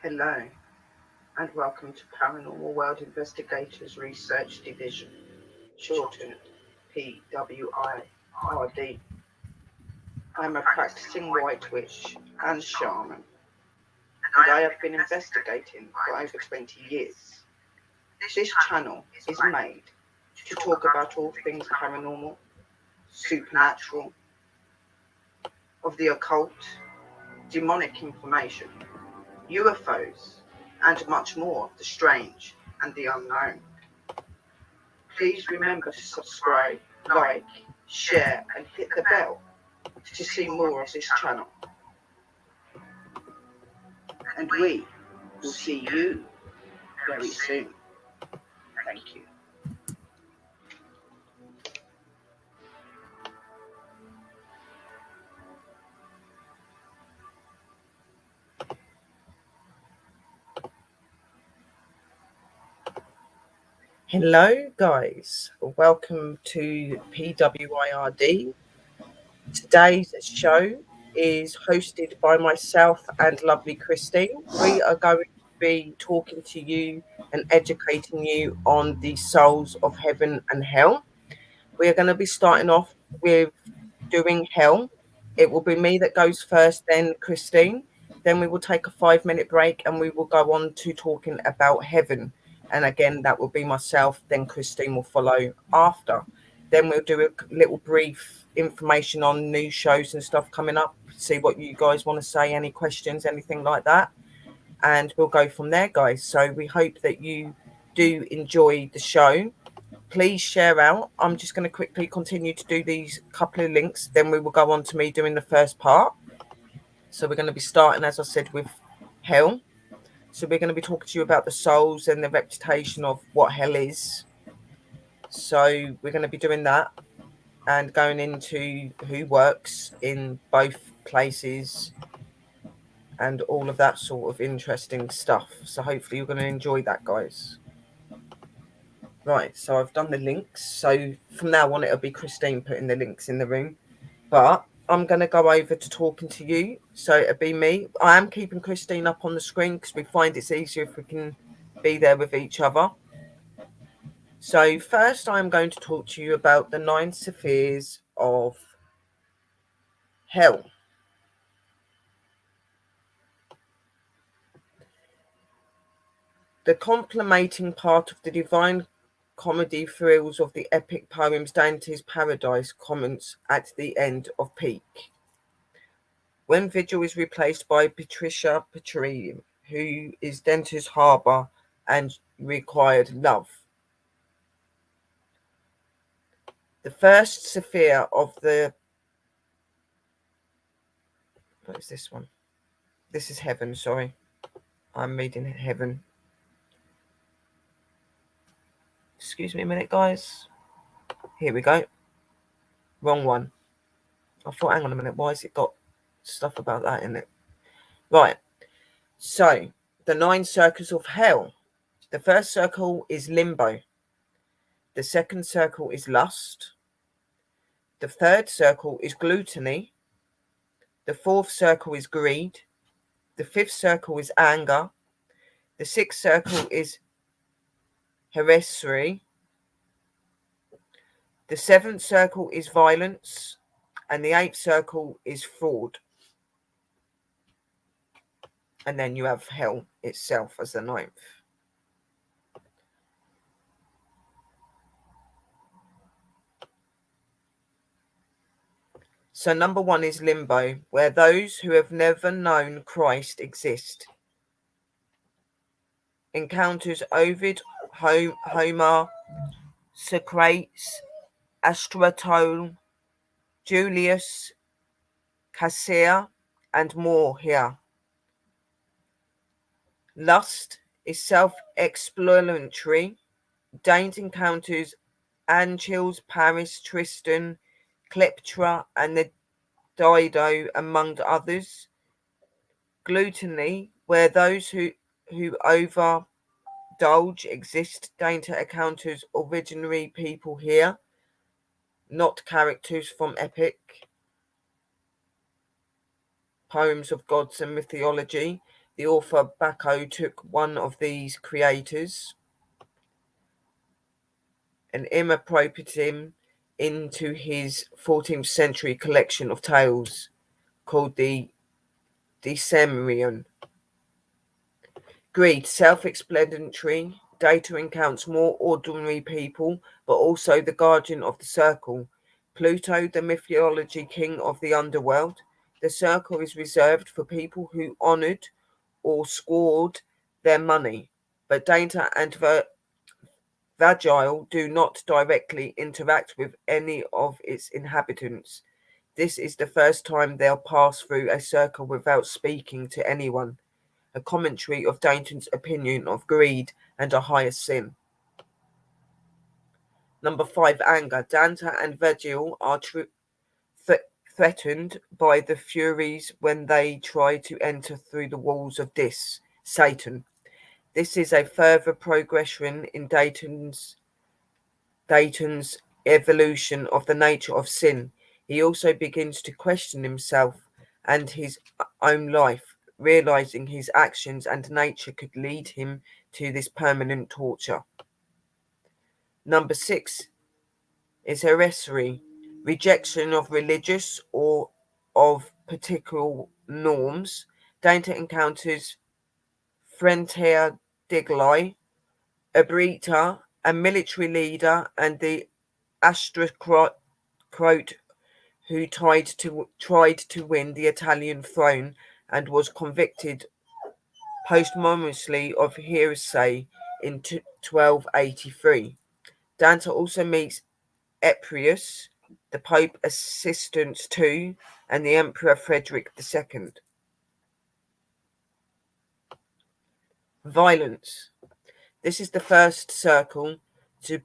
Hello, and welcome to Paranormal World Investigators Research Division, shortened PWIRD. I'm a practicing white witch and shaman, and I have been investigating for over 20 years. This channel is made to talk about all things paranormal, supernatural, of the occult, demonic information, UFOs, and much more of the strange and the unknown. Please remember to subscribe, like, share, and hit the bell to see more of this channel. And we will see you very soon. Thank you. Hello guys, welcome to PWIRD. Today's show is hosted by myself and lovely Christine. We are going to be talking to you and educating you on the souls of heaven and hell. We are going to be starting off with doing hell. It will be me that goes first, then Christine. Then we will take a 5-minute break and we will go on to talking about heaven. And again, that will be myself, then Christine will follow after. Then we'll do a little brief information on new shows and stuff coming up, see what you guys want to say, any questions, anything like that. And we'll go from there, guys. So we hope that you do enjoy the show. Please share out. I'm just going to quickly continue to do these couple of links. Then we will go on to me doing the first part. So we're going to be starting, as I said, with hell. So we're going to be talking to you about the souls and the reputation of what hell is. So we're going to be doing that and going into who works in both places and all of that sort of interesting stuff. So hopefully you're going to enjoy that, guys. Right, so I've done the links. So from now on, it'll be Christine putting the links in the room. But I'm going to go over to talking to you. So it'll be me. I am keeping Christine up on the screen because we find it's easier if we can be there with each other. So first, I'm going to talk to you about the 9 spheres of hell. The complementing part of the divine comedy thrills of the epic poems Dante's Paradise comments at the end of Peak. When Vigil is replaced by Patricia Petrie, who is Dante's harbour and required love. The first sphere of the... What is this one? This is heaven, sorry. I'm reading heaven. Excuse me a minute, guys. Here we go. Wrong one. I thought, hang on a minute, why has it got stuff about that in it? Right. So, the 9 circles of hell. The first circle is limbo. The second circle is lust. The third circle is gluttony. The fourth circle is greed. The fifth circle is anger. The sixth circle is heresy. The seventh circle is violence. And the 8th circle is fraud. And then you have hell itself as the 9th. So number 1 is limbo, where those who have never known Christ exist. Encounters Ovid, Homer, Socrates, Aristotle, Julius, Caesar, and more here. Lust is self-explanatory. Danes encounters Anchilles, Paris, Tristan, Kleptra, and the Dido, among others. Gluttony, where those who overindulge exist. Danger encounters originary people here, not characters from epic poems of gods and mythology. The author Bacco took one of these creators and incorporated him into his 14th century collection of tales called the Decemerion. Greed, self-explanatory. Data encounters more ordinary people, but also the guardian of the circle. Pluto, the mythology king of the underworld. The circle is reserved for people who honoured or squandered their money, but Data and Vagile do not directly interact with any of its inhabitants. This is the first time they'll pass through a circle without speaking to anyone. A commentary of Dayton's opinion of greed and a higher sin. Number 5, anger. Dante and Virgil are threatened by the Furies when they try to enter through the walls of Satan. This is a further progression in Dayton's evolution of the nature of sin. He also begins to question himself and his own life, realizing his actions and nature could lead him to this permanent torture. Number 6 is heresy, rejection of religious or of particular norms. Dante encounters Frontier Diglai, a Brita, a military leader, and the aristocrat who tried to win the Italian throne and was convicted posthumously of heresy in 1283. Dante also meets Eprius, the Pope assistant to, and the Emperor Frederick II. Violence. This is the first circle to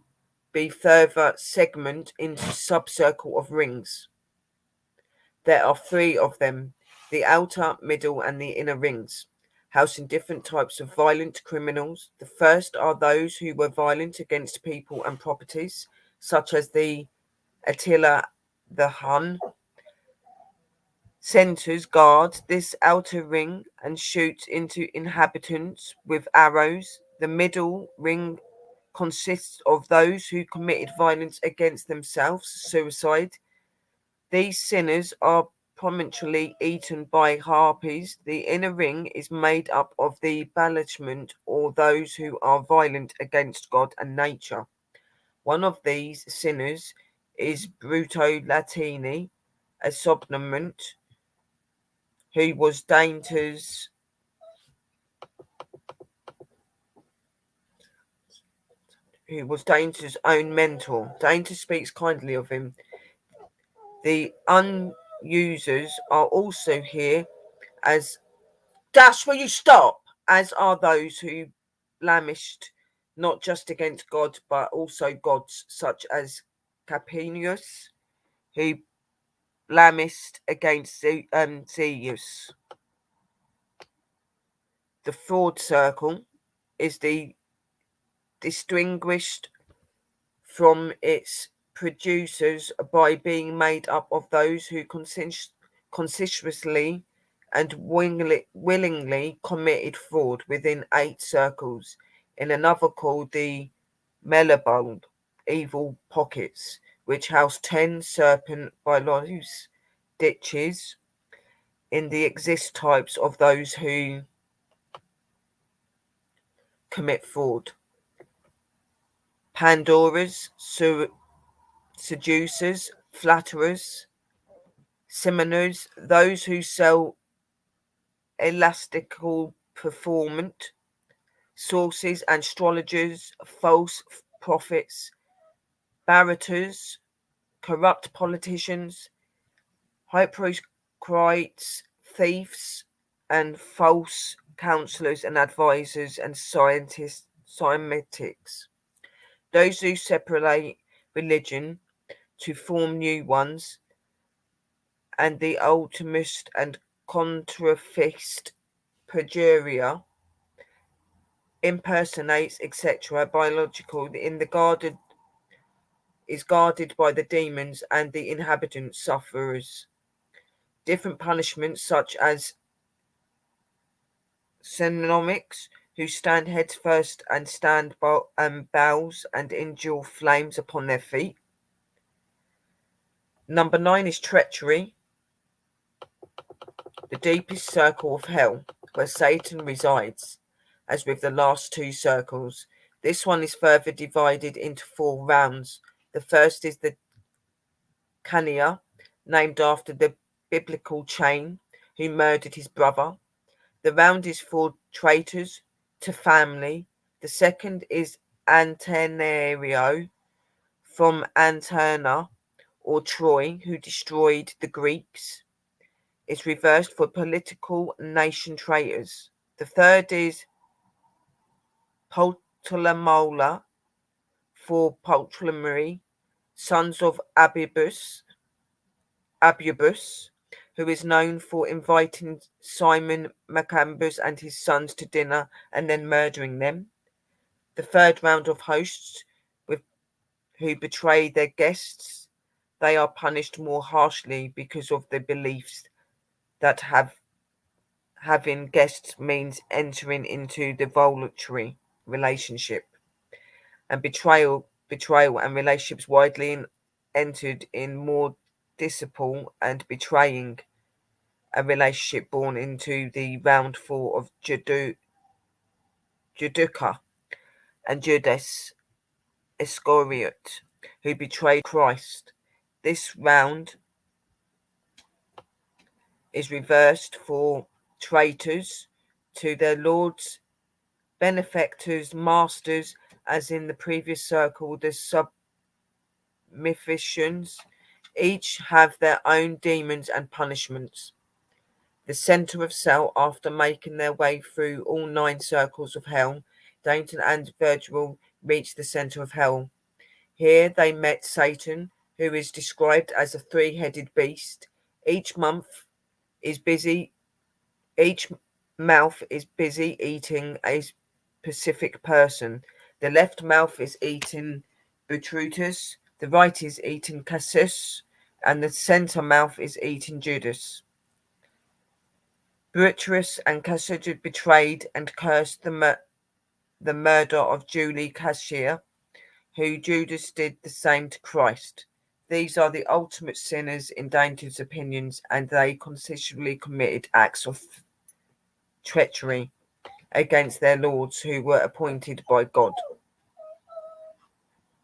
be further segment into subcircle of rings. There are 3 of them, the outer, middle, and the inner rings, housing different types of violent criminals. The first are those who were violent against people and properties, such as the Attila the Hun. Centers guard this outer ring and shoots into inhabitants with arrows. The middle ring consists of those who committed violence against themselves, suicide. These sinners are promptly eaten by harpies. The inner ring is made up of the banishment or those who are violent against God and nature. One of these sinners is Bruto Latini, a somnambulist who was Dante's own mentor. Dante speaks kindly of him. The unusers are also here as that's where you stop, as are those who blemished not just against God but also gods such as Capinius, who blemished against Zeus. The fraud circle is the distinguished from its producers by being made up of those who consciously and willingly committed fraud within 8 circles, in another called the Mellabond, evil pockets, which house 10 serpent bylaws, ditches, in the exist types of those who commit fraud. Pandoras, seducers, flatterers, simians, those who sell elastical performance, sources, astrologers, false prophets, barators, corrupt politicians, hypocrites, thieves, and false counselors and advisors and scientists, Semitics. Those who separate religion to form new ones, and the ultimist and contrafist perjuria impersonates, etc. Biological in the guarded is guarded by the demons and the inhabitants sufferers. Different punishments such as Cenomics, who stand heads first and stand bows and endure flames upon their feet. Number 9 is treachery, the deepest circle of hell, where Satan resides, as with the last two circles. This one is further divided into 4 rounds. The first is the Cania, named after the biblical Cain, who murdered his brother. The round is for traitors to family. The second is Antenario, from Anterna or Troy, who destroyed the Greeks. It's reversed for political nation traitors. The third is Ptolemaula, for Ptolemy, sons of Abubus, who is known for inviting Simon Macambus and his sons to dinner and then murdering them. The third round of hosts, with who betray their guests, they are punished more harshly because of the beliefs that having guests means entering into the voluntary relationship, and betrayal and relationships widely entered in more disciple and betraying a relationship born into the round 4 of Juduca and Judas Iscariot, who betrayed Christ. This round is reversed for traitors to their lords, benefactors, masters, as in the previous circle, the submissitions. Each have their own demons and punishments. The centre of Cell, after making their way through all 9 circles of hell, Danton and Virgil reached the centre of hell. Here they met Satan, who is described as a 3-headed beast. Each mouth is busy eating a specific person. The left mouth is eating Brutus, the right is eating Cassius, and the centre mouth is eating Judas. Brutus and Cassius betrayed and cursed the murder of Julie Cassia, who Judas did the same to Christ. These are the ultimate sinners in Danton's opinions, and they consistently committed acts of treachery against their lords who were appointed by God.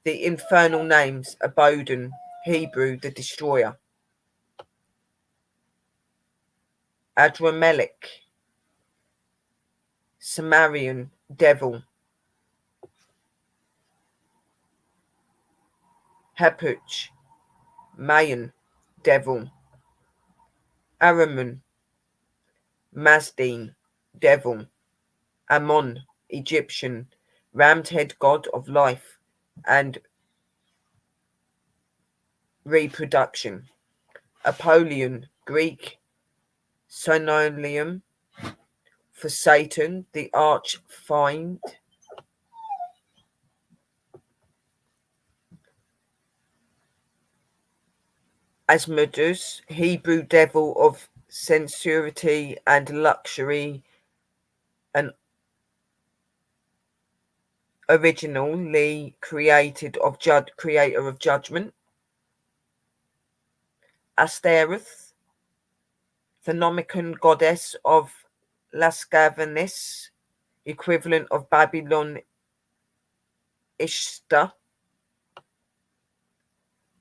The Infernal Names: Abaddon, Hebrew, the destroyer; Adramelech, Sumerian, devil; Hapuch, Mayan, devil; Aramun, Mazdin, devil; Ammon, Egyptian, rammed head god of life and reproduction; Apollyon, Greek, synonym for Satan, the arch fiend; Asmodeus, Hebrew, devil of sensuality and luxury, and originally creator of judgment; Astaroth, Phonomicon, goddess of lasciviousness, equivalent of Babylon Ishtar;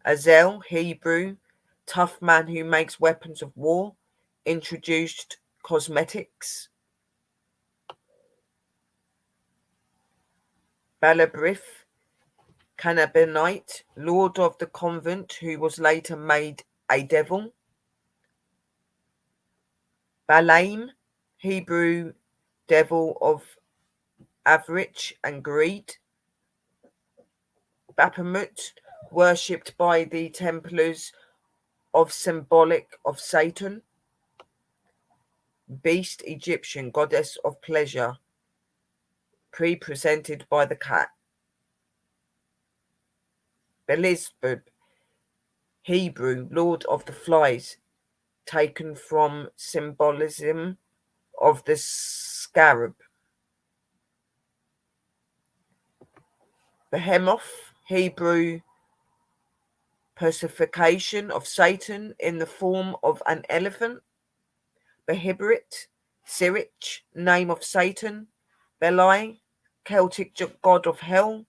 Azel, Hebrew, tough man who makes weapons of war, introduced cosmetics; Balabrith, Cannabinite, lord of the convent who was later made a devil; Balaam, Hebrew, devil of average and greed; Baphomet, worshipped by the Templars of symbolic of Satan. Beast, Egyptian, goddess of pleasure, presented by the cat. Beelzebub, Hebrew, lord of the flies, taken from symbolism of the scarab. Behemoth, Hebrew, personification of Satan in the form of an elephant. Behibrit, Sirich, name of Satan. Belai, Celtic god of hell.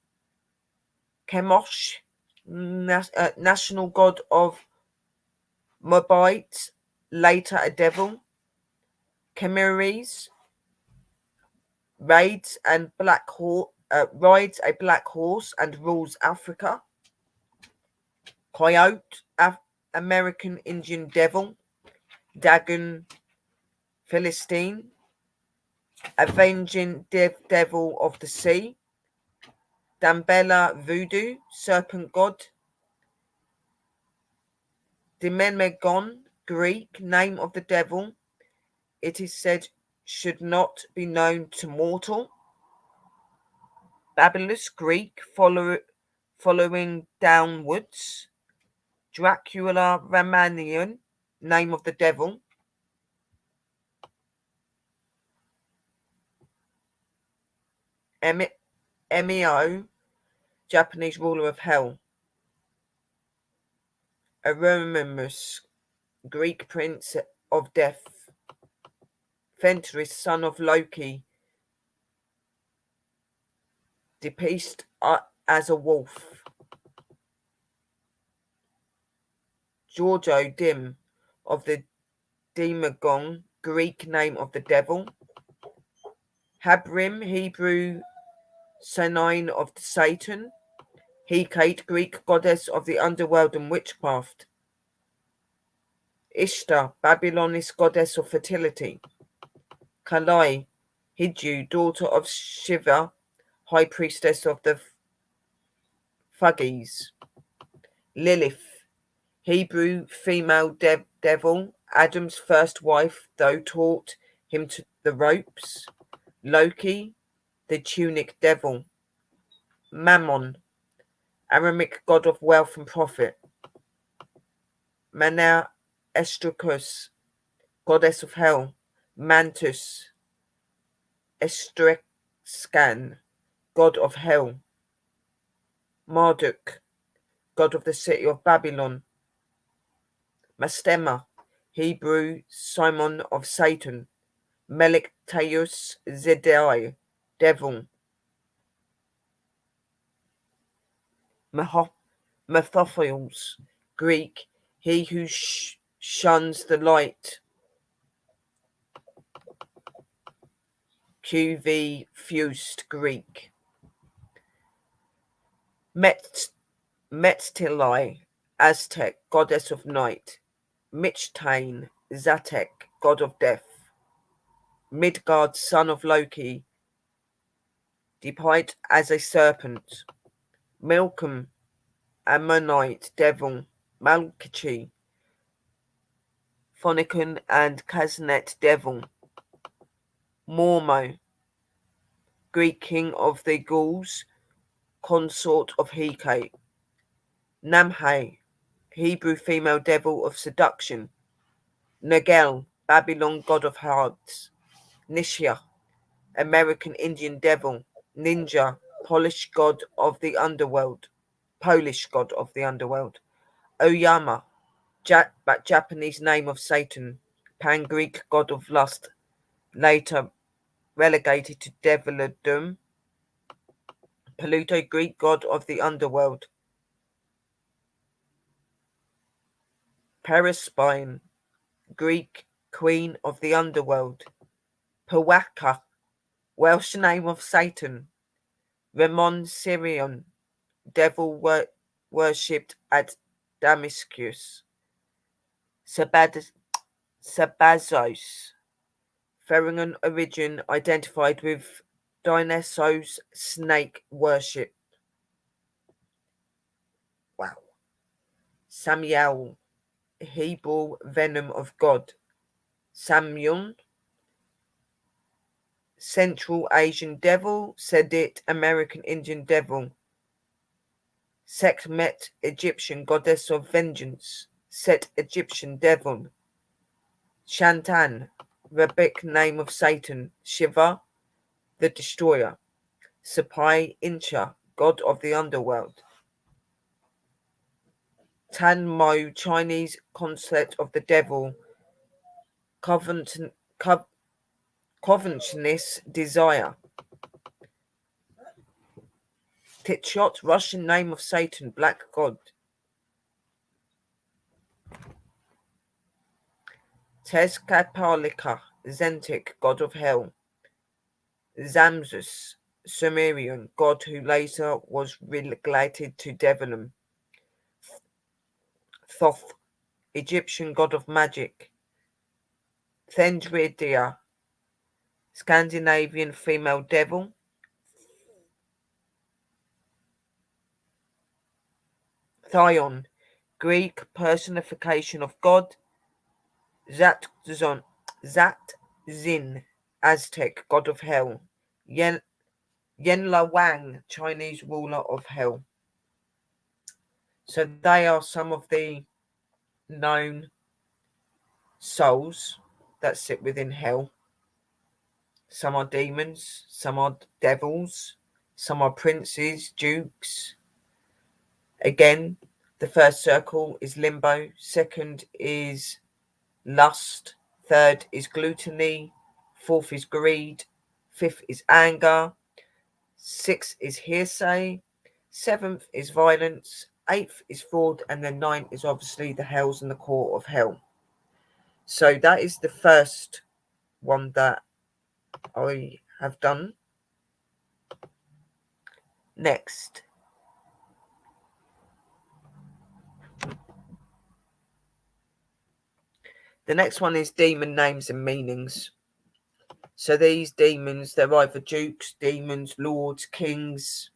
Chemosh, national god of Moabites, later a devil. Chimeraes, rides a black horse and rules Africa. Coyote, American Indian devil. Dagon, Philistine. Avenging devil of the sea. Dambella, voodoo, serpent god. Dimemegon, Greek, name of the devil. It is said should not be known to mortal. Babylus, Greek, following downwards. Dracula, Romanian, name of the devil. Emio, Japanese ruler of hell. Euronymous, Greek prince of death. Fenris, son of Loki, depicted as a wolf. Giorgio Dim, of the Demagon, Greek name of the devil. Habrim, Hebrew sign of Satan. Hecate, Greek goddess of the underworld and witchcraft. Ishtar, Babylonish goddess of fertility. Kalai, Hindu, daughter of Shiva, high priestess of the Thuggees. Lilith, Hebrew female devil, Adam's first wife, though taught him to the ropes. Loki, the tunic devil. Mammon, Aramaic god of wealth and profit. Mana Estricus, goddess of hell. Mantus, Estrescan, god of hell. Marduk, god of the city of Babylon. Mastema, Hebrew Simon of Satan. Melictaeus Zedai, devil. Methophils, Greek, he who shuns the light. QV fused, Greek. Metztilai, Aztec, goddess of night. Michtain, Zatek, god of death. Midgard, son of Loki, depicted as a serpent. Milcom, Ammonite, devil. Malkachi, Phonicon and Kaznet, devil. Mormo, Greek king of the Gauls, consort of Hecate. Namhe, Hebrew female devil of seduction. Nagel, Babylon god of hearts. Nishya, American Indian devil. Ninja, Polish god of the underworld. Oyama, Japanese name of Satan. Pan-Greek god of lust, later relegated to devilism. Pluto, Greek god of the underworld. Perispine, Greek queen of the underworld. Powaka, Welsh name of Satan. Ramon Sirion, devil worshipped at Damascus. Sabazos, Ferrigan origin identified with Dionysos snake worship. Samiel, Hebrew venom of God. Samyun, Central Asian devil. Sedit, American Indian devil. Sekhmet, Egyptian goddess of vengeance. Set, Egyptian devil. Shantan, Rabbinic name of Satan. Shiva, the destroyer. Sapai Incha, god of the underworld. Tan Mo, Chinese concept of the devil. Covetousness, desire. Titshot, Russian name of Satan, black god. Tezcatlipoca, Zentic, god of hell. Zamzus, Sumerian, god who later was relegated to Devalim. Thoth, Egyptian god of magic. Thendridia, Scandinavian female devil. Thyon, Greek personification of God. Zatzin, Aztec, god of hell. Yenla Wang, Chinese ruler of hell. So they are some of the known souls that sit within hell. Some are demons, some are devils, some are princes, dukes. Again, the first circle is limbo, second is lust, third is gluttony, fourth is greed, fifth is anger, sixth is hearsay, seventh is violence, eighth is fraud, and then ninth is obviously the hells and the court of hell. So that is the first one that I have done. Next, the next one is demon names and meanings. So these demons, they're either dukes, demons, lords, kings,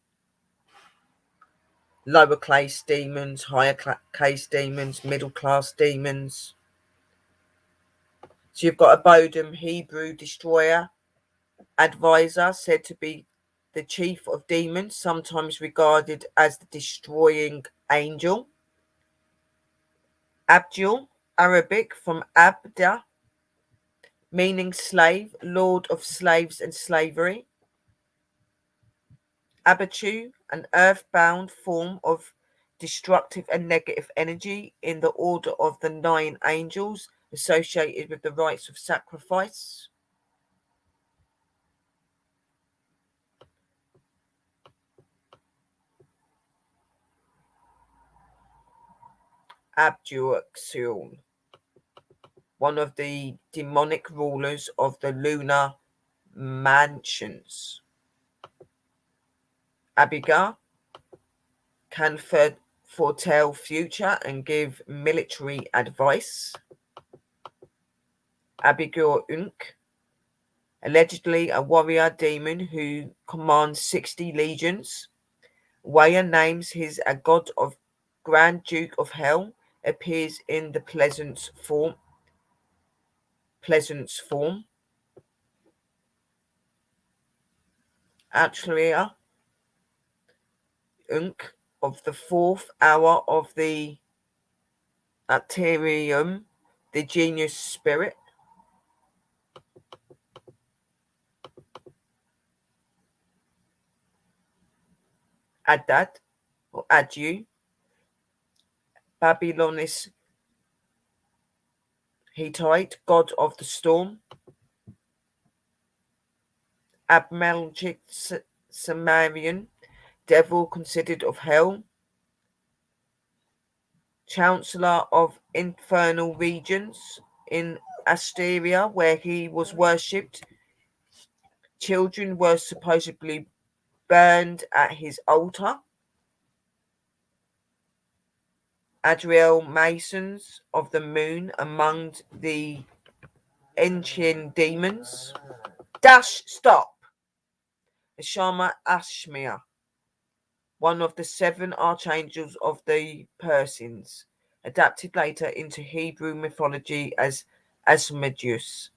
lower class demons, higher class demons, middle class demons. So you've got a Bodum, Hebrew destroyer, advisor, said to be the chief of demons, sometimes regarded as the destroying angel. Abdul, Arabic from Abda, meaning slave, lord of slaves and slavery. Abatu, an earthbound form of destructive and negative energy in the order of the 9 angels associated with the rites of sacrifice. Abduxul, one of the demonic rulers of the lunar mansions. Abiga can foretell future and give military advice. Abigail Unk, allegedly a warrior demon who commands 60 legions. Waya names his a god of Grand Duke of Hell, appears in the Pleasance form. Atria Unk of the 4th hour of the Aterium, the genius spirit. Adad or Adu, Babylonist Hittite, god of the storm. Abmelchik Sumerian, devil considered of hell. Chancellor of infernal regions in Asteria, where he was worshipped. Children were supposedly burned at his altar. Adriel Masons of the moon among the Enchian demons. Dash, stop! Shama Ashmir, one of the 7 archangels of the Persians. adapted later into Hebrew mythology as Asmodeus,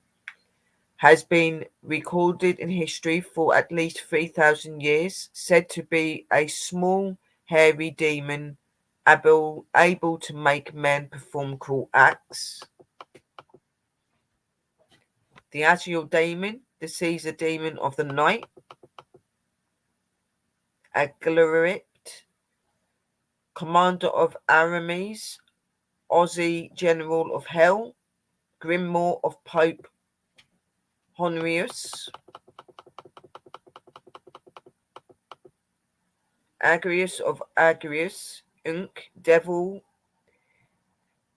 has been recorded in history for at least 3,000 years, said to be a small, hairy demon able to make men perform cruel acts. The Azrael demon, the Caesar demon of the night, Aglarit, commander of Aramis, Aussie general of hell, Grimoire of Pope Honorius, Agrius of Agrius, Unk, devil.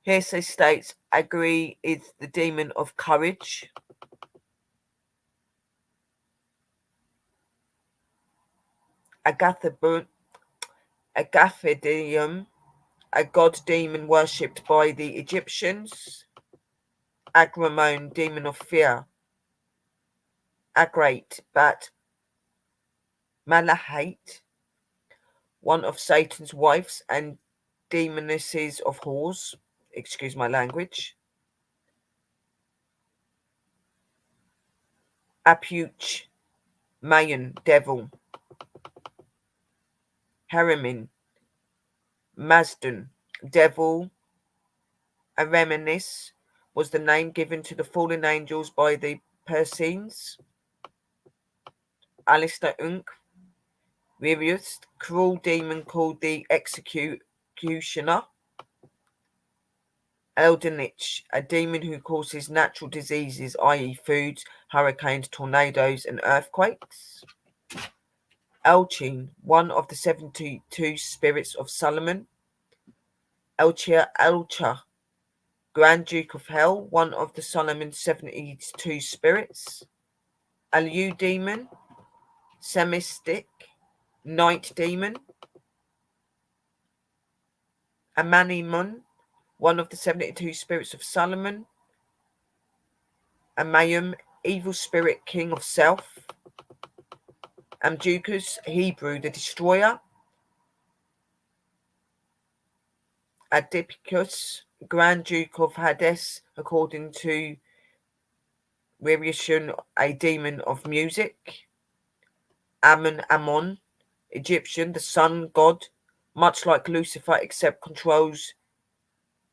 Hearsay states Agri is the demon of courage. Agathedium, a god demon worshipped by the Egyptians. Agramon, demon of fear. Agrate, bat. Malahite, one of Satan's wives and demonesses of whores. Excuse my language. Apuch, Mayan, devil. Heramin, Mazdan, devil. Aremenis was the name given to the fallen angels by the Persians. Alistair Unk, Virius, cruel demon called the executioner. Eldenich, a demon who causes natural diseases, i.e. foods, hurricanes, tornadoes, and earthquakes. Elchin, one of the 72 spirits of Solomon. Elcha, Grand Duke of Hell, one of the Solomon's 72 spirits. Alu demon, Semistic, night demon. Amanimun, one of the 72 spirits of Solomon. Amayum, evil spirit, king of self. Amdukus, Hebrew, the destroyer. Adipicus, Grand Duke of Hades, according to Variation, a demon of music. Ammon, Egyptian, the sun god, much like Lucifer, except controls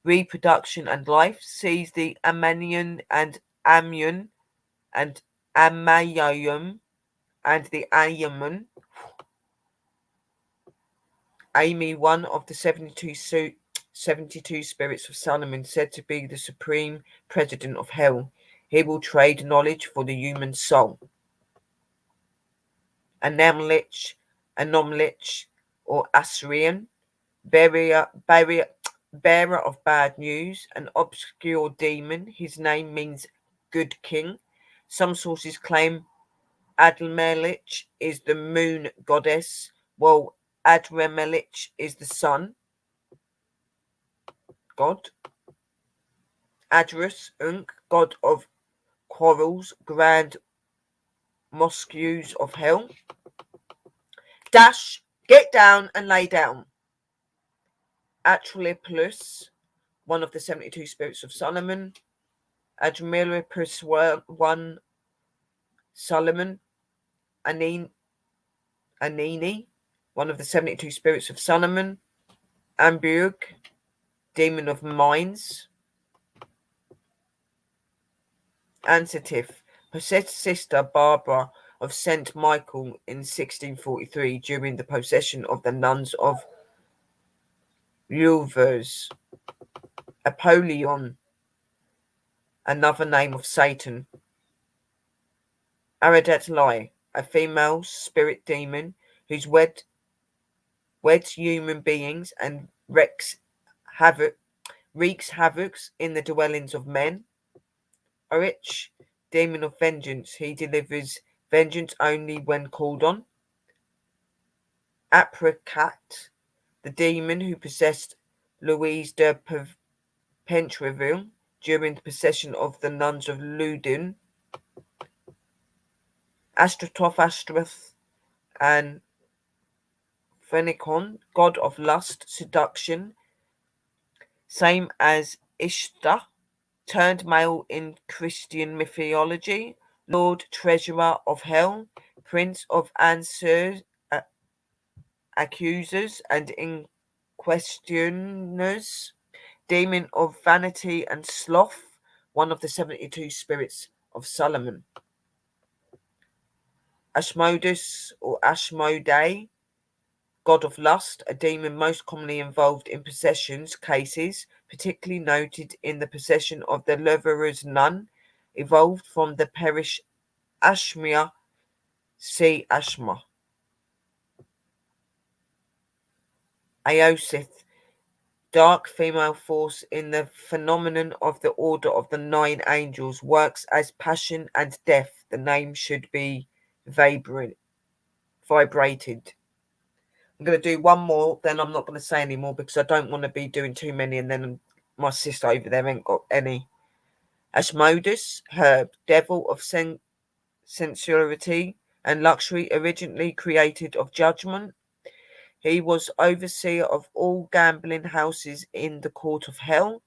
reproduction and life. Sees the Ammonian and Ammun and Amayum and the Ayamun. Amy, one of the 72 spirits of Solomon, said to be the supreme president of hell. He will trade knowledge for the human soul. Anamlich, or Assyrian, bearer of bad news, an obscure demon. His name means good king. Some sources claim Adremelich is the moon goddess, while Adremelich is the sun god. Adrus, Unk, god of quarrels, grand mosques of hell. Dash, get down and lay down. Atrolipus, one of the 72 spirits of Solomon. Admiripus, one Solomon. Anini, one of the 72 spirits of Solomon. Ambug, demon of mines. Ansatif, possessed sister Barbara of St. Michael in 1643 during the possession of the nuns of Louvres. Apollyon, another name of Satan. Aradet Lai, a female spirit demon who's weds human beings and wreaks havoc in the dwellings of men. Orich, demon of vengeance, he delivers vengeance only when called on. Apricat, the demon who possessed Louise de Pentreville during the possession of the nuns of Loudun. Astrath, and Phoenicon, god of lust, seduction, same as Ishtar, turned male in Christian mythology, Lord Treasurer of Hell, Prince of Answers, Accusers and Questioners, Demon of Vanity and Sloth, one of the 72 spirits of Solomon. Ashmodus or Ashmodai, god of lust, a demon most commonly involved in possessions cases, particularly noted in the possession of the Leverer's nun, evolved from the Perish Ashmia, see Ashma. Aosith, dark female force in the phenomenon of the order of the 9 angels, works as passion and death. The name should be vibrated. I'm going to do one more, then I'm not going to say any more because I don't want to be doing too many and then my sister over there ain't got any. Asmodeus, herb, devil of sensuality and luxury, originally created of judgment. He was overseer of all gambling houses in the court of hell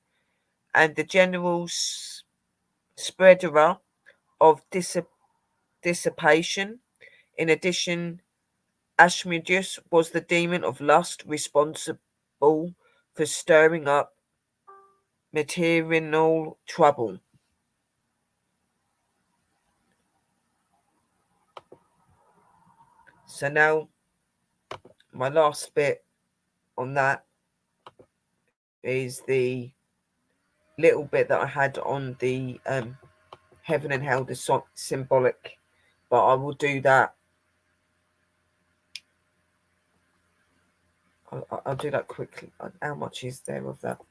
and the general spreader of dissipation. In addition, Ashmedius was the demon of lust responsible for stirring up material trouble. So now my last bit on that is the little bit that I had on the heaven and hell, the symbolic, but I will do that. I'll do that quickly. How much is there of that?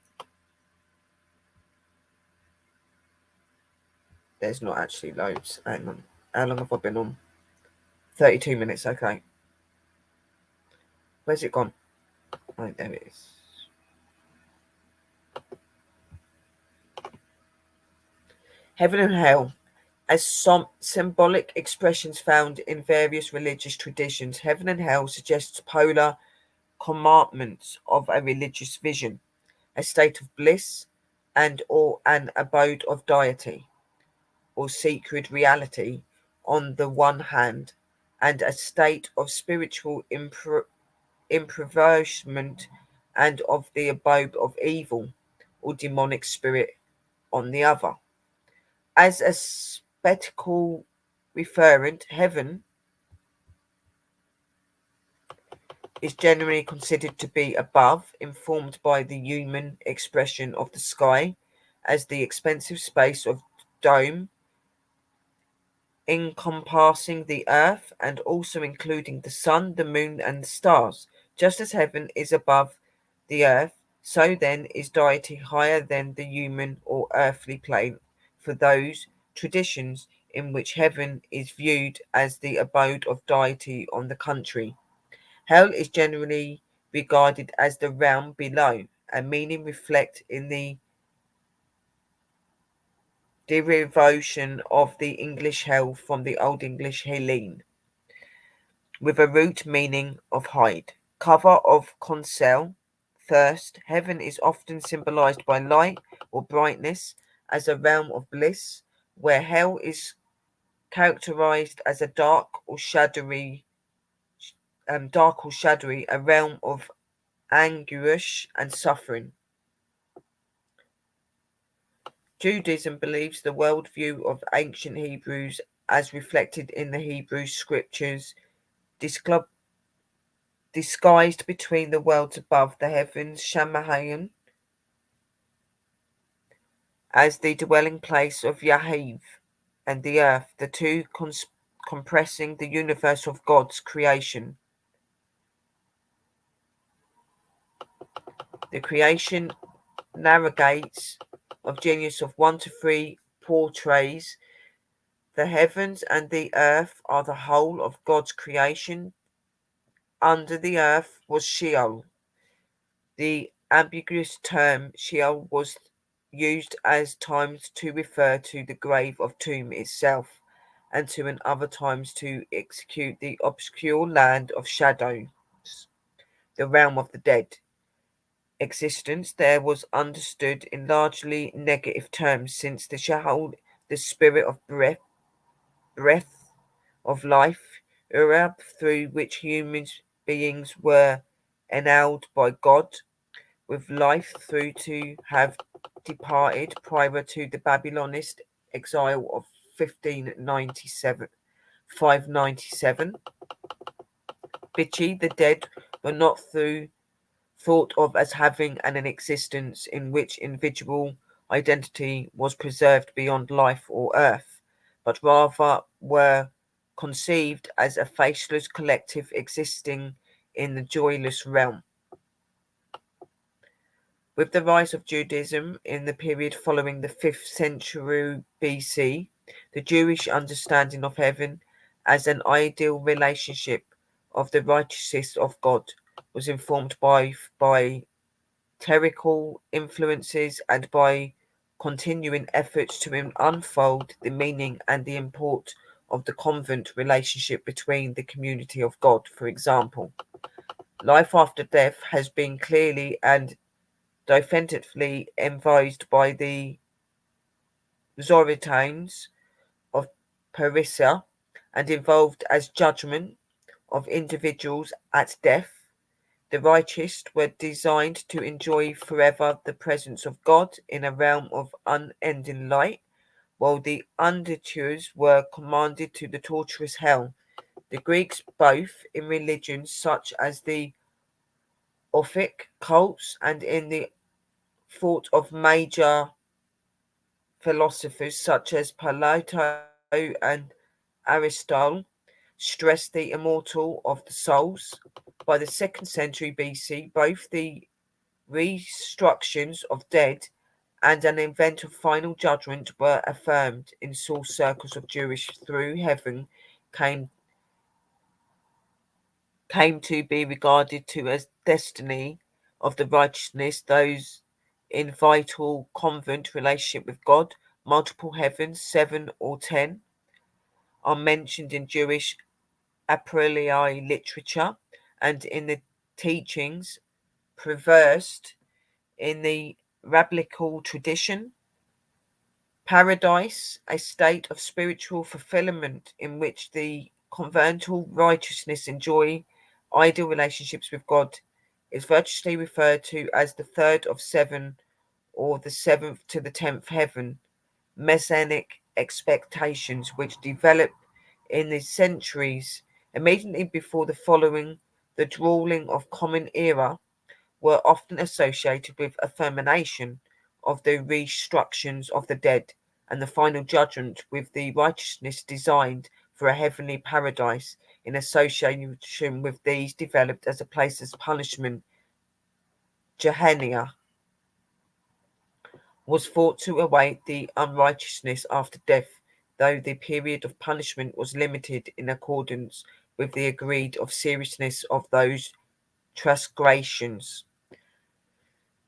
There's not actually loads. Hang on. How long have I been on? 32 minutes. Okay. Where's it gone? Right, there it is. Heaven and hell. As some symbolic expressions found in various religious traditions, heaven and hell suggests polar compartments of a religious vision, a state of bliss and or an abode of deity or secret reality on the one hand, and a state of spiritual impoverishment and of the abode of evil or demonic spirit on the other. As a spectacle referent, heaven is generally considered to be above, informed by the human expression of the sky as the expansive space of dome encompassing the earth and also including the sun, the moon, and the stars. Just as heaven is above the earth, so then is deity higher than the human or earthly plane for those traditions in which heaven is viewed as the abode of deity on the contrary. Hell is generally regarded as the realm below, a meaning reflected in the derivation of the English hell from the Old English Helene, with a root meaning of hide. Cover of Consell, thirst. Heaven is often symbolized by light or brightness as a realm of bliss, where hell is characterized as a dark or shadowy, a realm of anguish and suffering. Judaism believes the worldview of ancient Hebrews as reflected in the Hebrew scriptures, disguised between the worlds above the heavens, Shamahayan, as the dwelling place of Yahiv, and the earth, the two compressing the universe of God's creation. The creation narrates of genius of 1 to 3 portrays the heavens and the earth are the whole of God's creation. Under the earth was Sheol. The ambiguous term Sheol was used as times to refer to the grave of tomb itself, and to in other times to execute the obscure land of shadows, the realm of the dead. existence there was understood in largely negative terms, since the Shahal, the spirit of breath of life, Urab, through which human beings were endowed by God with life, through to have departed prior to the Babylonist exile of 1597, 597. Bichi, the dead, were not thought of as having an existence in which individual identity was preserved beyond life or earth, but rather were conceived as a faceless collective existing in the joyless realm. With the rise of Judaism in the period following the 5th century BC, the Jewish understanding of heaven as an ideal relationship of the righteousness of God was informed by clerical influences and by continuing efforts to unfold the meaning and the import of the convent relationship between the community of God. For example, life after death has been clearly and definitively envisaged by the Zoroastrians of Persia and involved as judgment of individuals at death. The righteous were designed to enjoy forever the presence of God in a realm of unending light, while the undignities were commanded to the torturous hell. The Greeks, both in religions such as the Orphic cults and in the thought of major philosophers such as Plato and Aristotle, stressed the immortal of the souls. By the 2nd century BC, both the restructures of dead and an event of final judgment were affirmed in source circles of Jewish through heaven came came to be regarded to as destiny of the righteousness, those in vital convent relationship with God. Multiple heavens, 7 or 10, are mentioned in Jewish a priori literature and in the teachings preversed in the rabbinical tradition. Paradise, a state of spiritual fulfillment in which the conventual righteousness enjoy ideal relationships with God, is virtually referred to as the third of seven or the seventh to the 10th heaven. Messianic expectations, which develop in the centuries immediately before the following the drawing of common era, were often associated with affirmation of the restructures of the dead and the final judgment with the righteousness designed for a heavenly paradise. In association with these developed as a place of punishment, Gehenna was thought to await the unrighteousness after death, though the period of punishment was limited in accordance with the agreed of seriousness of those transgressions.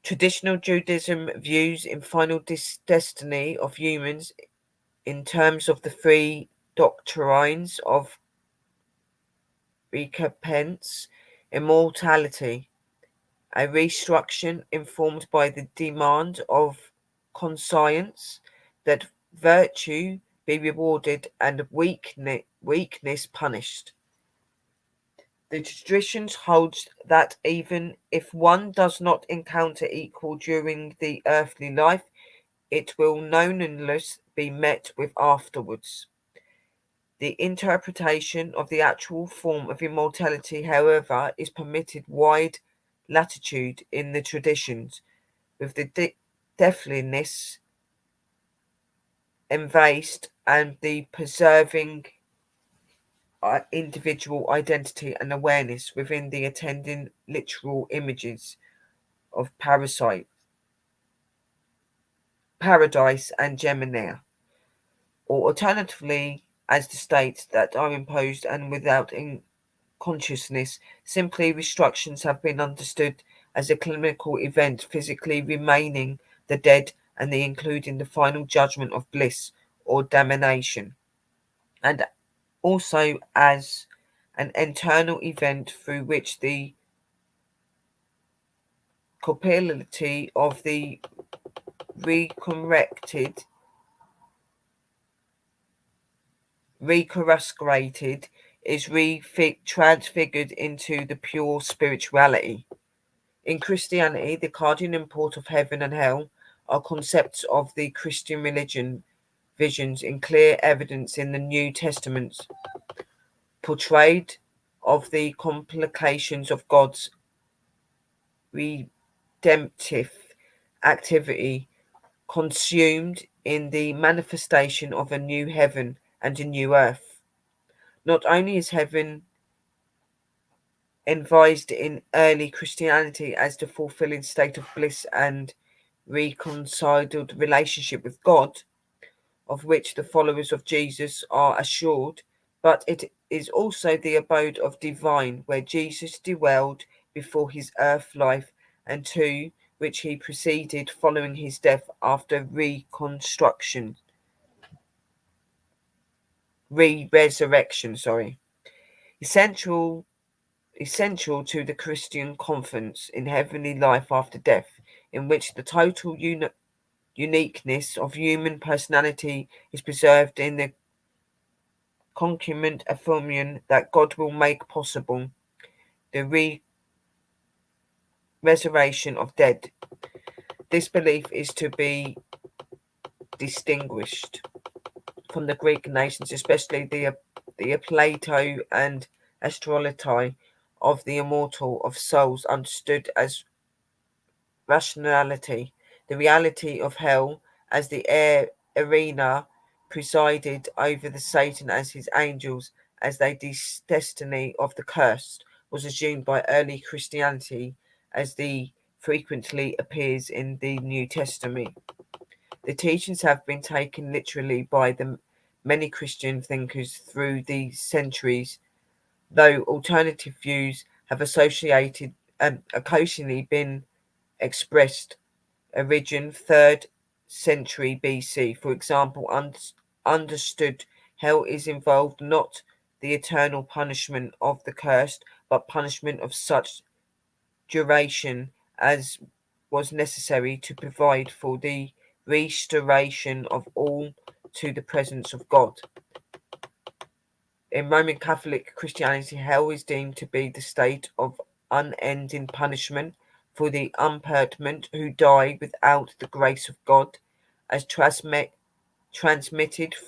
Traditional Judaism views in final destiny of humans in terms of the three doctrines of recompense, immortality, a restructure informed by the demand of conscience that virtue be rewarded and weakness punished. The tradition holds that even if one does not encounter equal during the earthly life, it will nonetheless be met with afterwards. The interpretation of the actual form of immortality, however, is permitted wide latitude in the traditions, with the deathliness embraced and the preserving individual identity and awareness within the attending literal images of paradise and Gemini, or alternatively as the states that are imposed and without consciousness. Simply restrictions have been understood as a clinical event physically remaining the dead and the including the final judgment of bliss or damnation, and also as an internal event through which the corporeality of the recorrected, recoruscated is transfigured into the pure spirituality. In Christianity, the cardinal import of heaven and hell are concepts of the Christian religion, visions in clear evidence in the New Testament, portrayed of the complications of God's redemptive activity consumed in the manifestation of a new heaven and a new earth. Not only is heaven envisaged in early Christianity as the fulfilling state of bliss and reconciled relationship with God, of which the followers of Jesus are assured, but it is also the abode of divine, where Jesus dwelled before his earth life, and to which he proceeded following his death after resurrection. Essential essential to the Christian confidence in heavenly life after death, in which the total uniqueness of human personality is preserved in the concurrent affirmation that God will make possible the resurrection of dead. This belief is to be distinguished from the Greek nations, especially the Plato and astrology of the immortal of souls understood as rationality, the reality of hell as the arena presided over the Satan as his angels, as they destiny of the cursed, was assumed by early Christianity as the frequently appears in the New Testament. The teachings have been taken literally by the many Christian thinkers through the centuries, though alternative views have occasionally been expressed. Origin 3rd century BC, for example, understood hell is involved not the eternal punishment of the cursed, but punishment of such duration as was necessary to provide for the restoration of all to the presence of God. In Roman Catholic Christianity, hell is deemed to be the state of unending punishment for the unpenitent who die without the grace of God, as transmitted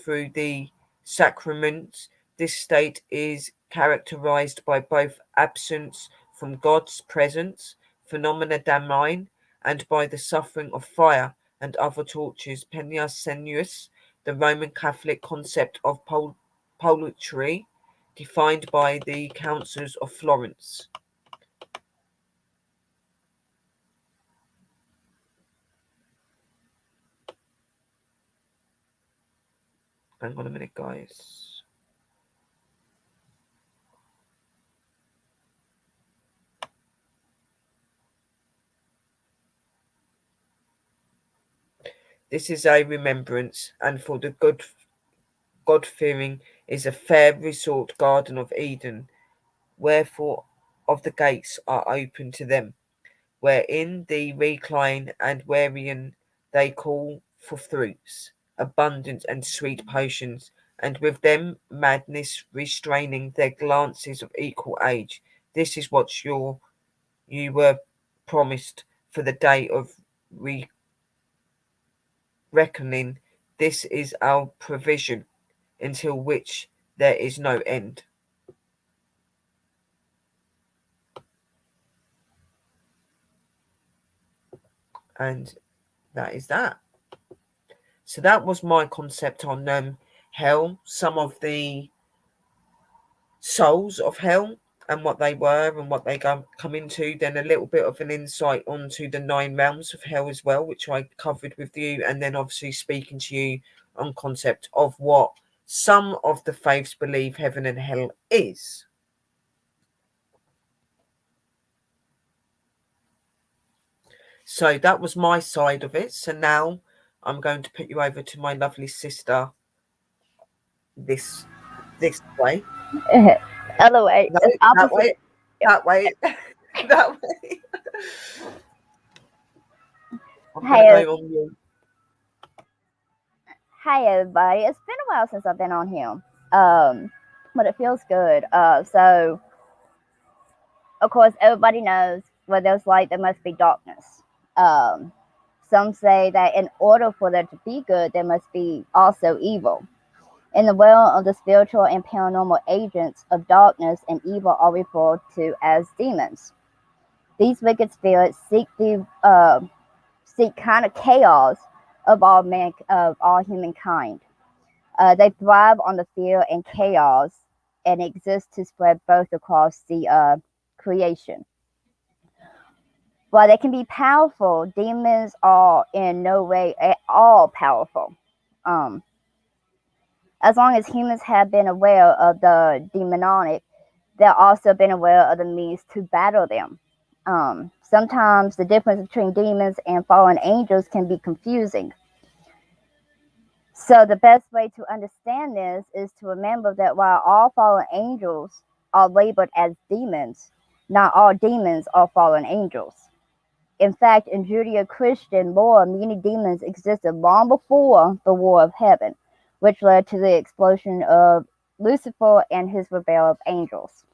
through the sacraments. This state is characterized by both absence from God's presence, phenomena damnine, and by the suffering of fire and other tortures. Peña Senus, the Roman Catholic concept of purgatory, defined by the councils of Florence. Hang on a minute, guys. This is a remembrance, and for the God-fearing is a fair resort garden of Eden, wherefore of the gates are open to them, wherein they recline and wherein they call for fruits, abundant and sweet potions, and with them madness restraining their glances of equal age. This is what you were promised for the day of reckoning. This is our provision, until which there is no end. And that is that. So that was my concept on hell, some of the souls of hell and what they were and what they come into. Then a little bit of an insight onto the 9 realms of hell as well, which I covered with you. And then obviously speaking to you on concept of what some of the faiths believe heaven and hell is. So that was my side of it. So now I'm going to put you over to my lovely sister this way. Other way. No, It's that opposite. way. That way. That way. I'm going to Hey, go on mute. hey, everybody! It's been a while since I've been on here, but it feels good. So of course, everybody knows where there's light, there must be darkness. Um, some say that in order for there to be good, there must be also evil. In the realm of the spiritual and paranormal, agents of darkness and evil are referred to as demons. These wicked spirits seek kind of chaos of all humankind. They thrive on the fear and chaos and exist to spread both across the creation. While they can be powerful, demons are in no way at all powerful. Um, as long as humans have been aware of the demonic, they've also been aware of the means to battle them. Sometimes the difference between demons and fallen angels can be confusing. So the best way to understand this is to remember that while all fallen angels are labeled as demons, not all demons are fallen angels. In fact, in Judeo-Christian lore, many demons existed long before the War of Heaven, which led to the expulsion of Lucifer and his rebel of angels.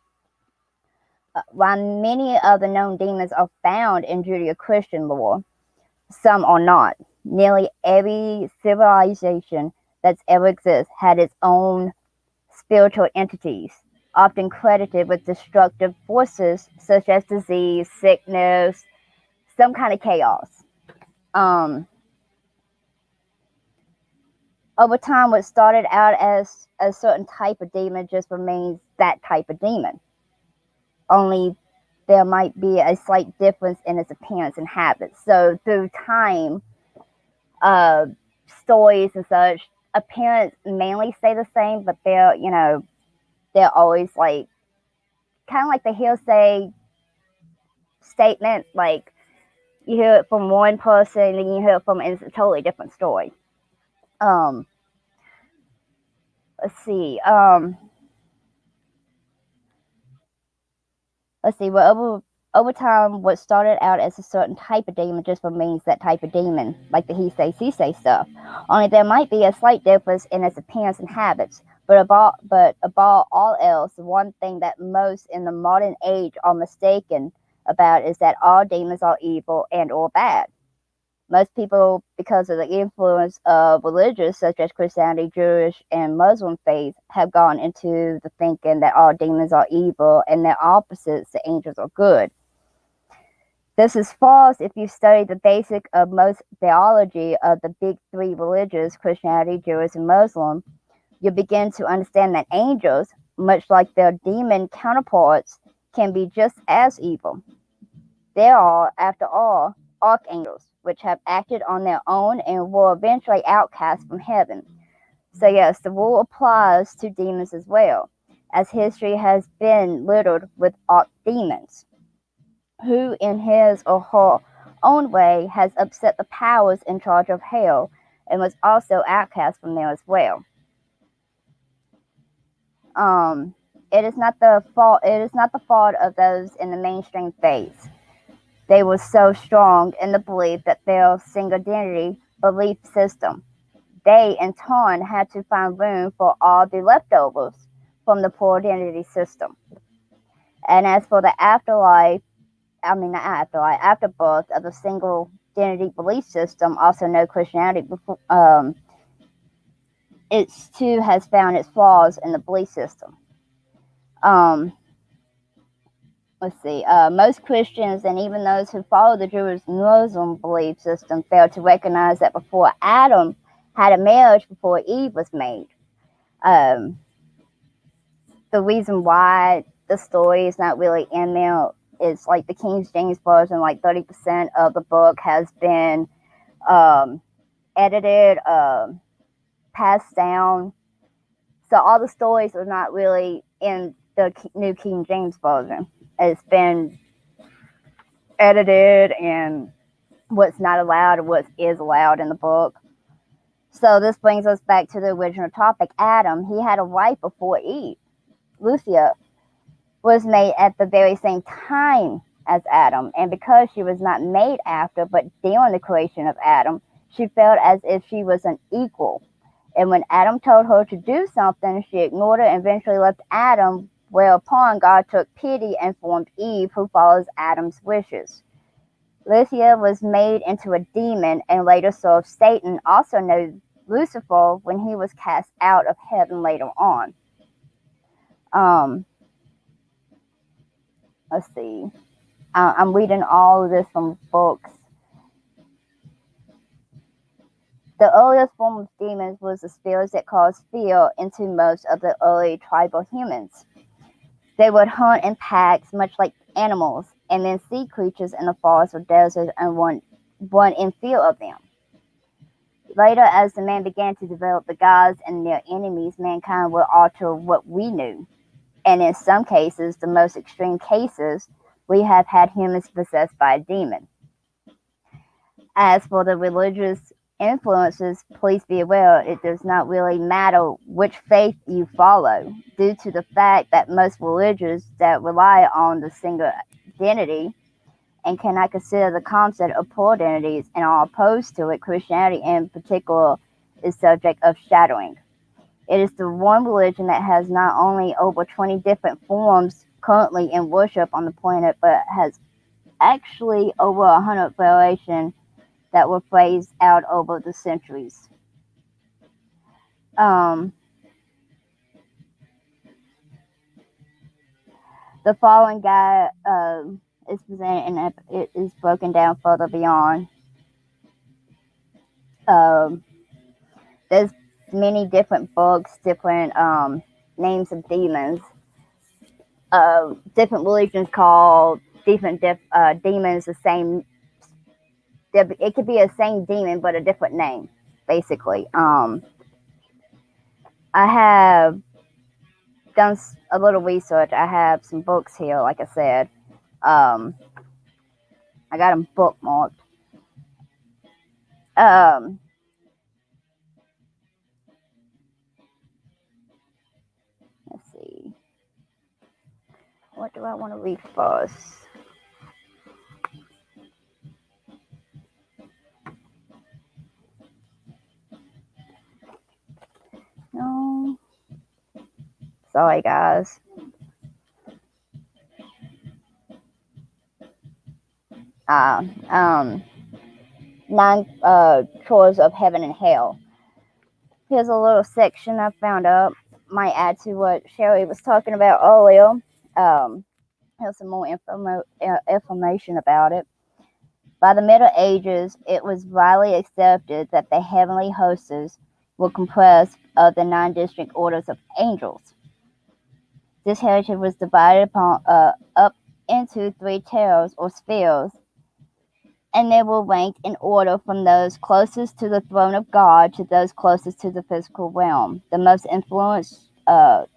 While many of the known demons are found in Judeo-Christian lore, some are not. Nearly every civilization that's ever existed had its own spiritual entities, often credited with destructive forces such as disease, sickness, some kind of chaos. Over time, what started out as a certain type of demon just remains that type of demon. Only there might be a slight difference in its appearance and habits. So through time, uh, stories and such, appearance mainly stay the same, but they're always like kind of like the hearsay statement. Like you hear it from one person, and then you hear it from, and it's a totally different story. Um, let's see. Well, over time, what started out as a certain type of demon just remains that type of demon, like the he say, she say stuff. Only there might be a slight difference in its appearance and habits. But above all else, the one thing that most in the modern age are mistaken about is that all demons are evil and or bad. Most people, because of the influence of religions such as Christianity, Jewish, and Muslim faith, have gone into the thinking that all demons are evil and their opposites, the angels, are good. This is false if you study the basic of most theology of the big three religions, Christianity, Jewish, and Muslim. You begin to understand that angels, much like their demon counterparts, can be just as evil. They are, after all, archangels, which have acted on their own and were eventually outcast from heaven. So yes, the rule applies to demons as well, as history has been littered with archdemons, who in his or her own way has upset the powers in charge of hell and was also outcast from there as well. It is not the fault of those in the mainstream faiths. They were so strong in the belief that their single identity belief system, they in turn had to find room for all the leftovers from the poor identity system. And as for the afterbirth of the single identity belief system, also known Christianity, it too has found its flaws in the belief system. Let's see. Most Christians and even those who follow the Jewish Muslim belief system fail to recognize that before Adam had a marriage before Eve was made. The reason why the story is not really in there is like the King James version, like 30% of the book has been edited, passed down. So all the stories are not really in the New King James version. It's been edited and what's not allowed and what is allowed in the book. So this brings us back to the original topic. Adam, he had a wife before Eve. Lucia was made at the very same time as Adam, and because she was not made after but during the creation of Adam, she felt as if she was an equal. And when Adam told her to do something, she ignored it and eventually left Adam, whereupon God took pity and formed Eve, who follows Adam's wishes. Lucifer was made into a demon and later served Satan, also known Lucifer, when he was cast out of heaven later on. Um, let's see. I'm reading all of this from books. The earliest form of demons was the spirits that caused fear into most of the early tribal humans. They would hunt in packs, much like animals, and then see creatures in the forest or desert and run in fear of them. Later, as the man began to develop the gods and their enemies, mankind would alter what we knew. And in some cases, the most extreme cases, we have had humans possessed by a demon. As for the religious influences, please be aware it does not really matter which faith you follow, due to the fact that most religions that rely on the single identity and cannot consider the concept of plural identities and are opposed to it, Christianity in particular is subject of shadowing. It is the one religion that has not only over 20 different forms currently in worship on the planet, but has actually over 100 variations that were phased out over the centuries. The following guide is presented and it is broken down further beyond. There's many different books, different names of demons. Different religions call different demons the same. It could be a same demon but a different name, basically. I have done a little research. I have some books here, like I said. I got them bookmarked. Let's see. What do I want to read first? No. Sorry, guys. Nine chores of heaven and hell. Here's a little section I found up. Might add to what Sherry was talking about earlier. Here's some more information about it. By the Middle Ages, it was widely accepted that the heavenly hosts were composed of the 9 distinct orders of angels. This heritage was divided up into 3 tiers or spheres, and they were ranked in order from those closest to the throne of God to those closest to the physical realm. The most influenced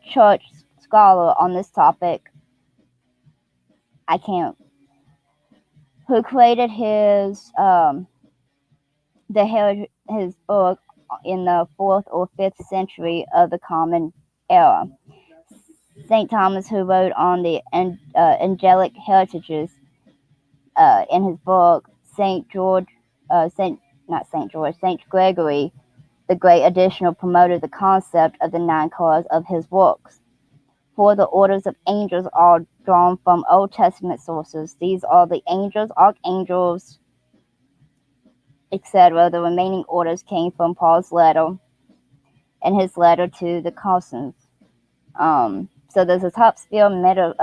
church scholar on this topic, who created his book in the 4th or 5th century of the Common Era. St. Thomas, who wrote on the angelic heritages in his book, St. Gregory the Great additional promoted the concept of the 9 cores of his works. 4 the orders of angels are drawn from Old Testament sources. These are the angels, archangels, etc. The remaining orders came from Paul's letter and his letter to the Colossians. So there's a top sphere, middle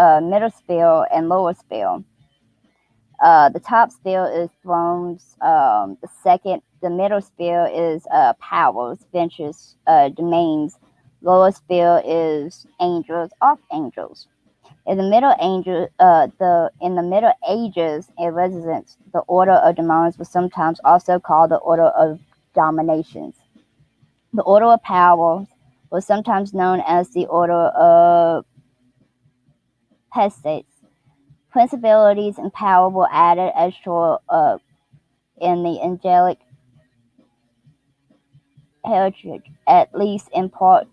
sphere, and lower sphere. The top sphere is thrones. The middle sphere is powers, benches, domains. Lower sphere is angels, archangels. In the Middle Ages, in Resistance, the order of demons was sometimes also called the order of dominations. The order of powers was sometimes known as the order of peasants. Principalities and power were added as short in the angelic heritage, at least in part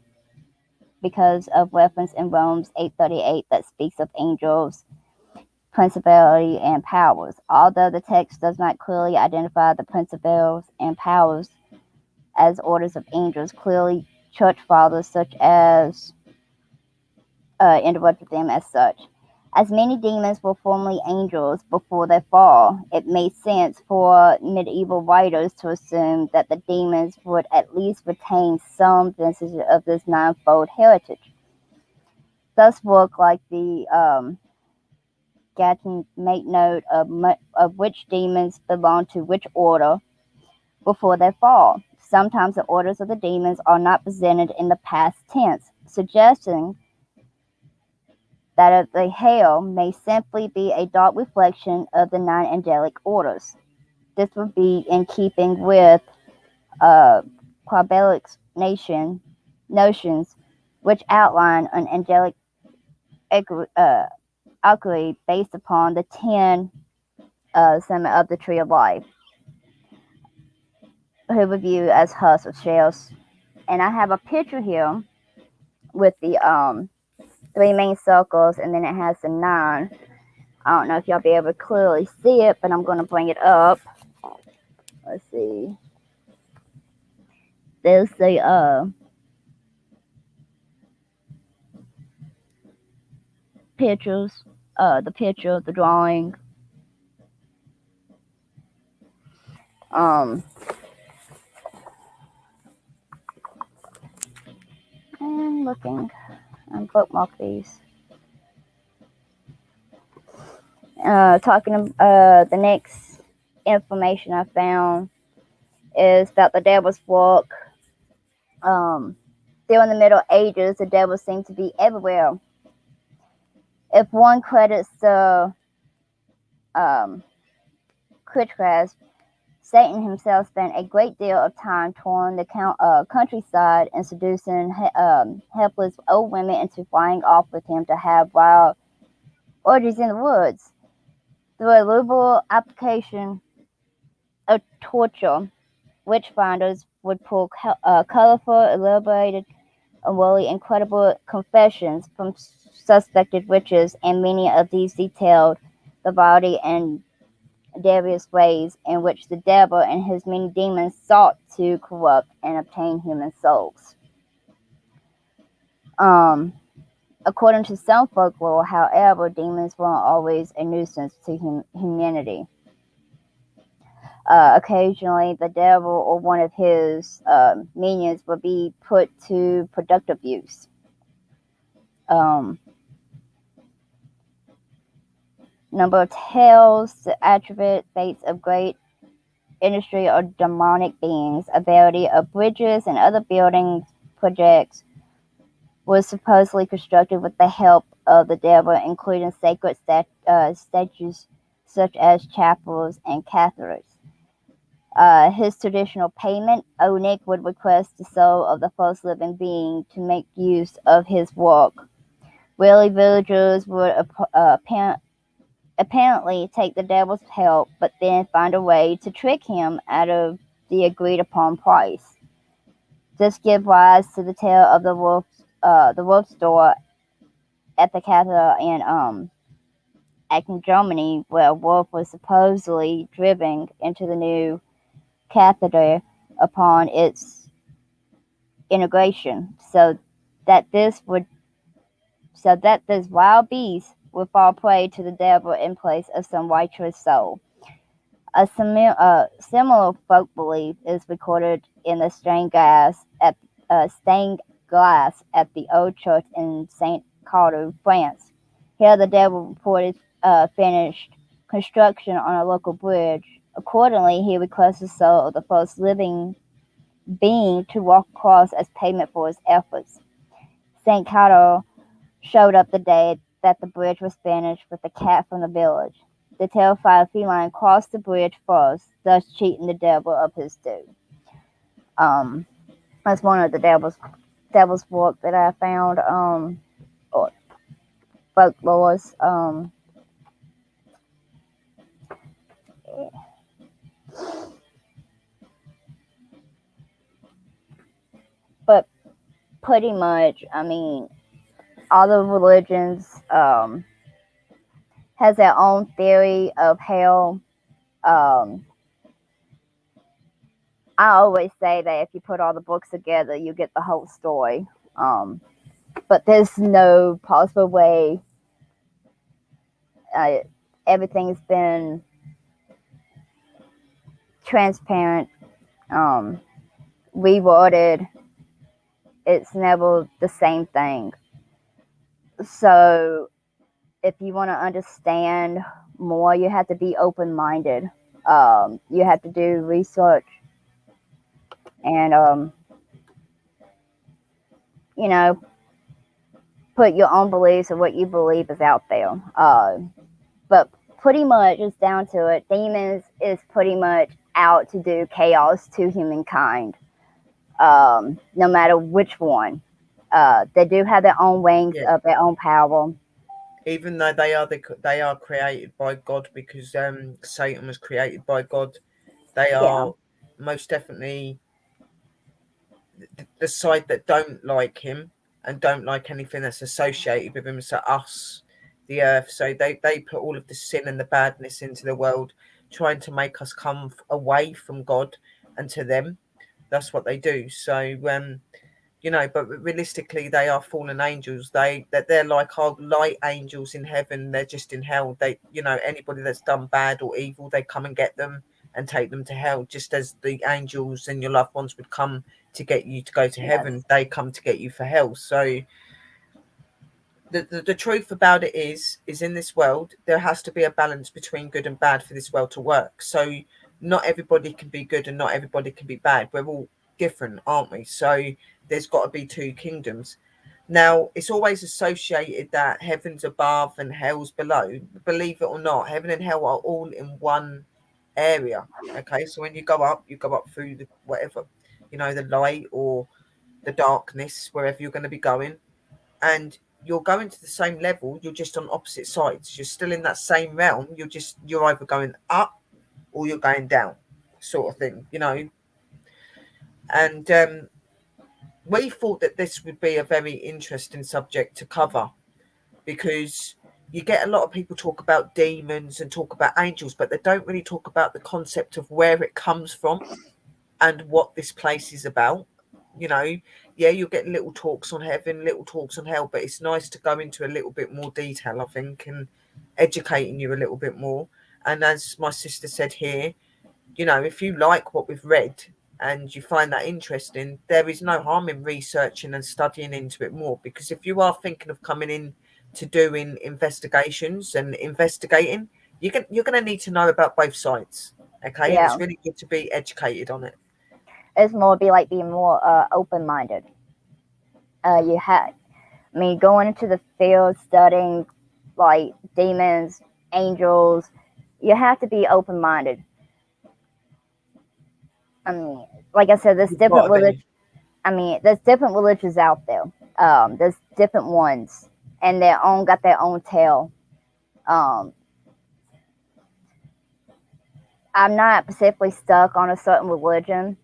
because of reference in Romans 8:38 that speaks of angels principality, and powers. Although the text does not clearly identify the principles and powers as orders of angels, clearly church fathers such as interpreted them as such. As many demons were formerly angels before their fall, it made sense for medieval writers to assume that the demons would at least retain some vestige of this ninefold heritage. Thus, work like the Gatton make note of which demons belong to which order before their fall. Sometimes the orders of the demons are not presented in the past tense, suggesting that the hell may simply be a dark reflection of the nine angelic orders. This would be in keeping with Quabelic's notions, which outline an angelic alchemy based upon the 10 summit of the tree of life, who we view as husks or shells. And I have a picture here with the three main circles, and then it has the 9. I don't know if y'all be able to clearly see it, but I'm going to bring it up. Let's see. There's the pictures, the picture, the drawing. And looking, and bookmark these. The next information I found is about the devil's work. During the Middle Ages, the devil seemed to be everywhere. If one credits the Critics, Satan himself spent a great deal of time touring the countryside and seducing helpless old women into flying off with him to have wild orgies in the woods. Through a liberal application of torture, witch-finders would pull colorful, elaborated, and really incredible confessions from suspected witches, and many of these detailed the body and various ways in which the devil and his many demons sought to corrupt and obtain human souls. According to some folklore, however, demons weren't always a nuisance to humanity. Occasionally, the devil or one of his minions would be put to productive use. Number of tales to attribute fates of great industry or demonic beings. A variety of bridges and other building projects was supposedly constructed with the help of the devil, including sacred statues such as chapels and cathedrals. His traditional payment, Onik would request the soul of the first living being to make use of his work. Wealthy villagers would apparently take the devil's help, but then find a way to trick him out of the agreed upon price. This gives rise to the tale of the wolf store at the cathedral in Aachen, Germany, where a wolf was supposedly driven into the new cathedral upon its inauguration, so that this wild beast would fall prey to the devil in place of some righteous soul. A similar folk belief is recorded in the stained glass at the old church in Saint Cloud, France. Here, the devil reported finished construction on a local bridge. Accordingly, he requests the soul of the first living being to walk across as payment for his efforts. Saint Cloud showed up the day that the bridge was finished with a cat from the village. The terrified feline crossed the bridge first, thus cheating the devil of his due. That's one of the devil's work that I found. Or folklores. But pretty much, I mean, all the religions has their own theory of hell. Um, I always say that if you put all the books together, you get the whole story. Um, but there's no possible way. Uh, Everything's been transparent, um, reworded. It's never the same thing. So if you want to understand more, you have to be open minded. You have to do research and, you know, put your own beliefs or what you believe is out there. But pretty much, it's down to it. Demons is pretty much out to do chaos to humankind, no matter which one. They do have their own wings Yeah. of their own power. Even though they are created by God, because Satan was created by God, they Yeah, are most definitely the side that don't like him and don't like anything that's associated with him. So us, the earth. So they put all of the sin and the badness into the world, trying to make us come away from God and to them. That's what they do. So but realistically, they are fallen angels. They're like our light angels in heaven. They're just in hell. Anybody that's done bad or evil, they come and get them and take them to hell, just as the angels and your loved ones would come to get you to go to yes, heaven. They come to get you for hell. So the truth about it is in this world there has to be a balance between good and bad for this world to work. So not everybody can be good and not everybody can be bad. We're all different, aren't we? So there's got to be two kingdoms. Now it's always associated that heaven's above and hell's below. Believe it or not, heaven and hell are all in one area. Okay, so when you go up through the whatever, the light or the darkness, wherever you're going to be going, and you're going to the same level. You're just on opposite sides. You're still in that same realm. You're either going up or you're going down, sort of thing. And we thought that this would be a very interesting subject to cover, because you get a lot of people talk about demons and talk about angels, but they don't really talk about the concept of where it comes from and what this place is about. You know, yeah, you'll get little talks on heaven, little talks on hell, but it's nice to go into a little bit more detail, I think, and educating you a little bit more. And as my sister said here, if you like what we've read and you find that interesting, there is no harm in researching and studying into it more. Because if you are thinking of coming in to doing investigations and investigating, you're going to need to know about both sides. Okay, and yeah. it's really good to be educated on it. It's more be like being more open minded. You had I mean, going into the field studying like demons, angels, you have to be open minded. I mean, like I said, there's You've got different to be. there's different religions out there. There's different ones, and their own got their own tale. Um, I'm not specifically stuck on a certain religion.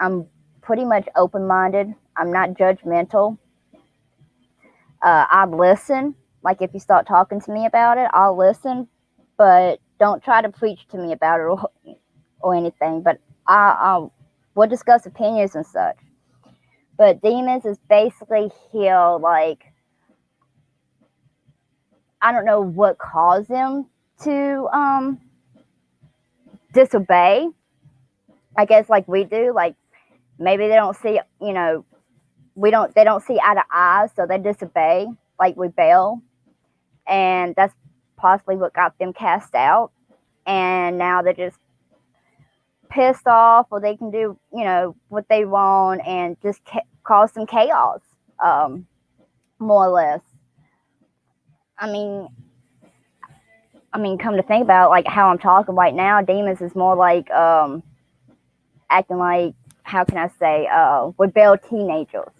I'm pretty much open minded. I'm not judgmental. I listen. Like if you start talking to me about it, I'll listen, but don't try to preach to me about it or anything. But we'll discuss opinions and such. But demons is basically here, like I don't know what caused them to disobey. I guess like we do, like maybe they don't see, they don't see eye to eye, so they disobey, like rebel, and that's possibly what got them cast out. And now they're just pissed off, or they can do, what they want and just cause some chaos, more or less. I mean, come to think about like how I'm talking right now, demons is more like acting like, how can I say, rebel teenagers,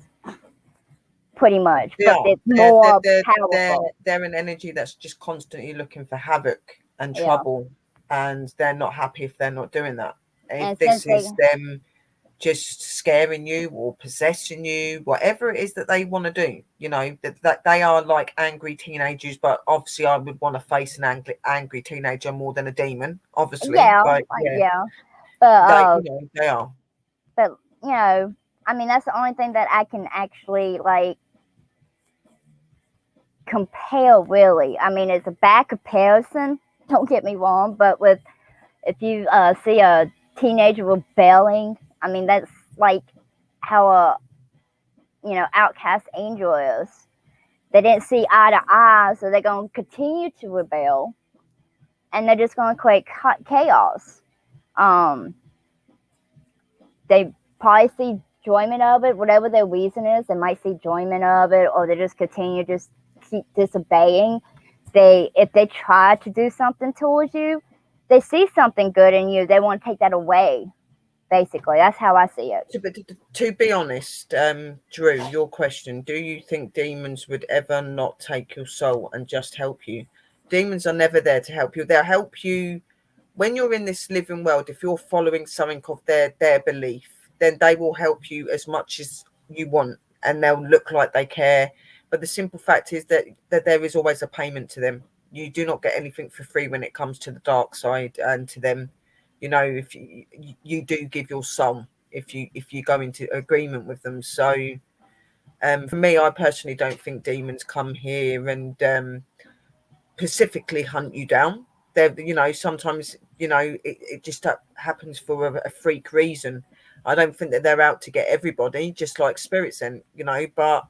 pretty much, They but are. it's They're they're more they're they're, powerful. they're an energy that's just constantly looking for havoc and Yeah, trouble, and they're not happy if they're not doing that. If and since this they is them just scaring you or possessing you, whatever it is that they want to do. That they are like angry teenagers, but obviously I would want to face an angry teenager more than a demon, obviously. Yeah, But like, yeah, yeah, but they are. but I mean, that's the only thing that I can actually like compare, really. I mean, it's a bad comparison. Don't get me wrong, but with if you see a teenager rebelling, I mean, that's like how a outcast angel is. They didn't see eye to eye, so they're gonna continue to rebel, and they're just gonna create chaos. Um, they probably see enjoyment of it, whatever their reason is. They might see enjoyment of it, or they just continue just keep disobeying. If they try to do something towards you, they see something good in you. They want to take that away. Basically, that's how I see it. To be honest, Drew, your question: do you think demons would ever not take your soul and just help you? Demons are never there to help you. They'll help you when you're in this living world. If you're following something of their belief, then they will help you as much as you want, and they'll look like they care. But the simple fact is that there is always a payment to them. You do not get anything for free when it comes to the dark side and to them. If you do give your soul, if you go into agreement with them. So for me, I personally don't think demons come here and specifically hunt you down. They're, sometimes, it just happens for a freak reason. I don't think that they're out to get everybody, just like spirits and, but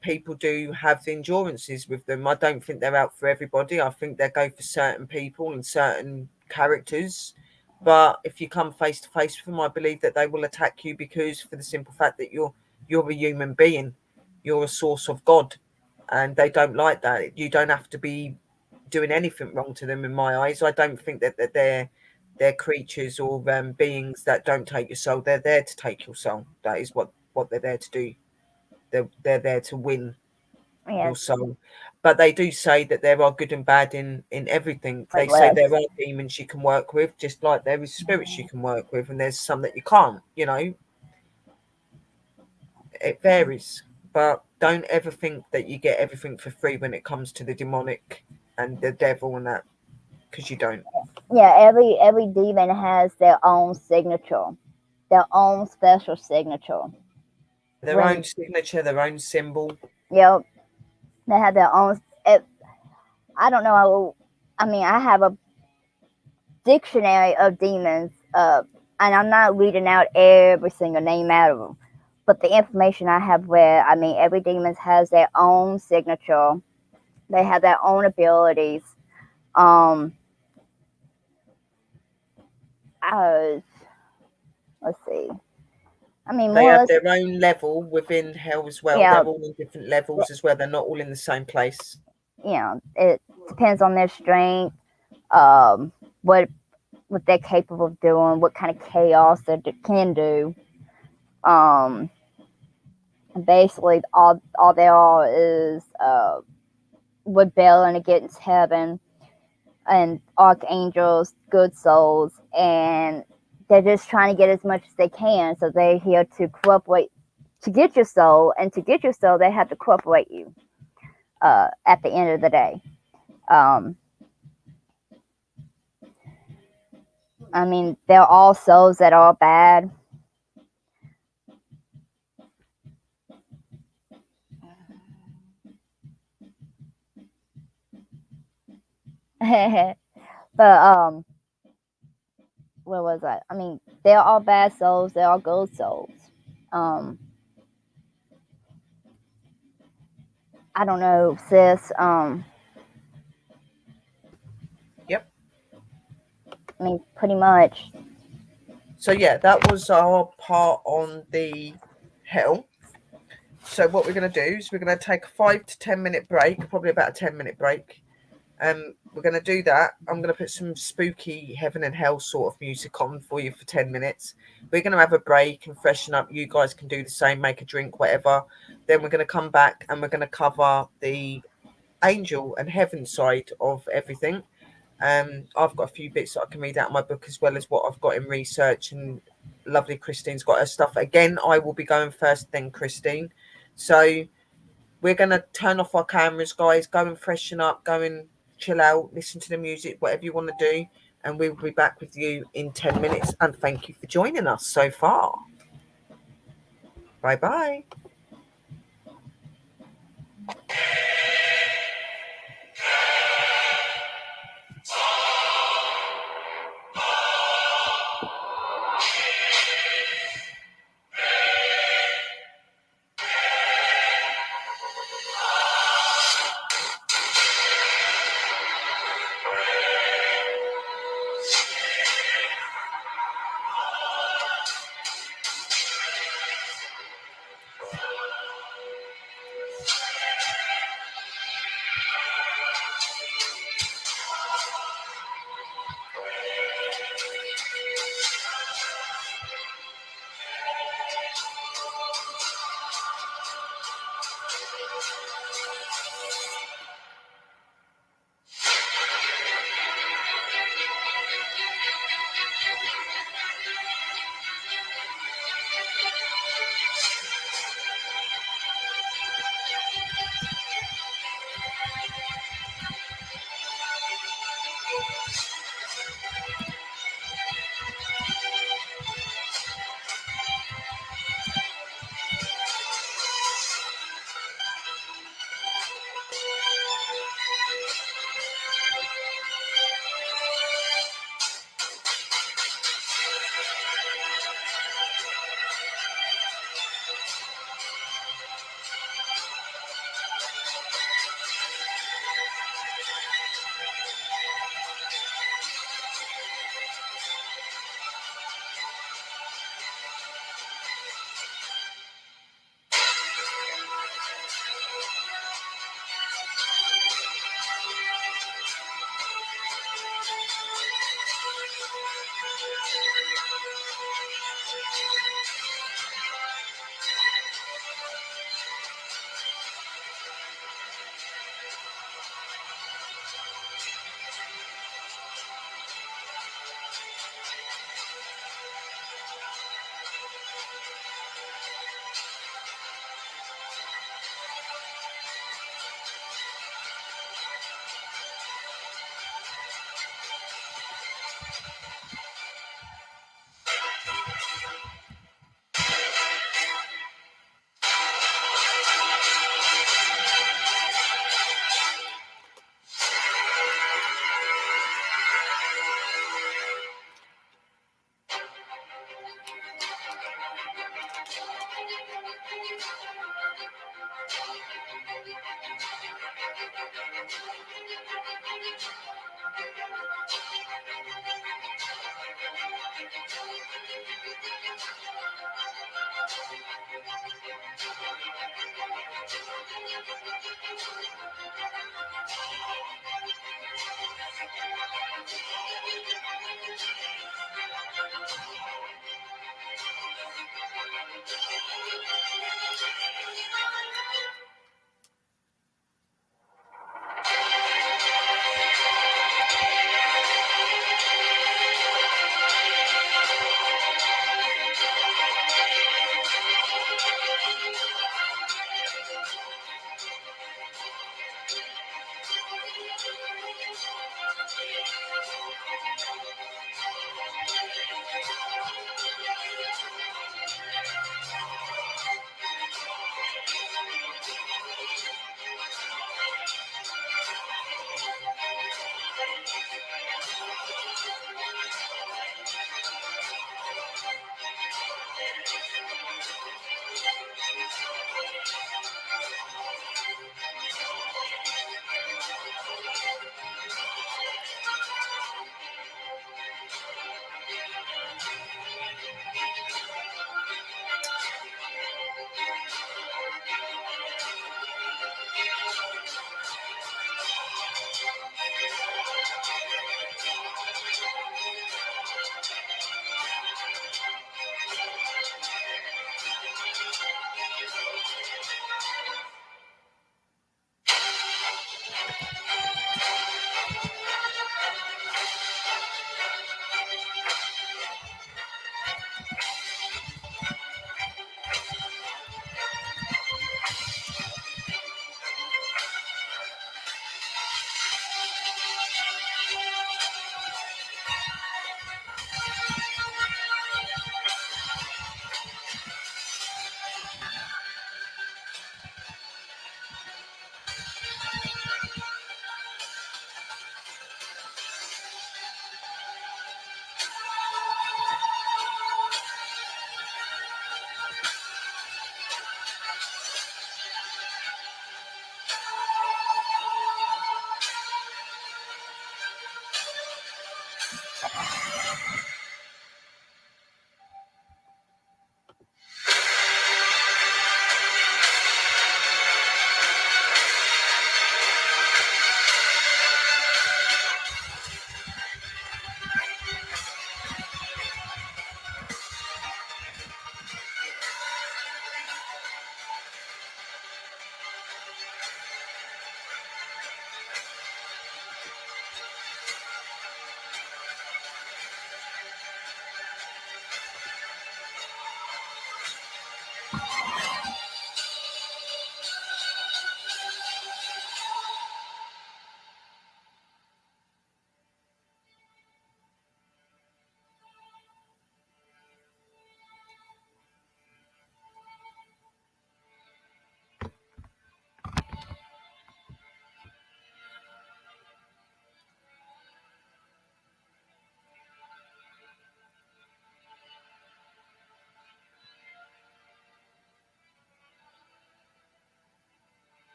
people do have the endurances with them. I don't think they're out for everybody. I think they go for certain people and certain characters. But if you come face to face with them, I believe that they will attack you because for the simple fact that you're a human being, you're a source of God, and they don't like that. You don't have to be doing anything wrong to them in my eyes. I don't think that they're creatures or beings that don't take your soul. They're there to take your soul. That is what they're there to do. They're there to win Yeah, your soul. But they do say that there are good and bad in everything. They like say less. there are demons you can work with, just like there is spirits you can work with, and there's some that you can't. It varies. But don't ever think that you get everything for free when it comes to the demonic and the devil and that, because you don't. Yeah, every demon has their own signature, their own special signature. Their own When signature, their own symbol. Yep, they have their own. I don't know. I mean, I have a dictionary of demons, and I'm not reading out every single name out of them. But the information I have read, I mean, every demon has their own signature. They have their own abilities. Um, uh, let's see. I mean, They more or have less, their own level within hell as well. yeah, They're all in different levels as well. They're not all in the same place. it depends on their strength, um, what they're capable of doing, what kind of chaos they can do. Um, Basically, all they are is rebelling against heaven and archangels, good souls, and they're just trying to get as much as they can. So they're here to cooperate to get your soul, and to get your soul, they have to cooperate you. At the end of the day, um, I mean, they're all souls that are bad. But where was I? I mean, they're all bad souls. They're all good souls. Um, I don't know, sis. Yep. I mean, pretty much. So yeah, that was our part on the hell. So what we're going to do is we're going to take a 5 to 10 minute break, probably about a 10 minute break. We're going to do that. I'm going to put some spooky heaven and hell sort of music on for you for 10 minutes. We're going to have a break and freshen up. You guys can do the same, make a drink, whatever. Then we're going to come back and we're going to cover the angel and heaven side of everything. I've got a few bits that I can read out of my book as well as what I've got in research and lovely Christine's got her stuff. Again, I will be going first, then Christine. So we're going to turn off our cameras, guys. Go and freshen up, go and chill out, listen to the music, whatever you want to do. And we will be back with you in 10 minutes. And thank you for joining us so far. Bye-bye.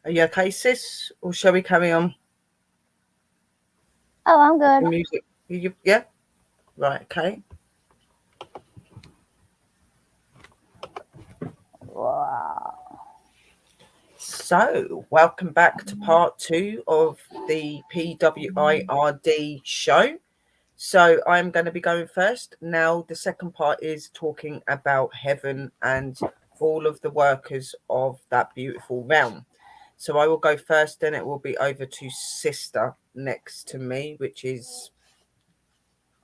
Are you okay, sis? Or shall we carry on Oh, I'm with the good. music? Yeah? Right, okay. Wow. So, welcome back to part 2 of the PWIRD show. So, I'm going to be going first. Now, the second part is talking about heaven and all of the workers of that beautiful realm. So, I will go first, then it will be over to Sister next to me, which is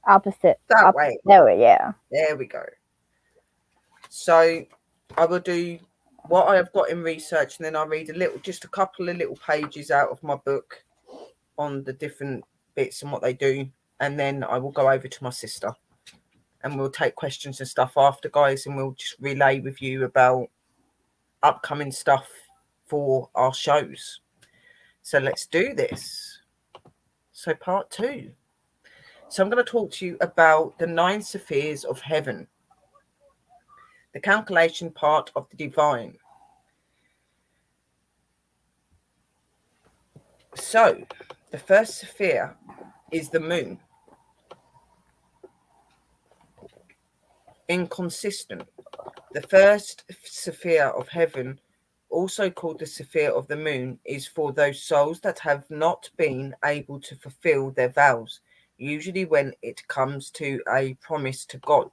Opposite. that Opposite. way. Yeah. There we go. So, I will do what I have got in research, and then I'll read just a couple of little pages out of my book on the different bits and what they do, and then I will go over to my sister and we'll take questions and stuff after, guys, and we'll just relay with you about upcoming stuff for our shows. So let's do this. So part 2. So I'm going to talk to you about the 9 spheres of heaven, the calculation part of the divine. So the first sphere is the moon. Inconsistent. The first sphere of heaven, also called the sphere of the moon, is for those souls that have not been able to fulfill their vows, usually when it comes to a promise to God.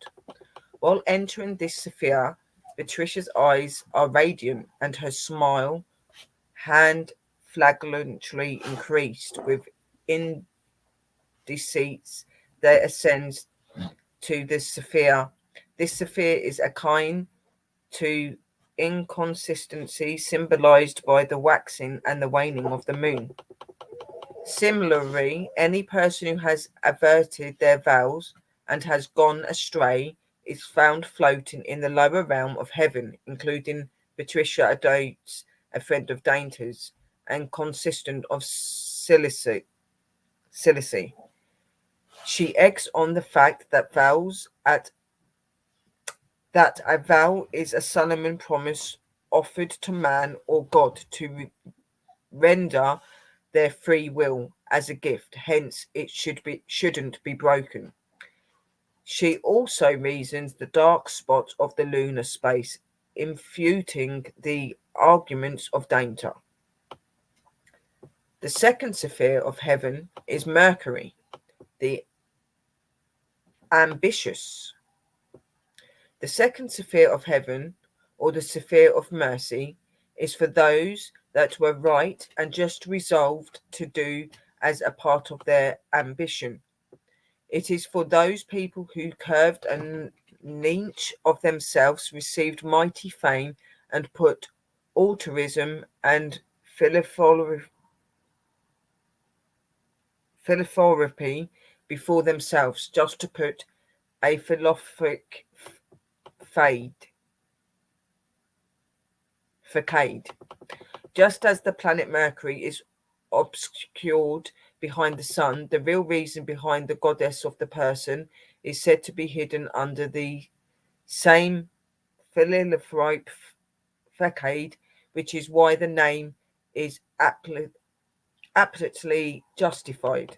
While entering this sphere, Patricia's eyes are radiant and her smile, hand flagrantly increased with indices that ascends to the sphere. This sphere is akin to inconsistency symbolized by the waxing and the waning of the moon. Similarly, any person who has averted their vows and has gone astray is found floating in the lower realm of heaven, including Patricia Adates, a friend of Dainter's, and consistent of Silicy. She eggs on the fact that a vow is a solemn promise offered to man or God to render their free will as a gift, hence it shouldn't be broken. She also reasons the dark spot of the lunar space, infuting the arguments of danger. The second sphere of heaven is Mercury, the ambitious. The second sphere of heaven, or the sphere of mercy, is for those that were right and just resolved to do as a part of their ambition. It is for those people who curved an inch of themselves, received mighty fame, and put altruism and philanthropy before themselves, just to put a philosophic fade. Facade. Just as the planet Mercury is obscured behind the sun, the real reason behind the goddess of the person is said to be hidden under the same philanthropic facade, which is why the name is aptly justified.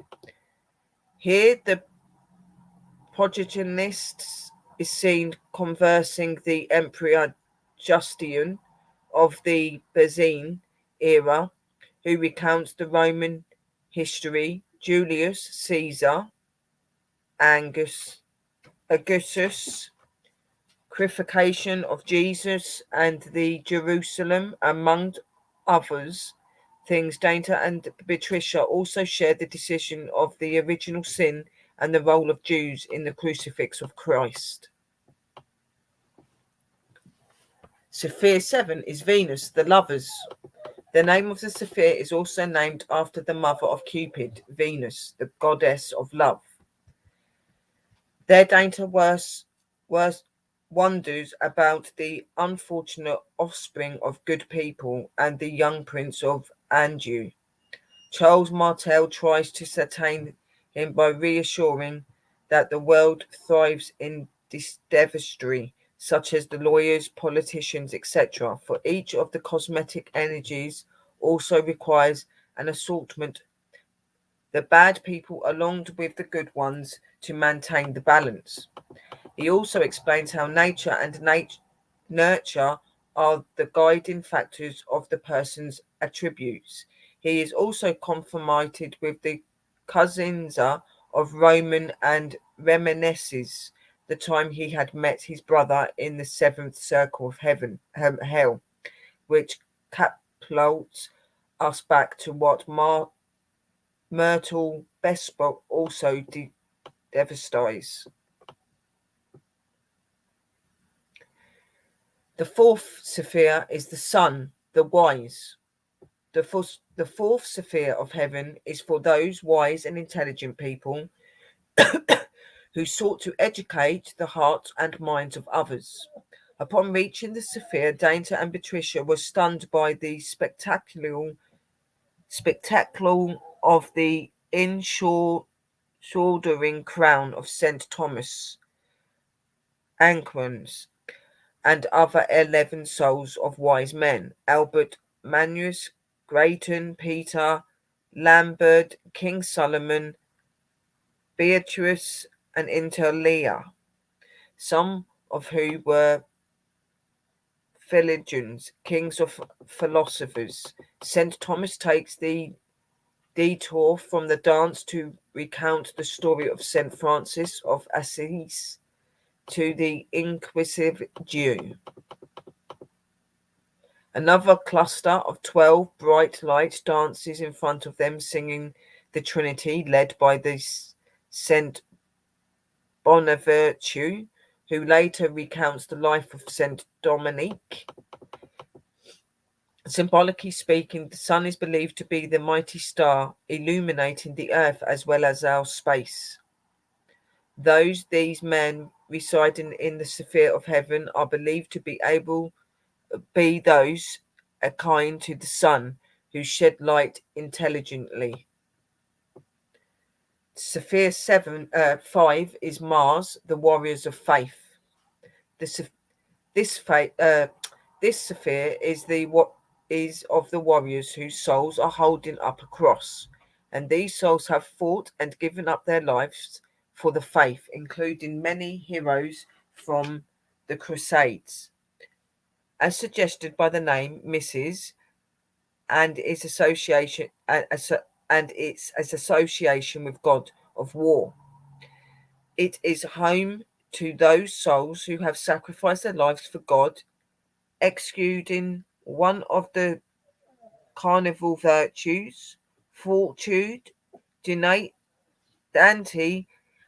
Here, the protagonist is seen conversing the Emperor Justinian of the Byzantine era, who recounts the Roman history, Julius Caesar, Augustus, crucifixion of Jesus, and the Jerusalem, among others things. Danta and Patricia also shared the decision of the original sin and the role of Jews in the crucifix of Christ. Sphere 7 is Venus, the lovers. The name of the sphere is also named after the mother of Cupid, Venus, the goddess of love. Their Danta wonders about the unfortunate offspring of good people and the young prince of Anjou. Charles Martel tries to sustain him by reassuring that the world thrives in devilry, such as the lawyers, politicians, etc. For each of the cosmetic energies also requires an assortment the bad people along with the good ones to maintain the balance. He also explains how nature and nurture are the guiding factors of the person's attributes. He is also confirmated with the cousinza of Roman and reminisces the time he had met his brother in the seventh circle of hell, which catapults us back to what Myrtle Bespot also devastates. The fourth sphere is the sun, the wise. The fourth sphere of heaven is for those wise and intelligent people who sought to educate the hearts and minds of others. Upon reaching the sphere, Dainta and Patricia were stunned by the spectacle of the enshouldering crown of St. Thomas Aquinas and other 11 souls of wise men, Albert Manus, Grayton, Peter, Lambert, King Solomon, Beatrice, and Interlea, some of who were Philogons, kings of philosophers. St. Thomas takes the detour from the dance to recount the story of St. Francis of Assisi to the Inquisitive Jew. Another cluster of 12 bright lights dances in front of them, singing the Trinity, led by the Saint Bonaventure, who later recounts the life of Saint Dominic. Symbolically speaking, the sun is believed to be the mighty star illuminating the earth as well as our space. These men residing in the sphere of heaven are believed to be those akin to the sun who shed light intelligently. Sphere 5 is Mars, the warriors of faith. This this fa- uh, this sphere is of the warriors whose souls are holding up a cross, and these souls have fought and given up their lives for the faith, including many heroes from the Crusades. As suggested by the name Mrs. and its association with God of War. It is home to those souls who have sacrificed their lives for God, executing one of the carnival virtues, fortitude. Dante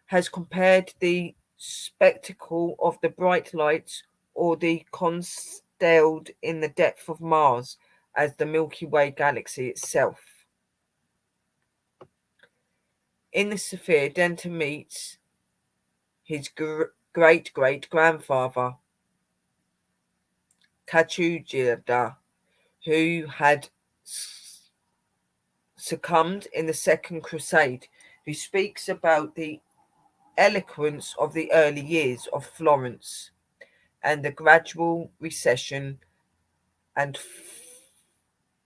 has compared the spectacle of the bright lights or the constelled in the depth of Mars as the Milky Way galaxy itself. In the sphere, Dante meets his great great grandfather, Kachujida, who had succumbed in the Second Crusade, who speaks about the eloquence of the early years of Florence and the gradual recession and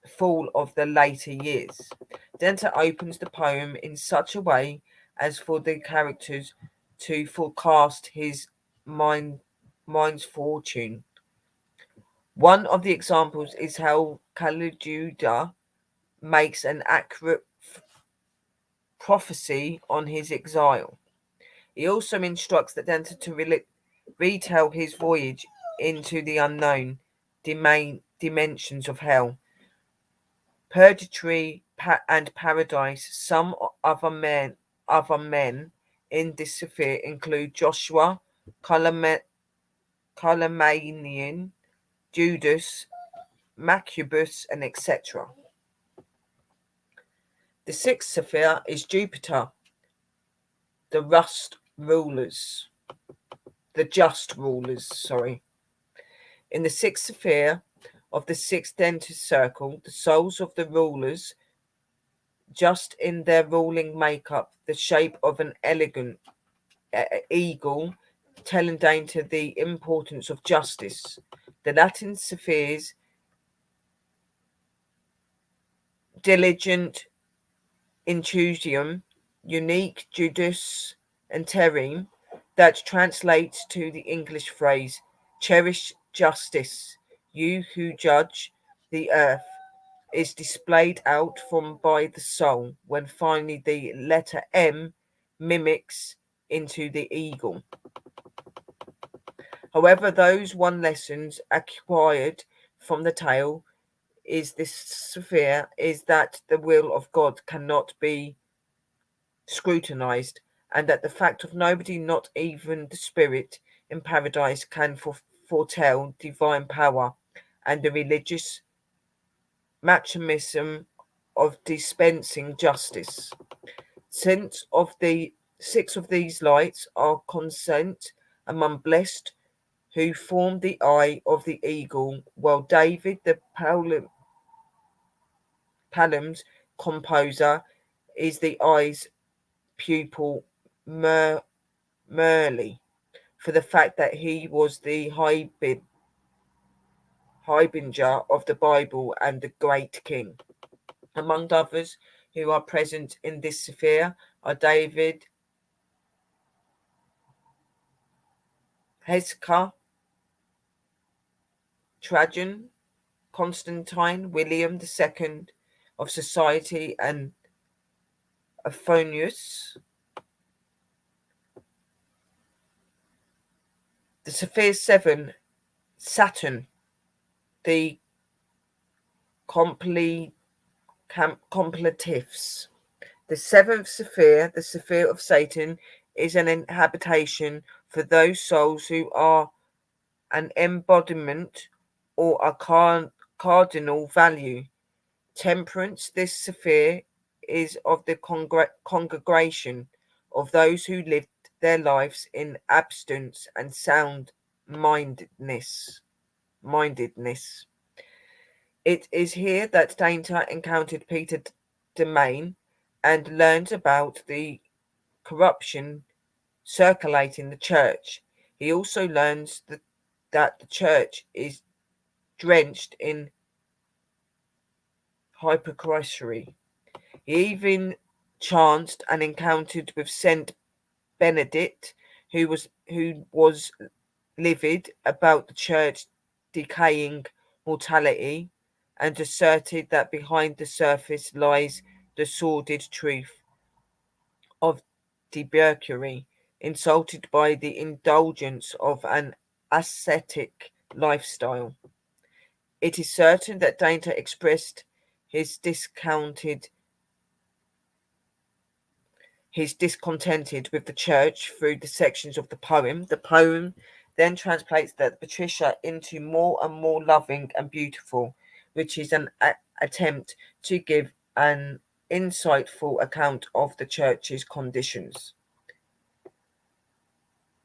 fall of the later years. Dante opens the poem in such a way as for the characters to forecast his mind's fortune. One of the examples is how Caligula makes an accurate prophecy on his exile. He also instructs the Dante to retell his voyage into the unknown dimensions of hell, purgatory, and paradise. Some other men in this sphere include Joshua, Calamanian, Judas, Macubus, and etc. The sixth sphere is Jupiter, the just rulers, sorry. In the sixth sphere of the sixth dentist circle, the souls of the rulers, just in their ruling makeup, the shape of an elegant eagle, telling Dante the importance of justice. The Latin spheres diligent intuition, unique judice and terrain, that translates to the English phrase, cherish justice, you who judge the earth, is displayed out from by the soul when finally the letter M mimics into the eagle. However, those one lessons acquired from the tale is this sphere is that the will of God cannot be scrutinized, and that the fact of nobody, not even the spirit in paradise, can foretell divine power, and the religious machinism of dispensing justice. Since of the 6 of these lights are consent among blessed who formed the eye of the eagle, while David the Palm's composer is the eye's pupil Merly, for the fact that he was the harbinger of the Bible and the great king. Among others who are present in this sphere are David, Hezekiah, Trajan, Constantine, William II of Society, and Aphonius. The Sphere 7, Saturn, the completives. The seventh sphere, the sphere of Satan, is an inhabitation for those souls who are an embodiment or a cardinal value. Temperance, this sphere, is of the congregation of those who lived their lives in abstinence and sound mindedness. It is here that Dainter encountered Peter Demain and learned about the corruption circulating the church. He also learns that the church is drenched in hypocrisy. He even chanced and encountered with Saint Benedict, who was livid about the church decaying mortality, and asserted that behind the surface lies the sordid truth of debauchery, insulted by the indulgence of an ascetic lifestyle. It is certain that Dainter expressed his discontented with the church through the sections of the poem. The poem then translates that Patricia into more and more loving and beautiful, which is an attempt to give an insightful account of the church's conditions.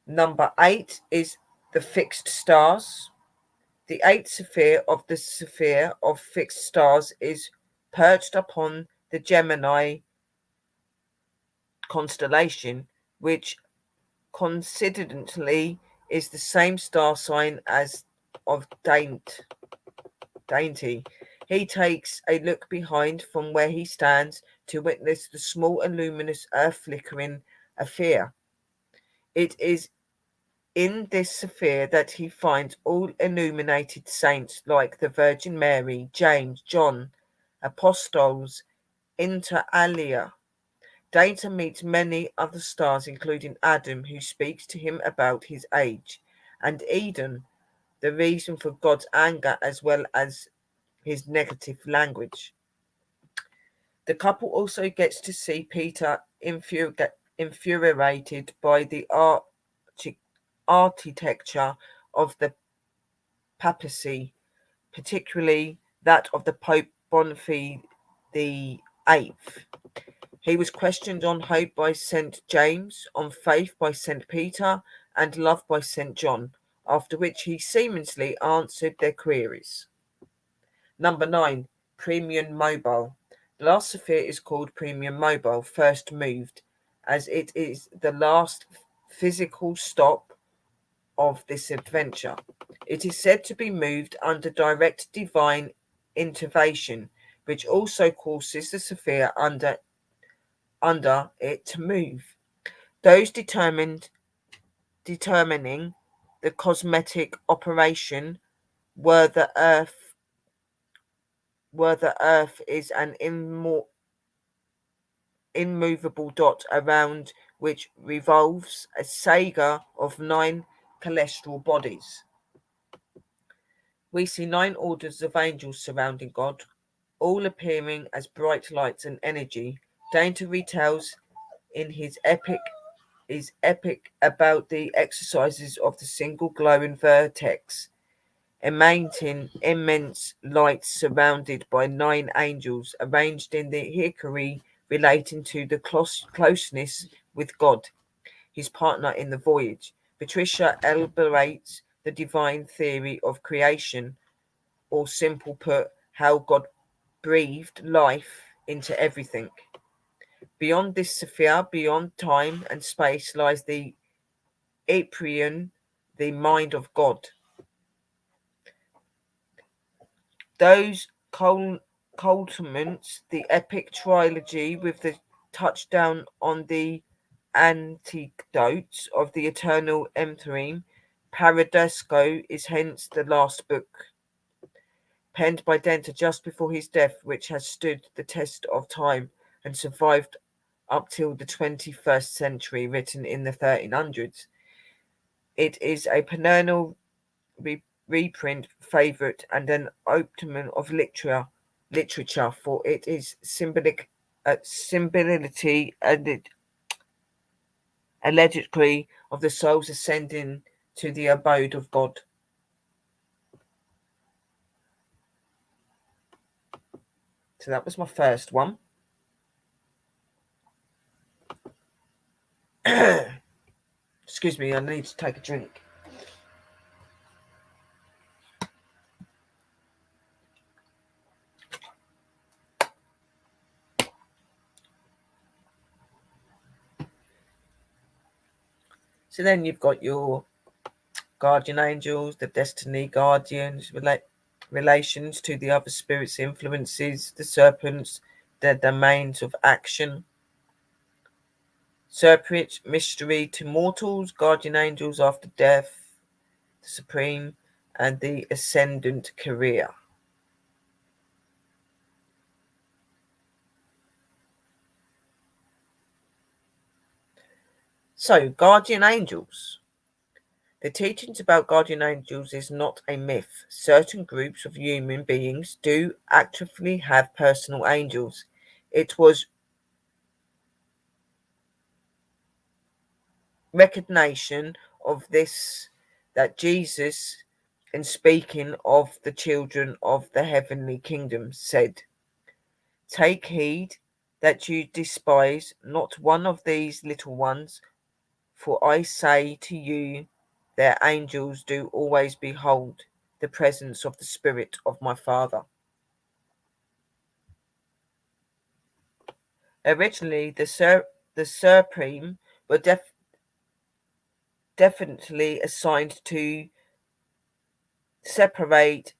Number 8 is the fixed stars. The eighth sphere of the sphere of fixed stars is perched upon the Gemini constellation, which coincidentally is the same star sign as of Dainty. He takes a look behind from where he stands to witness the small and luminous earth flickering affair. It is in this sphere that he finds all illuminated saints like the Virgin Mary, James, John, apostles, inter alia. Data meets many other stars, including Adam, who speaks to him about his age, and Eden, the reason for God's anger as well as his negative language. The couple also gets to see Peter infuriated by the architecture of the papacy, particularly that of the Pope Boniface the Eighth. He was questioned on hope by St. James, on faith by St. Peter, and love by St. John, after which he seemingly answered their queries. Number 9, Premium Mobile. The last sphere is called Premium Mobile, first moved, as it is the last physical stop of this adventure. It is said to be moved under direct divine intervention, which also causes the sphere under it to move. Those determining the cosmetic operation were the Earth is an immovable dot around which revolves a saga of 9 celestial bodies. We see 9 orders of angels surrounding God, all appearing as bright lights and energy. Dante retells in his epic about the exercises of the single glowing vertex, emanating immense lights surrounded by 9 angels arranged in the hierarchy relating to the closeness with God, his partner in the voyage. Patricia elaborates the divine theory of creation, or simple put, how God breathed life into everything. Beyond this sphere, beyond time and space, lies the Aprion, the mind of God. Those culminates the epic trilogy with the touchdown on the antidotes of the eternal empyrean. Paradisco is hence the last book, penned by Dante just before his death, which has stood the test of time and survived up till the 21st century, written in the 1300s. It is a perennial reprint favourite and an optimum of literature, for it is symbolity and allegedly of the soul's ascending to the abode of God. So that was my first one. Excuse me, I need to take a drink. So then you've got your guardian angels, the destiny guardians, relations to the other spirits' influences, the serpents, their domains of action, serpent mystery to mortals, guardian angels after death, the supreme, and the ascendant career. So, guardian angels. The teachings about guardian angels is not a myth. Certain groups of human beings do actively have personal angels. It was recognition of this that Jesus, in speaking of the children of the heavenly kingdom, said, "Take heed that you despise not one of these little ones, for I say to you, their angels do always behold the presence of the Spirit of my Father." Originally, the Supreme were definitely assigned to separate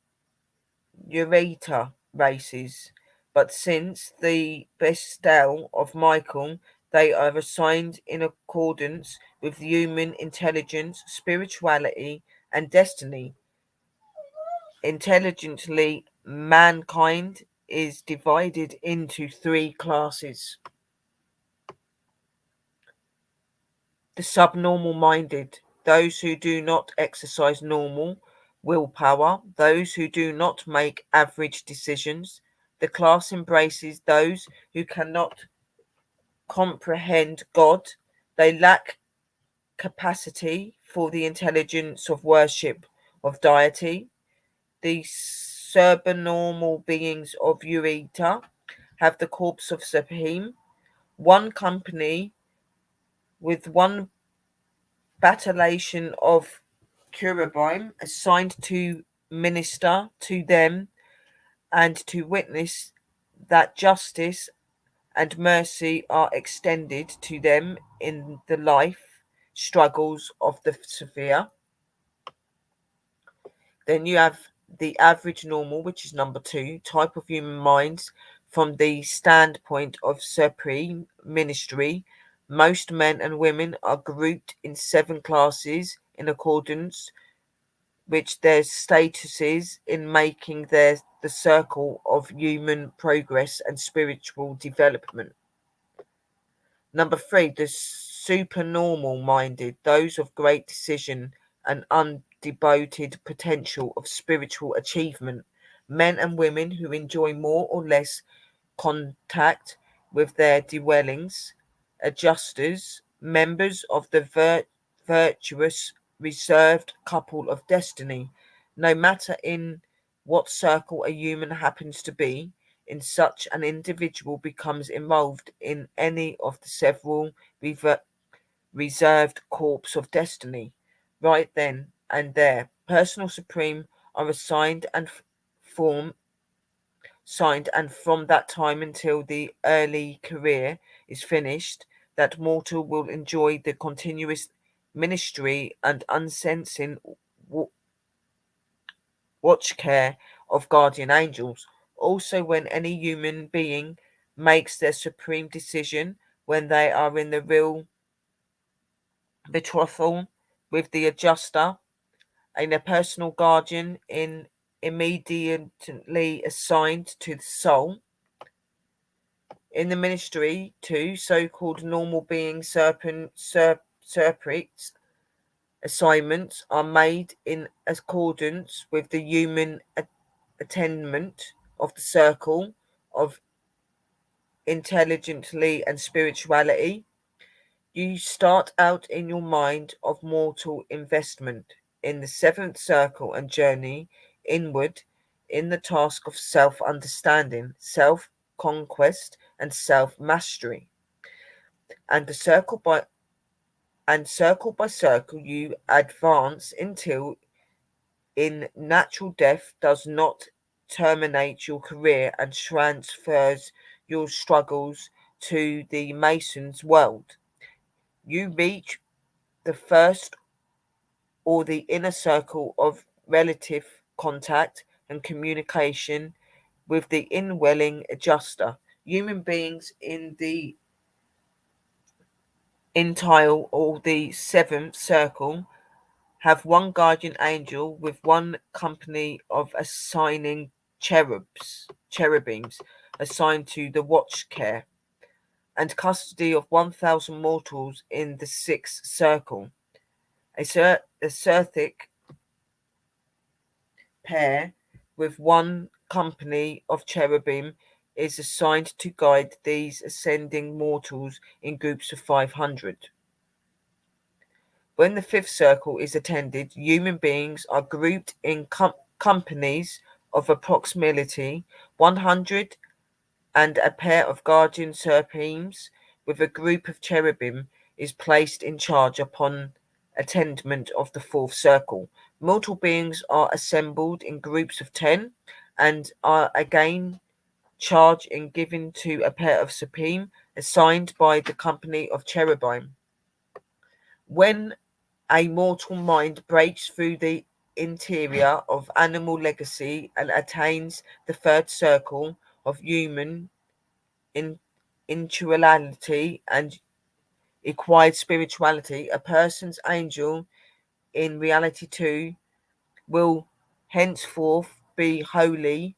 Ureta races, but since the bestowal of Michael, they are assigned in accordance with human intelligence, spirituality, and destiny. Intelligently, mankind is divided into 3 classes: the subnormal minded, those who do not exercise normal willpower, those who do not make average decisions. The class embraces those who cannot comprehend God. They lack capacity for the intelligence of worship of deity. The supernormal beings of Eureka have the corpse of Supreme, one company with one battalion of cherubim assigned to minister to them and to witness that justice and mercy are extended to them in the life struggles of the sphere. Then you have the average normal, which is number 2, type of human minds from the standpoint of supreme ministry. Most men and women are grouped in 7 classes in accordance which their statuses in making the circle of human progress and spiritual development. Number 3, the supernormal minded, those of great decision and undevoted potential of spiritual achievement, men and women who enjoy more or less contact with their dwellings, adjusters, members of the virtuous, reserved couple of destiny. No matter in what circle a human happens to be, in such an individual becomes involved in any of the several reserved corps of destiny. Right then and there, personal supreme are assigned and form signed, and from that time until the early career is finished, that mortal will enjoy the continuous ministry and unsensing watch care of guardian angels. Also, when any human being makes their supreme decision, when they are in the real betrothal with the adjuster, and a personal guardian in immediately assigned to the soul. In the ministry, too, so-called normal being serpents assignments are made in accordance with the human attainment of the circle of intelligently and spirituality. You start out in your mind of mortal investment in the 7th circle and journey inward in the task of self-understanding, self-conquest, and self-mastery. And the circle by circle you advance until in natural death does not terminate your career and transfers your struggles to the Mason's world. You reach the first or the inner circle of relative contact and communication with the indwelling adjuster. Human beings in the intile or the 7th circle have one guardian angel with one company of assigning cherubims assigned to the watch care and custody of 1,000 mortals in the 6th circle. A Serthic pair with one company of cherubim is assigned to guide these ascending mortals in groups of 500. When the 5th circle is attended, human beings are grouped in companies of approximately 100, and a pair of guardian seraphims with a group of cherubim is placed in charge upon attainment of the 4th circle. Mortal beings are assembled in groups of 10 and are again charged and given to a pair of supreme assigned by the company of cherubim. When a mortal mind breaks through the interior of animal legacy and attains the 3rd circle of human in intuitionality and acquired spirituality, a person's angel in reality too will henceforth be wholly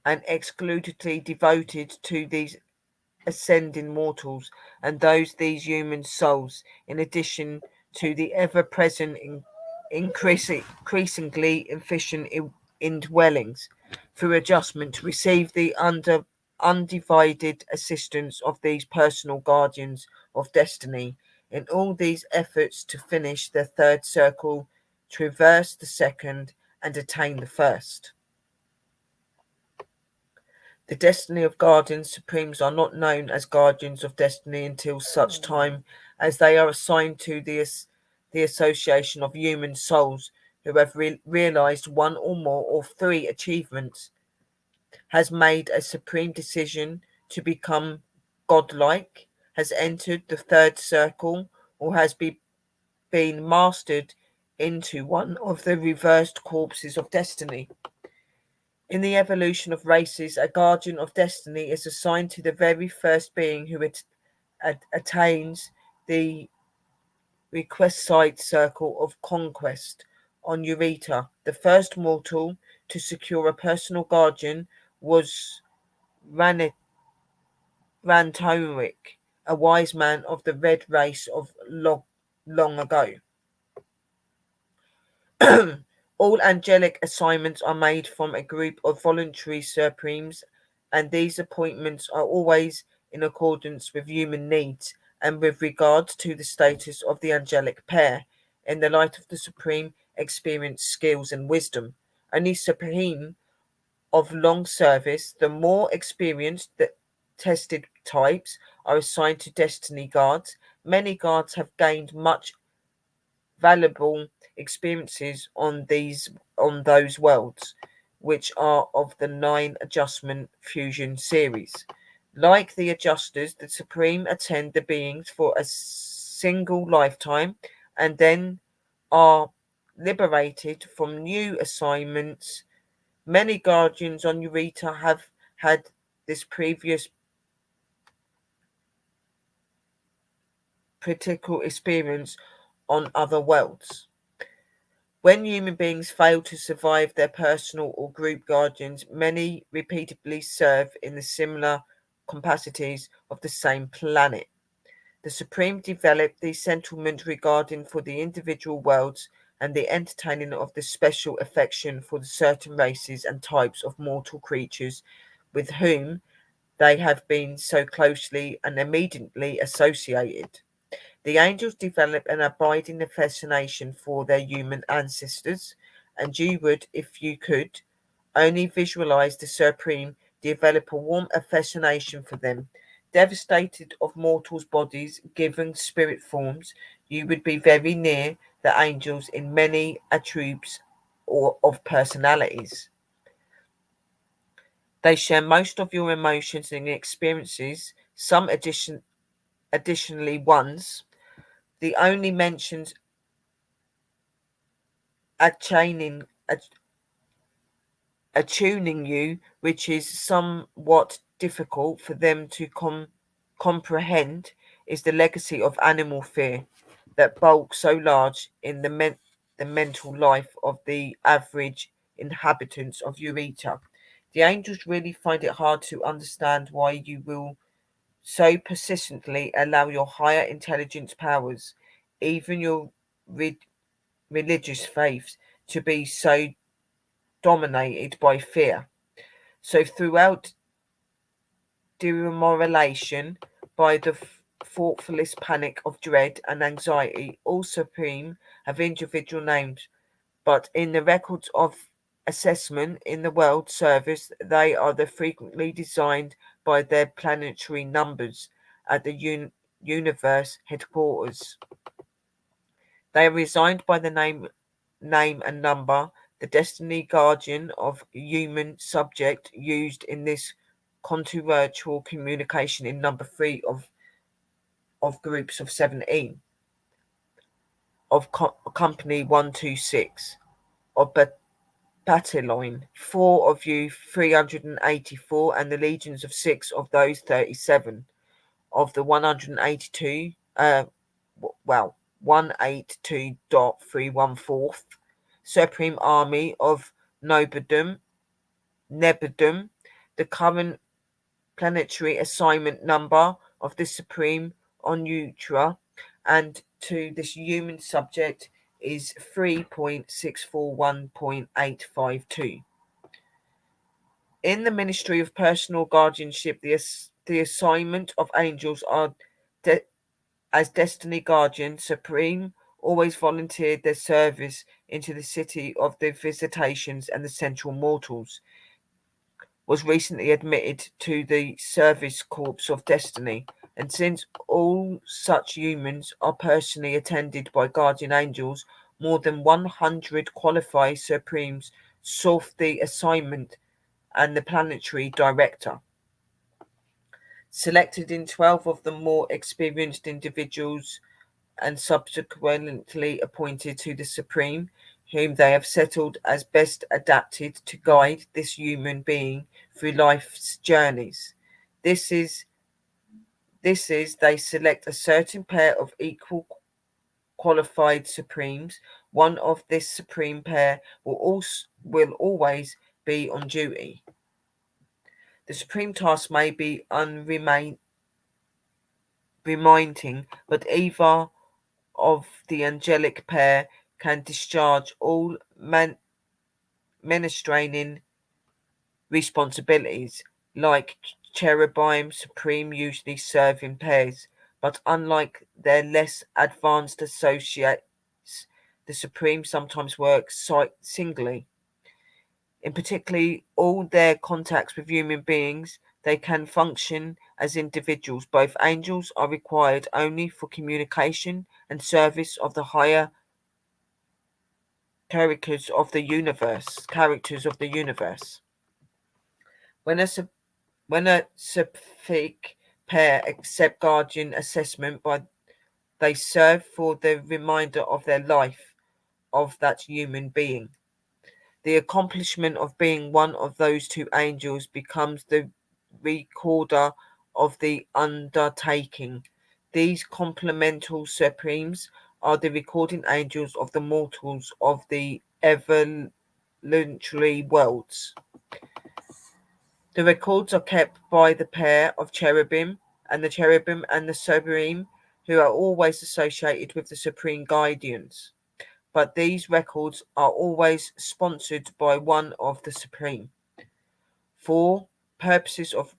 and exclusively devoted to these ascending mortals and these human souls, in addition to the ever-present increasingly efficient indwellings through adjustment to receive the undivided assistance of these personal guardians of destiny in all these efforts to finish the 3rd circle, traverse the 2nd, and attain the 1st. The destiny of guardians supremes are not known as guardians of destiny until such time as they are assigned to the association of human souls who have realized one or more or 3 achievements, has made a supreme decision to become godlike, has entered the 3rd circle, or has been mastered into one of the reversed corpses of destiny. In the evolution of races, a guardian of destiny is assigned to the very first being who attains the requisite circle of conquest on Eureka. The first mortal to secure a personal guardian was Rantoric, a wise man of the red race of long ago. All angelic assignments are made from a group of voluntary supremes, and these appointments are always in accordance with human needs and with regard to the status of the angelic pair, in the light of the supreme experience, skills, and wisdom. Only supreme of long service, the more experienced the tested types are assigned to destiny guards. Many guards have gained much valuable experiences on those worlds, which are of the 9 adjustment fusion series. Like the adjusters, the Supreme attend the beings for a single lifetime and then are liberated from new assignments. Many guardians on Eureka have had this previous critical experience on other worlds. When human beings fail to survive their personal or group guardians, many repeatedly serve in the similar capacities of the same planet. The Supreme developed the sentiment regarding for the individual worlds and the entertaining of the special affection for the certain races and types of mortal creatures with whom they have been so closely and immediately associated. The angels develop an abiding fascination for their human ancestors, and you would, if you could, only visualize the Supreme develop a warm fascination for them. Devastated of mortals' bodies, given spirit forms, you would be very near the angels in many attributes or of personalities. They share most of your emotions and experiences, additionally ones. The only mentions attuning, attuning you, which is somewhat difficult for them to comprehend, is the legacy of animal fear that bulks so large in the mental life of the average inhabitants of Eureka. The angels really find it hard to understand why you will so persistently allow your higher intelligence powers, even your re- religious faiths, to be so dominated by fear. So, throughout demoralization by the thoughtfulest panic of dread and anxiety, all supreme have individual names, but in the records of assessment in the World Service, they are the frequently designed by their planetary numbers at the universe headquarters. They are resigned by the name and number, the destiny guardian of human subject used in this controversial communication in number 3 of groups of 17 of company 126 of battalion 4 of you 384 and the legions of 6 of those 37 of the 182 well 182.314 Supreme Army of Nebadum, the current planetary assignment number of the Supreme on Utra, and to this human subject is 3.641.852. In the Ministry of Personal Guardianship, the assignment of angels are as Destiny Guardian Supreme always volunteered their service into the city of the visitations and the central mortals, was recently admitted to the Service Corps of Destiny, and since all such humans are personally attended by guardian angels, more than 100 qualified Supremes sought the assignment and the planetary director. Selected in 12 of the more experienced individuals and subsequently appointed to the Supreme, whom they have settled as best adapted to guide this human being through life's journeys. This is they select a certain pair of equal qualified supremes. One of this supreme pair will always be on duty. The supreme task may be reminding, but either of the angelic pair can discharge all ministrating responsibilities. Like cherubim, supreme usually serve in pairs, but unlike their less advanced associates, the supreme sometimes works singly. In particularly all their contacts with human beings, they can function as individuals. Both angels are required only for communication and service of the higher characters of the universe. When a when a Sephic pair accept guardian assessment they serve for the reminder of their life of that human being. The accomplishment of being one of those two angels becomes the recorder of the undertaking. These complemental supremes are the recording angels of the mortals of the evolutionary worlds. The records are kept by the pair of the cherubim and the supreme, who are always associated with the supreme guardians. But these records are always sponsored by one of the supreme. For purposes of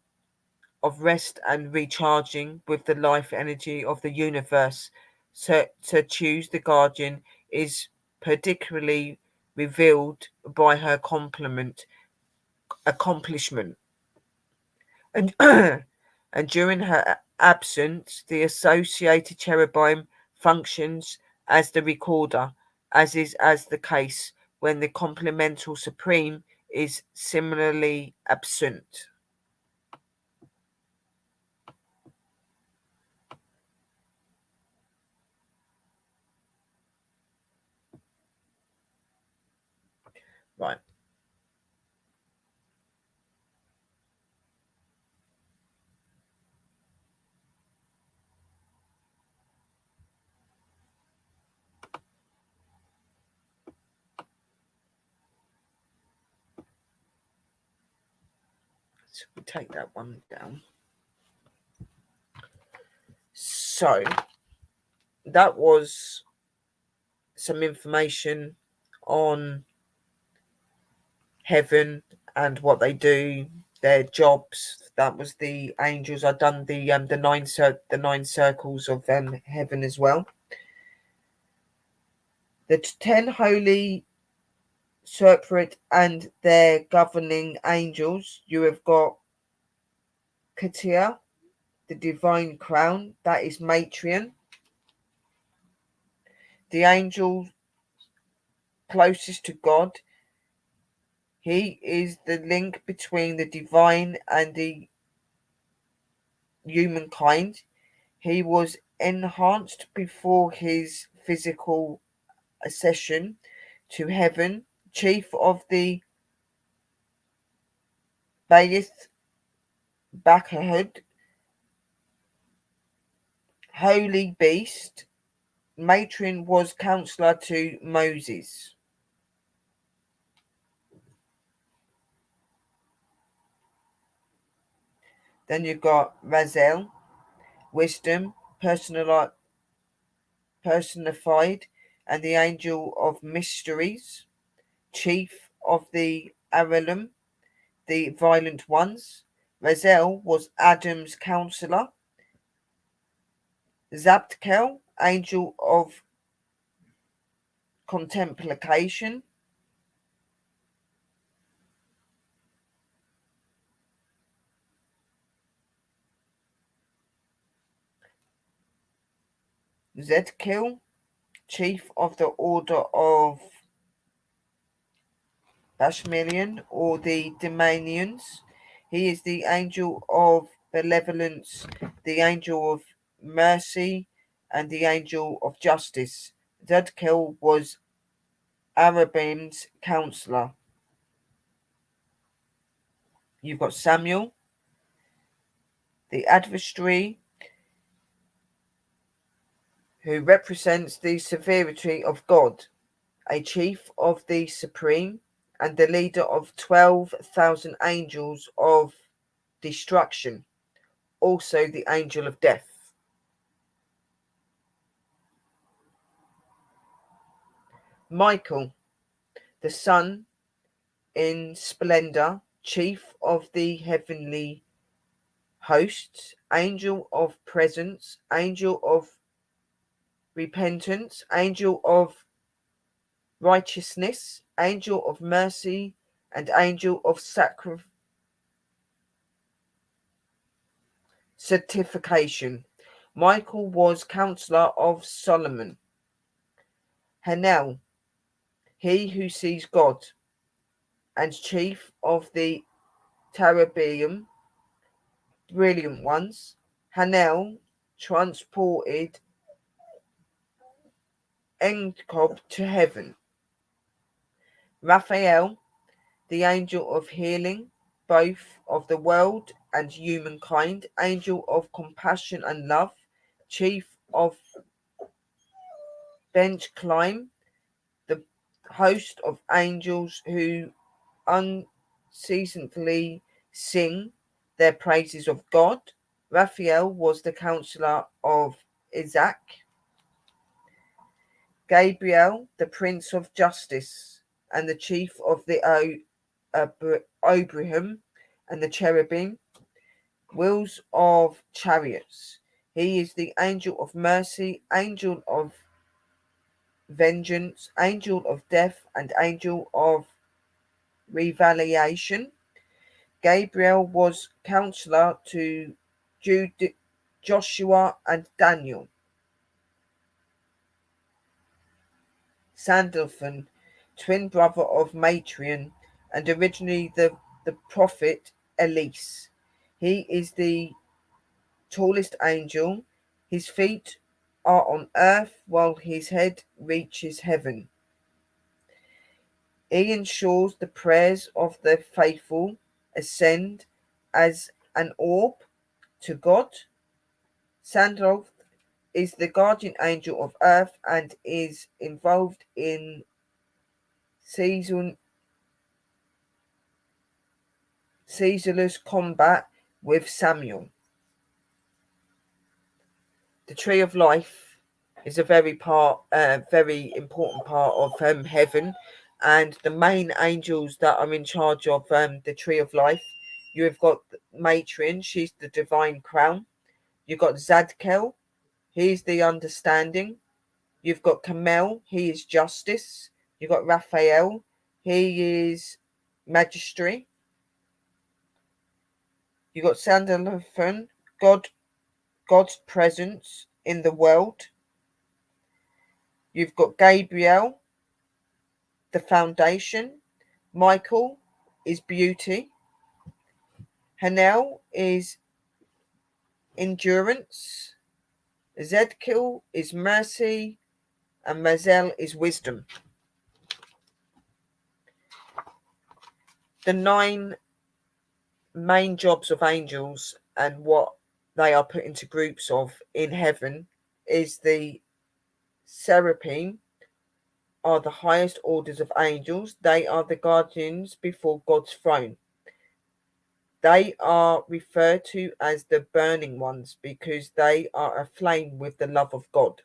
rest and recharging with the life energy of the universe, to choose the guardian is particularly revealed by her accomplishment. And and during her absence, the associated cherubim functions as the recorder, as the case when the complemental supreme is similarly absent. Right. So we take that one down. So that was some information on heaven and what they do, their jobs. That was the angels. I've done the nine circles of heaven as well. The 10 holy separate and their governing angels. You have got Katia, the divine crown. That is Matrion. The angel closest to God. He is the link between the divine and the humankind. He was enhanced before his physical accession to heaven, chief of the Bayith Bakahud, holy beast. Matron was counselor to Moses. Then you've got Razel, wisdom, personified, and the angel of mysteries, chief of the Aralim, the violent ones. Razel was Adam's counselor. Zabtkel, angel of contemplation. Zedkil, chief of the order of Bashmilian or the Demanians. He is the angel of benevolence, the angel of mercy, and the angel of justice. Zadkiel was Arabim's counselor. You've got Samuel, the adversary, who represents the severity of God, a chief of the supreme, and the leader of 12,000 angels of destruction, also the angel of death. Michael, the sun in splendor, chief of the heavenly hosts, angel of presence, angel of repentance, angel of righteousness, angel of mercy, and angel of sanctification. Michael was counselor of Solomon. Hanel, he who sees God, and chief of the Cherubim, brilliant ones. Hanel transported Enkob to heaven. Raphael, the angel of healing, both of the world and humankind, angel of compassion and love, chief of bench climb, the host of angels who unceasingly sing their praises of God. Raphael was the counselor of Isaac. Gabriel, the prince of justice and the chief of the Abraham and the cherubim, wheels of chariots. He is the angel of mercy, angel of vengeance, angel of death, and angel of revelation. Gabriel was counselor to Joshua and Daniel. Sandalphon, twin brother of Matrion, and originally the prophet Elise. He is the tallest angel. His feet are on earth while his head reaches heaven. He ensures the prayers of the faithful ascend as an orb to God. Sandalph is the guardian angel of earth and is involved in ceaseless combat with Samuel. The tree of life is a very important part of heaven, and the main angels that are in charge of the tree of life. You have got Matron, she's the divine crown. You've got Zadkiel, he's the understanding. You've got Kamel, he is justice. You've got Raphael, he is magistry. You've got Sandalphon, God's presence in the world. You've got Gabriel, the foundation. Michael is beauty. Hanel is endurance. Zedkiel is mercy. And Mazel is wisdom. The 9 main jobs of angels and what they are put into groups of in heaven is the seraphim are the highest orders of angels. They are the guardians before God's throne. They are referred to as the burning ones because they are aflame with the love of God.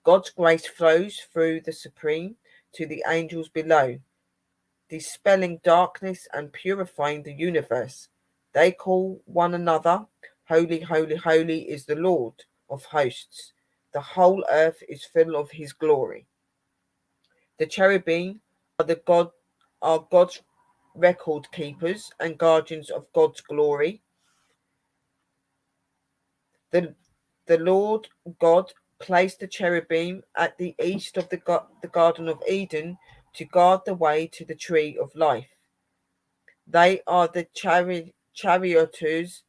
God's grace flows through the supreme to the angels below, dispelling darkness and purifying the universe. They call one another, Holy, holy, holy is the Lord of hosts. The whole earth is full of his glory. The cherubim are God's record keepers and guardians of God's glory. The Lord God placed the cherubim at the east of the Garden of Eden to guard the way to the tree of life. They are the charioteers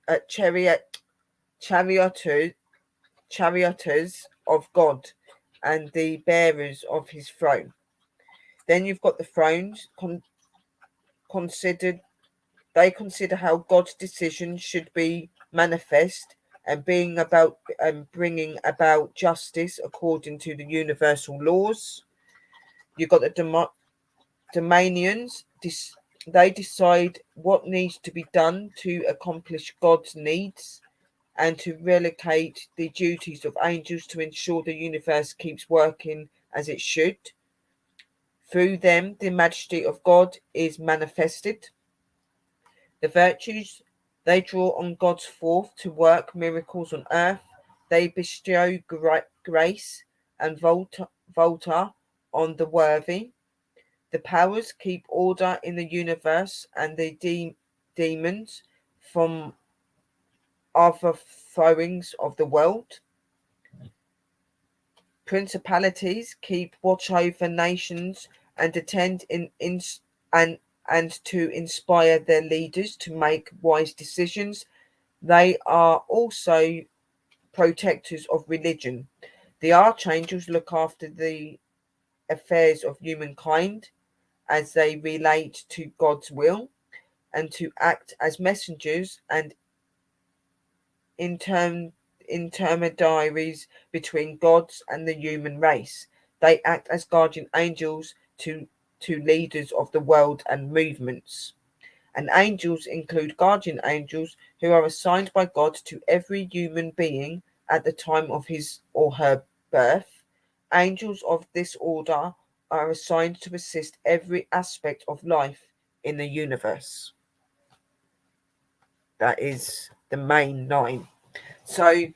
of God and the bearers of his throne. Then you've got the thrones considered. They consider how God's decision should be manifest and being about and bringing about justice according to the universal laws. You've got the Dominions. They decide what needs to be done to accomplish God's needs and to relegate the duties of angels to ensure the universe keeps working as it should. Through them, the majesty of God is manifested. The virtues, they draw on God's force to work miracles on earth. They bestow grace and volta on the worthy. The powers keep order in the universe, and the demons from overthrowings of the world. Principalities keep watch over nations and attend and to inspire their leaders to make wise decisions. They are also protectors of religion. The archangels look after the affairs of humankind as they relate to God's will and to act as messengers and intermediaries between gods and the human race. They act as guardian angels to leaders of the world and movements. And angels include guardian angels who are assigned by God to every human being at the time of his or her birth. Angels of this order are assigned to assist every aspect of life in the universe. That is the main 9. So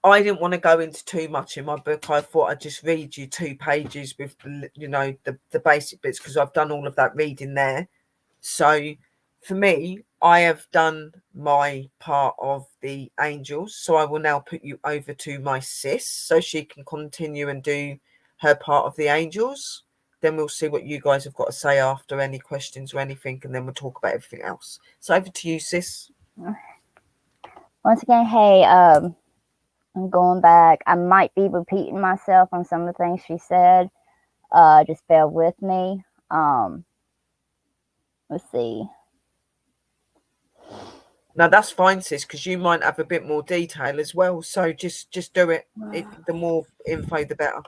I didn't want to go into too much in my book. I thought I'd just read you 2 pages with, the basic bits because I've done all of that reading there. So for me, I have done my part of the angels. So I will now put you over to my sis so she can continue and do her part of the angels. Then we'll see what you guys have got to say after, any questions or anything, and then we'll talk about everything else. So over to you, sis. Once again, hey, I'm going back. I might be repeating myself on some of the things she said. Just bear with me. Let's see. Now that's fine, sis, because you might have a bit more detail as well. So just do it. The more info, the better.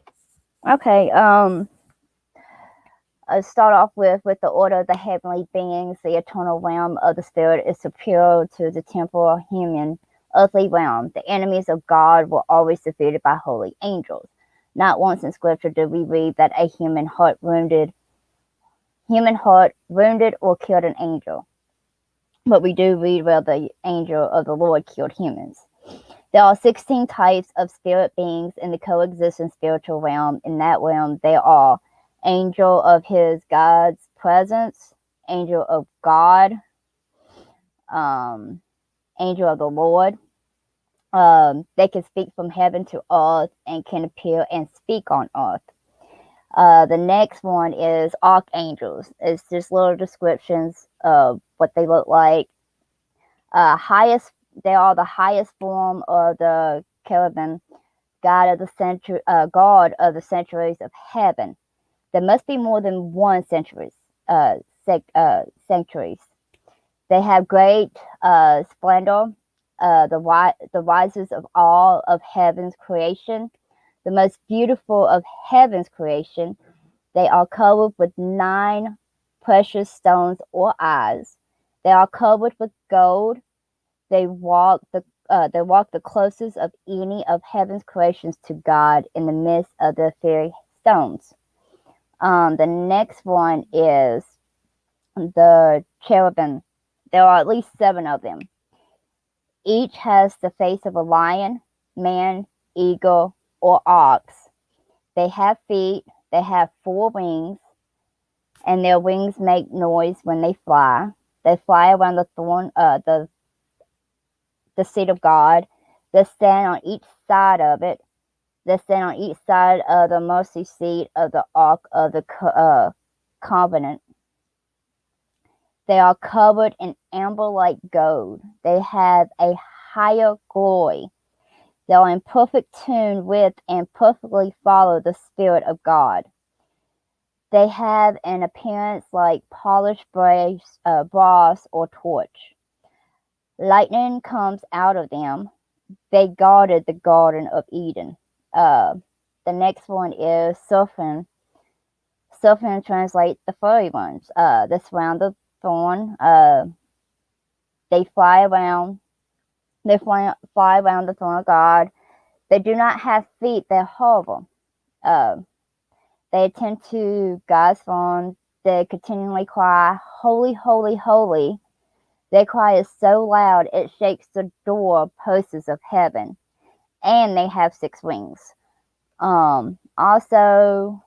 Okay. I start off with the order of the heavenly beings. The eternal realm of the spirit is superior to the temporal human earthly realm. The enemies of God were always defeated by holy angels. Not once in scripture do we read that a human heart wounded or killed an angel. But we do read where the angel of the Lord killed humans. There are 16 types of spirit beings in the coexistent spiritual realm. In that realm, there are angel of his God's presence, angel of God, angel of the Lord. They can speak from heaven to earth and can appear and speak on earth. The next one is archangels. It's just little descriptions of what they look like. They are the highest form of the cherubim, God of the centuries of heaven. There must be more than one centuries. Centuries. They have great splendor. The wisest of all of heaven's creation, the most beautiful of heaven's creation. They are covered with 9 precious stones or eyes. They are covered with gold. They walk the closest of any of heaven's creations to God in the midst of the fairy stones. The next one is the cherubim. There are at least 7 of them. Each has the face of a lion, man, eagle, or ox. They have feet. They have 4 wings, and their wings make noise when they fly. They fly around the seat of God. They stand on each side of it. They stand on each side of the mercy seat of the Ark of the Covenant. They are covered in amber like gold. They have a higher glory. They are in perfect tune with and perfectly follow the Spirit of God. They have an appearance like polished brass or torch. Lightning comes out of them. They guarded the Garden of Eden. The next one is Seraphim. Seraphim translate the furry ones. They surround the throne. They fly around. They fly around the throne of God. They do not have feet. They're horrible. They attend to God's throne. They continually cry, "Holy, holy, holy." Their cry is so loud it shakes the door posts of heaven. And they have 6 wings. Also,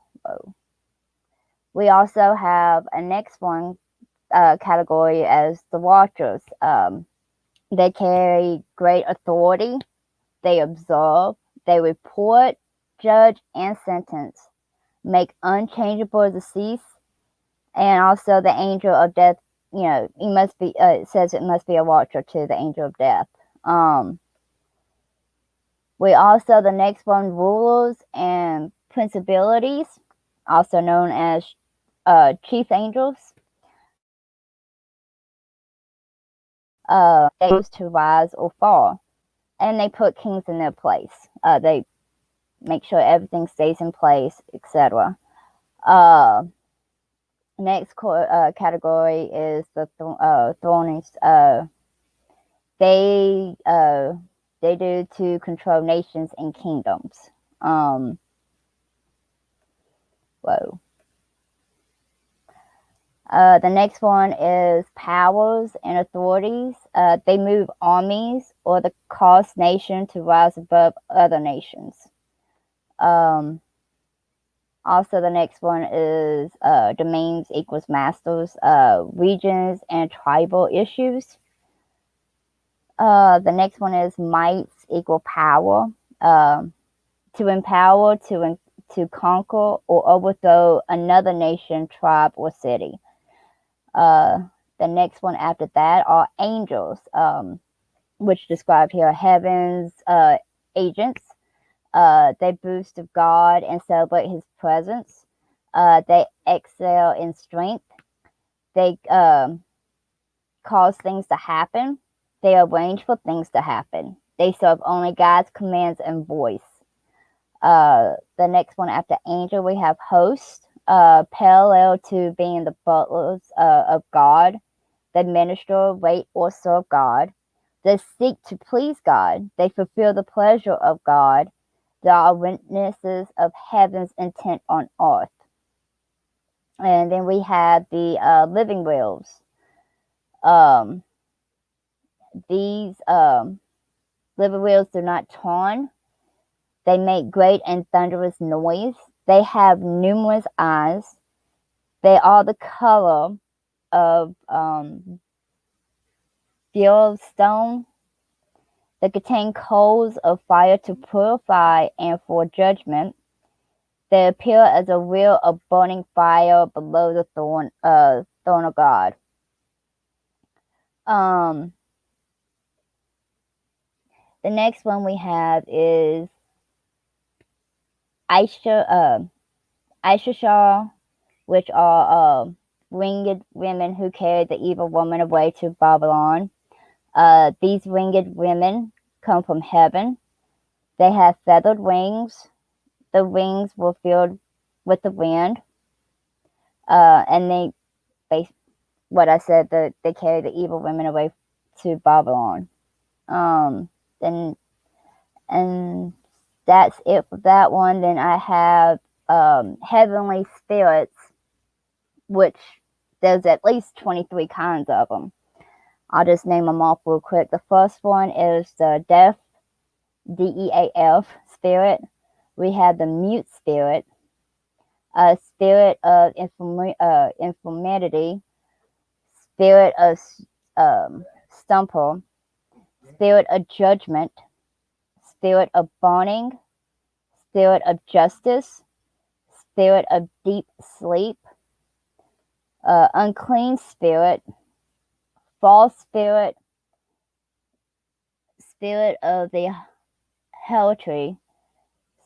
we also have a next one category as the Watchers. They carry great authority. They observe. They report, judge, and sentence. Make unchangeable decease. And also the angel of death. He must be. It says it must be a watcher to the angel of death. We also, the next one, rulers and principalities, also known as chief angels. They choose to rise or fall, and they put kings in their place. They make sure everything stays in place, etc. Next category is the thrones. They do to control nations and kingdoms. Whoa. The next one is powers and authorities. They move armies or the cause nation to rise above other nations. Also, the next one is domains equals masters, regions and tribal issues. The next one is mights equal power. To empower, to conquer or overthrow another nation, tribe, or city. The next one after that are angels, which described here are heaven's agents. They boost of God and celebrate his presence. They excel in strength. They cause things to happen. They arrange for things to happen. They serve only God's commands and voice. The next one after angel, we have host, parallel to being the butlers of God. They minister, wait, or serve God. They seek to please God. They fulfill the pleasure of God. They are witnesses of heaven's intent on earth. And then we have the living wills. These living wills do not turn. They make great and thunderous noise. They have numerous eyes. They are the color of pure stone. They contain coals of fire to purify and for judgment. They appear as a wheel of burning fire below the throne of God. The next one we have is Ishashar, which are winged women who carry the evil woman away to Babylon. These winged women come from heaven. They have feathered wings. The wings were filled with the wind. And what I said, they carry the evil women away to Babylon. And that's it for that one. Then I have heavenly spirits, which there's at least 23 kinds of them. I'll just name them off real quick. The first one is the deaf, DEAF spirit. We have the mute spirit, a spirit of infirmity, spirit of stumper, spirit of judgment, spirit of burning, spirit of justice, spirit of deep sleep, unclean spirit, false spirit, spirit of the heltry,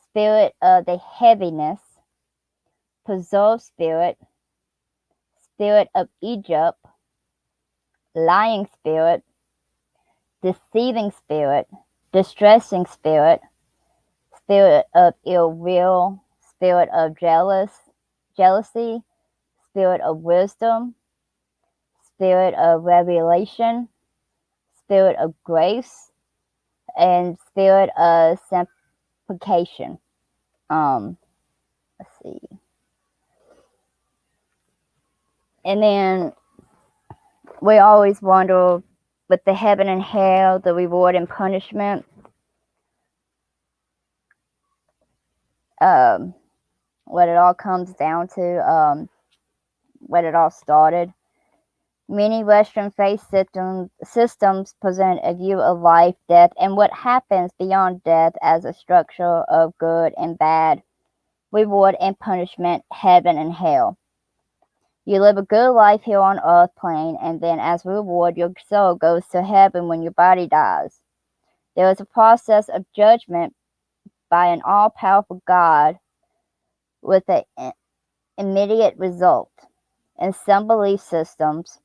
spirit of the heaviness, preserved spirit, spirit of Egypt, lying spirit, deceiving spirit, distressing spirit, spirit of ill will, spirit of jealousy, spirit of wisdom, spirit of revelation, spirit of grace, and spirit of sanctification. Let's see. And then we always wonder with the heaven and hell, the reward and punishment. What it all comes down to, what it all started. Many Western faith systems present a view of life, death, and what happens beyond death as a structure of good and bad, reward and punishment, heaven and hell. You live a good life here on earth plane, and then as a reward, your soul goes to heaven when your body dies. There is a process of judgment by an all-powerful God with an immediate result. In some belief systems,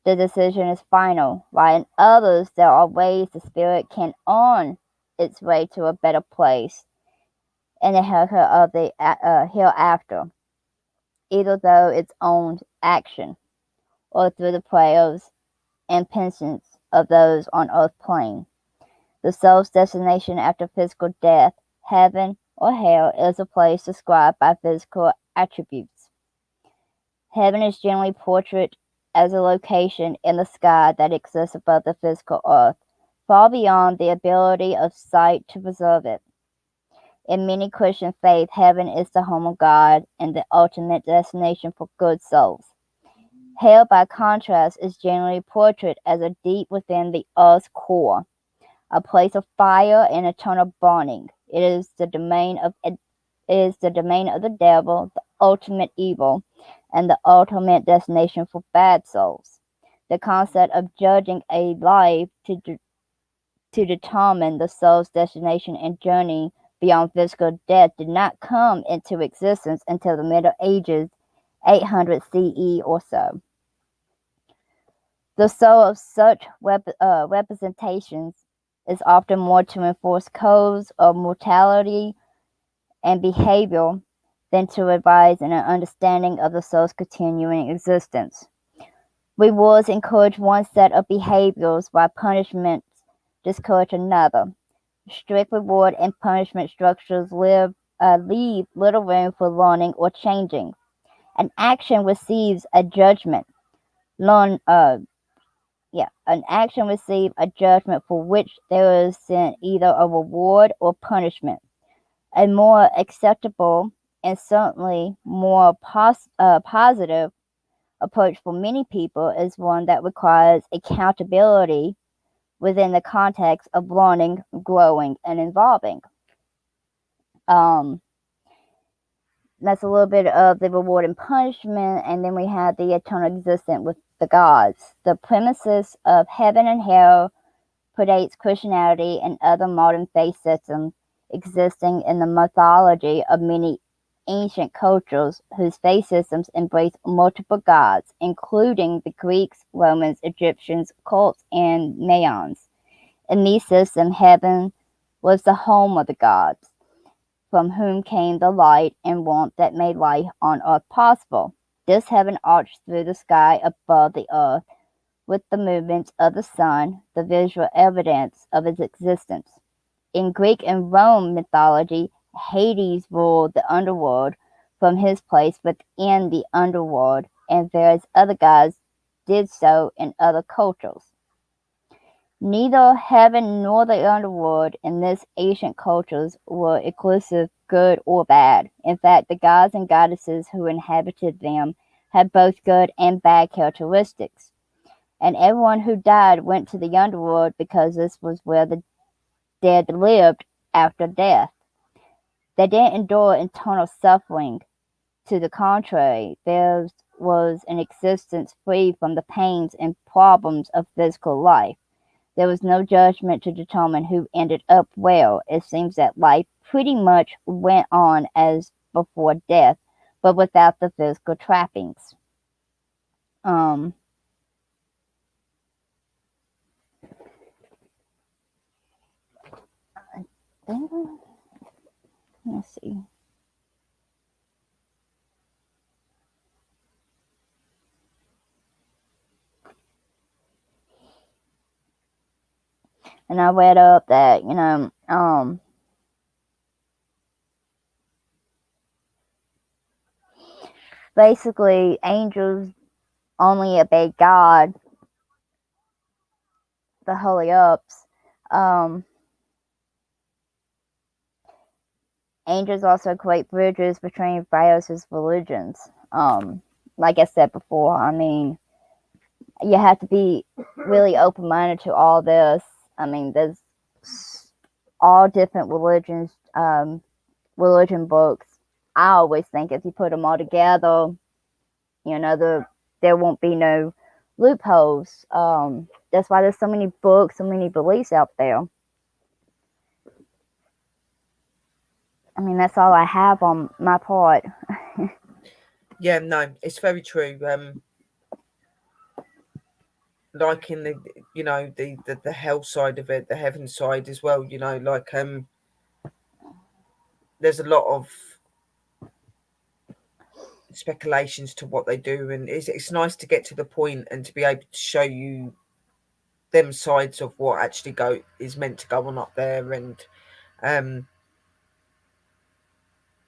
the decision is final, while in others there are ways the spirit can earn its way to a better place in the of the hereafter, either through its own action or through the prayers and penance of those on earth plane. The soul's destination after physical death, heaven or hell, is a place described by physical attributes. Heaven is generally portrayed as a location in the sky that exists above the physical earth, far beyond the ability of sight to preserve it. In many Christian faiths, heaven is the home of God and the ultimate destination for good souls. Hell, by contrast, is generally portrayed as a deep within the earth's core, a place of fire and eternal burning. It is the domain of the devil, the ultimate evil, and the ultimate destination for bad souls. The concept of judging a life to determine the soul's destination and journey beyond physical death did not come into existence until the Middle Ages, 800 CE or so. The soul of such representations is often more to enforce codes of morality and behavior than to advise in an understanding of the soul's continuing existence. Rewards encourage one set of behaviors while punishments discourage another. Strict reward and punishment structures leave little room for learning or changing. An action receives a judgment. An action receives a judgment for which there is either a reward or punishment. A more acceptable and certainly more positive approach for many people is one that requires accountability within the context of learning, growing, and evolving. That's a little bit of the reward and punishment, and then we have the eternal existence with the gods. The premises of heaven and hell predates Christianity and other modern faith systems existing in the mythology of many ancient cultures whose faith systems embrace multiple gods, including the Greeks, Romans, Egyptians, cults, and Mayans. In these systems, heaven was the home of the gods, from whom came the light and warmth that made life on earth possible. This heaven arched through the sky above the earth, with the movements of the sun, the visual evidence of its existence. In Greek and Roman mythology, Hades ruled the underworld from his place within the underworld, and various other gods did so in other cultures. Neither heaven nor the underworld in these ancient cultures were exclusive good or bad. In fact, the gods and goddesses who inhabited them had both good and bad characteristics. And everyone who died went to the underworld because this was where the dead lived after death. They didn't endure eternal suffering. To the contrary, theirs was an existence free from the pains and problems of physical life. There was no judgment to determine who ended up well. It seems that life pretty much went on as before death, but without the physical trappings. Um, let's see. And I read up that, basically angels only obey God, the holy ups. Angels also create bridges between various religions. Like I said before, I mean, you have to be really open minded to all this. I mean, there's all different religions, religion books. I always think if you put them all together, there won't be no loopholes. That's why there's so many books, so many beliefs out there. I mean, that's all I have on my part. Yeah, no, it's very true. Like in the the hell side of it, the heaven side as well. Like there's a lot of speculations to what they do, and it's nice to get to the point and to be able to show you them sides of what actually is meant to go on up there. And um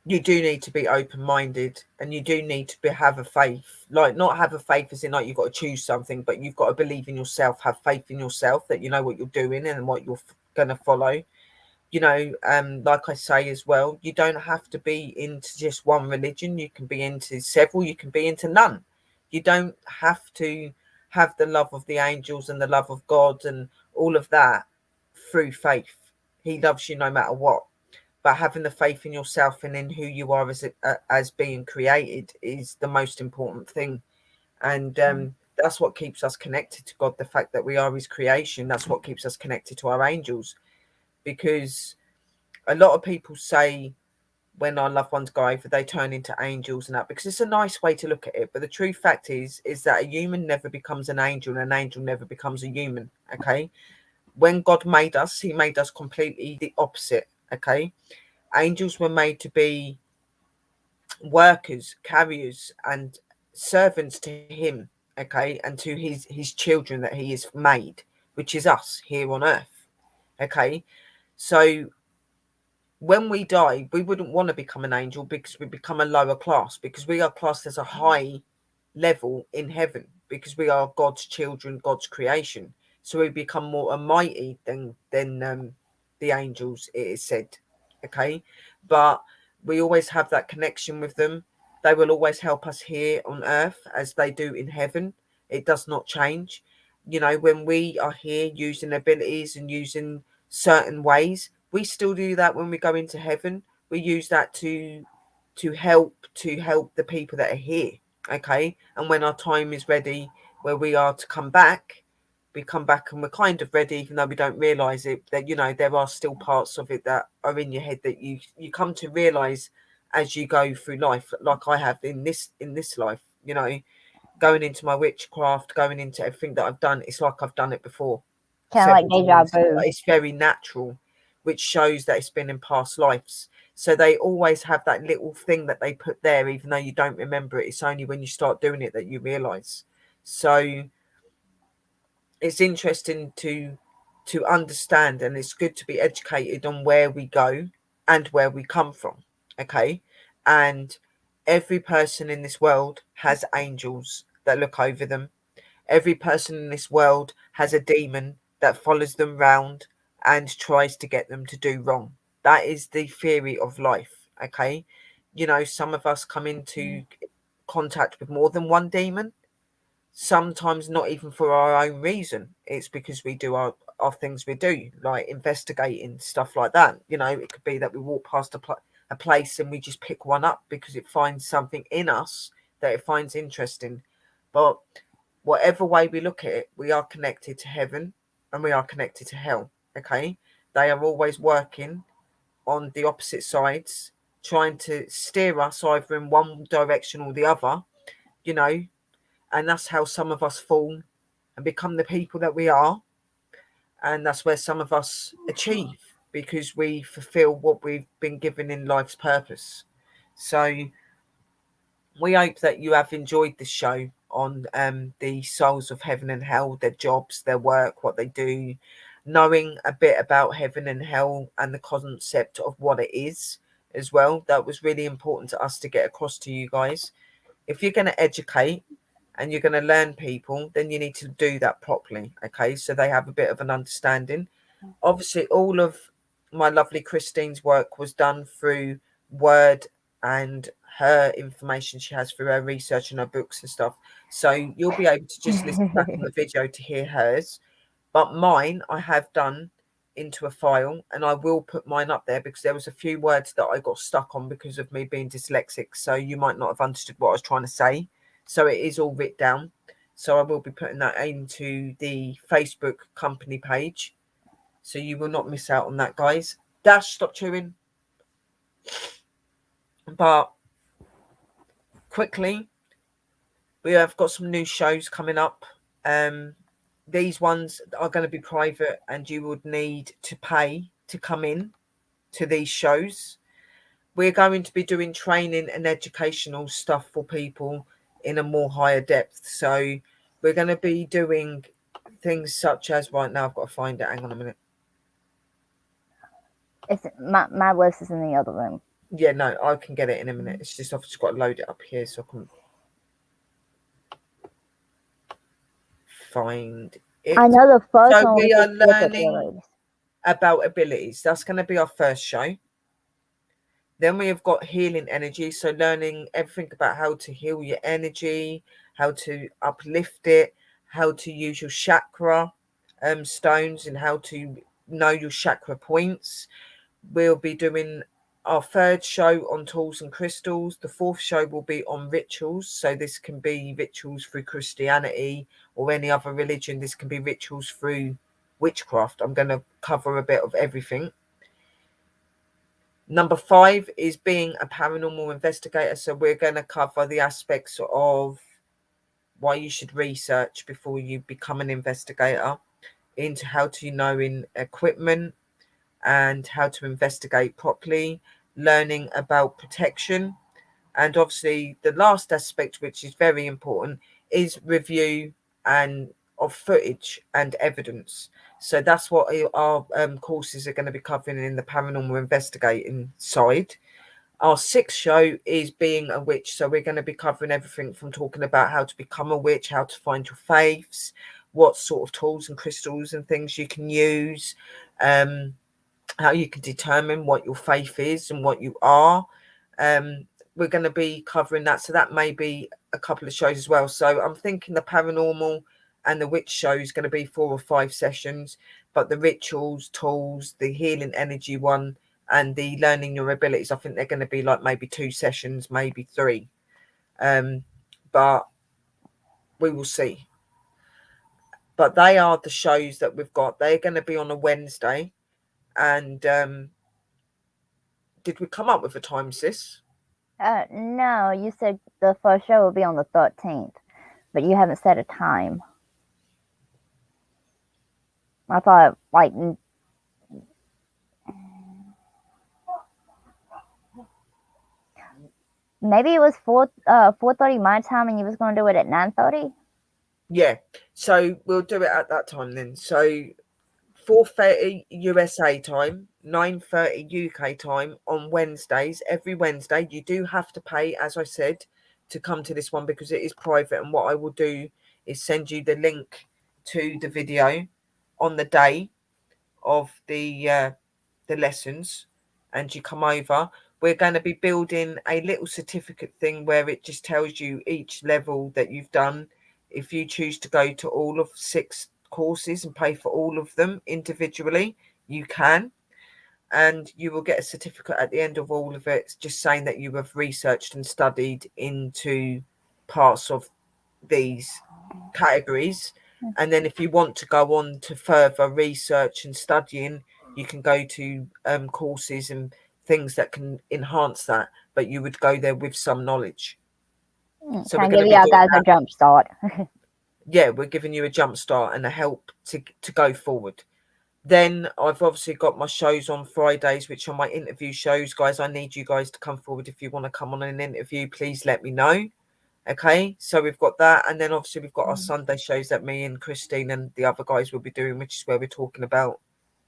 you do need to be open-minded, and you do need to have a faith, like not have a faith as in like you've got to choose something, but you've got to believe in yourself, have faith in yourself that you know what you're doing and what you're going to follow. Like I say as well, you don't have to be into just one religion. You can be into several, you can be into none. You don't have to have the love of the angels and the love of God and all of that through faith. He loves you no matter what, but having the faith in yourself and in who you are as being created is the most important thing. And that's what keeps us connected to God, the fact that we are his creation. That's what keeps us connected to our angels, because a lot of people say when our loved ones go over, they turn into angels and that, because it's a nice way to look at it. But the true fact is that a human never becomes an angel, and an angel never becomes a human. Okay. When God made us, he made us completely the opposite. Okay. Angels were made to be workers, carriers, and servants to him. Okay. And to his children that he has made, which is us here on earth. Okay. So when we die, we wouldn't want to become an angel, because we become a lower class, because we are classed as a high level in heaven, because we are God's children, God's creation. So we become more almighty than the angels, it is said. Okay. But we always have that connection with them. They will always help us here on earth as they do in heaven. It does not change. When we are here using abilities and using certain ways, we still do that when we go into heaven. We use that to help the people that are here. Okay. And when our time is ready, where we are to come back, we come back and we're kind of ready, even though we don't realize it, that there are still parts of it that are in your head that you come to realize as you go through life, like I have in this life. Going into my witchcraft, going into everything that I've done, it's like I've done it before Kind of like several deja times. vu. It's very natural, which shows that it's been in past lives. So they always have that little thing that they put there, even though you don't remember it. It's only when you start doing it that you realize. So it's interesting to understand, and it's good to be educated on where we go and where we come from. Okay. And every person in this world has angels that look over them. Every person in this world has a demon that follows them round and tries to get them to do wrong. That is the theory of life. Okay. Some of us come into contact with more than one demon, sometimes not even for our own reason. It's because we do our things we do, like investigating stuff like that. It could be that we walk past a place and we just pick one up because it finds something in us that it finds interesting. But whatever way we look at it, we are connected to heaven. and we are connected to hell. Okay, they are always working on the opposite sides, trying to steer us either in one direction or the other, you know, and that's how some of us fall and become the people that we are. And that's where some of us achieve because we fulfill what we've been given in life's purpose. So we hope that you have enjoyed this show on the souls of heaven and hell, their jobs, their work, what they do, knowing a bit about heaven and hell and the concept of what it is as well. That was really important to us to get across to you guys. If you're going to educate and you're going to learn people, then you need to do that properly. Okay, so they have a bit of an understanding. Obviously, all of my lovely Christine's work was done through Word and her information she has through her research and her books and stuff. So you'll be able to just listen back on the video to hear hers. But mine, I have done into a file, and I will put mine up there because there was a few words that I got stuck on because of me being dyslexic. So you might not have understood what I was trying to say. So it is all written down. So I will be putting that into the Facebook company page. So you will not miss out on that, guys. Dash, stop chewing. But quickly, we have got some new shows coming up. These ones are going to be private, and you would need to pay to come in to these shows. We're going to be doing training and educational stuff for people in a more higher depth. So we're going to be doing things such as, right now I've got to find it. Hang on a minute. It's my list is in the other room. Yeah, no, I can get it in a minute. It's just I've just got to load it up here so I can find it. I know the first So one we was are the learning abilities. about abilities. That's going to be our first show. Then we have got healing energy. So learning everything about how to heal your energy, how to uplift it, how to use your chakra stones and how to know your chakra points. We'll be doing our third show on tools and crystals. The fourth show will be on rituals. So this can be rituals through Christianity or any other religion. This can be rituals through witchcraft. I'm going to cover a bit of everything. Number 5 is being a paranormal investigator. So we're going to cover the aspects of why you should research before you become an investigator, into how to know in equipment and how to investigate properly, learning about protection. And obviously the last aspect, which is very important, is review and of footage and evidence. So that's what our courses are going to be covering in the paranormal investigating side. Our 6th show is being a witch. So we're going to be covering everything from talking about how to become a witch, how to find your faiths, what sort of tools and crystals and things you can use, how you can determine what your faith is and what you are. We're going to be covering that. So that may be a couple of shows as well. So I'm thinking the paranormal and the witch show is going to be 4 or 5 sessions, but the rituals, tools, the healing energy one, and the learning your abilities, I think they're going to be like maybe 2 sessions, maybe 3. But we will see. But they are the shows that we've got. They're going to be on a Wednesday. And did we come up with a time, sis? No, you said the first show will be on the 13th, but you haven't set a time. I thought like maybe it was 4:30 my time, and you was going to do it at 9:30. Yeah, so we'll do it at that time then. So 4:30 USA time, 9:30 UK time on Wednesdays. Every Wednesday, you do have to pay, as I said, to come to this one because it is private. And what I will do is send you the link to the video on the day of the lessons, and you come over. We're going to be building a little certificate thing where it just tells you each level that you've done. If you choose to go to all of 6 courses and pay for all of them individually, you can, and you will get a certificate at the end of all of it just saying that you have researched and studied into parts of these categories. And then if you want to go on to further research and studying, you can go to courses and things that can enhance that, but you would go there with some knowledge. So we're Kind going of to give be y'all doing guys that. a jump start. Yeah, we're giving you a jump start and a help to go forward. Then I've obviously got my shows on Fridays, which are my interview shows. Guys, I need you guys to come forward. If you want to come on an interview, please let me know. Okay, so we've got that. And then obviously we've got our Sunday shows that me and Christine and the other guys will be doing, which is where we're talking about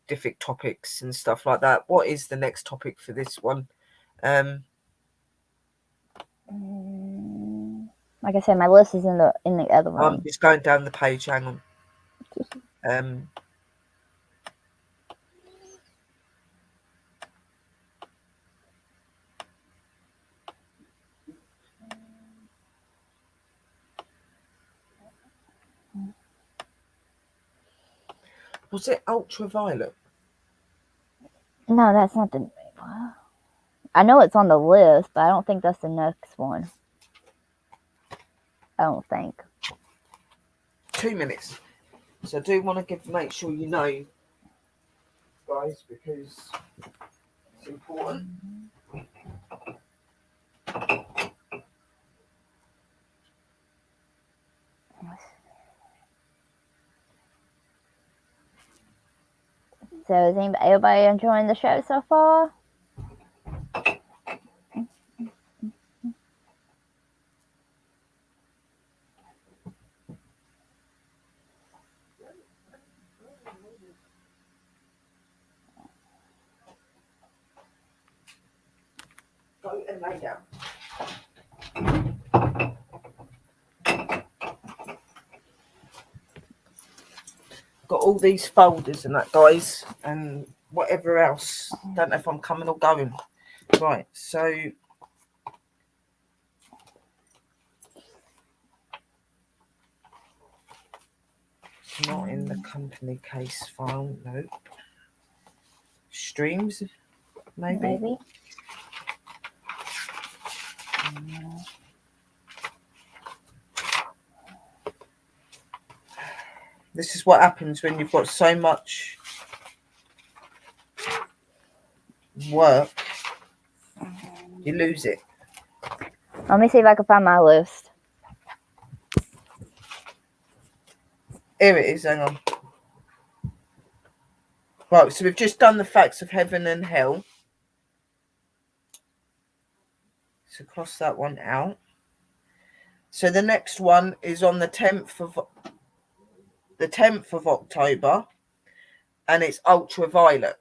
different topics and stuff like that. What is the next topic for this one? Like I said, my list is in the other room. I'm just going down the page. Hang on. Was it ultraviolet? No, that's not the. I know it's on the list, but I don't think that's the next one. I don't think. 2 minutes. So I do want to make sure you know, guys, because it's important. So is everybody enjoying the show so far? Go and lay down. Got all these folders and that, guys, and whatever else. Don't know if I'm coming or going. Right, so not in the company case file, nope. Streams, maybe. This is what happens when you've got so much work. You lose it. Let me see if I can find my list. Here it is, hang on. Right, so we've just done the facts of heaven and hell. So cross that one out. So the next one is on the 10th of October, and it's ultraviolet.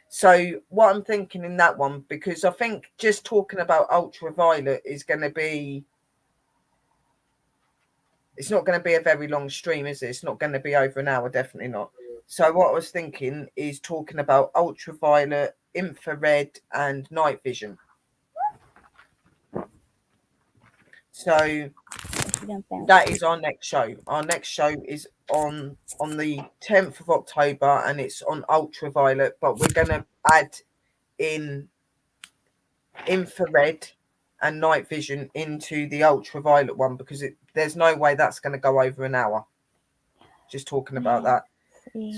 So what I'm thinking in that one, because I think just talking about ultraviolet is going to be, it's not going to be a very long stream, is it? It's not going to be over an hour, definitely not. So what I was thinking is talking about ultraviolet, infrared, and night vision. So that is our next show. Our next show is on the 10th of October, and it's on ultraviolet, but we're going to add in infrared and night vision into the ultraviolet one, because there's no way that's going to go over an hour. Just talking about that.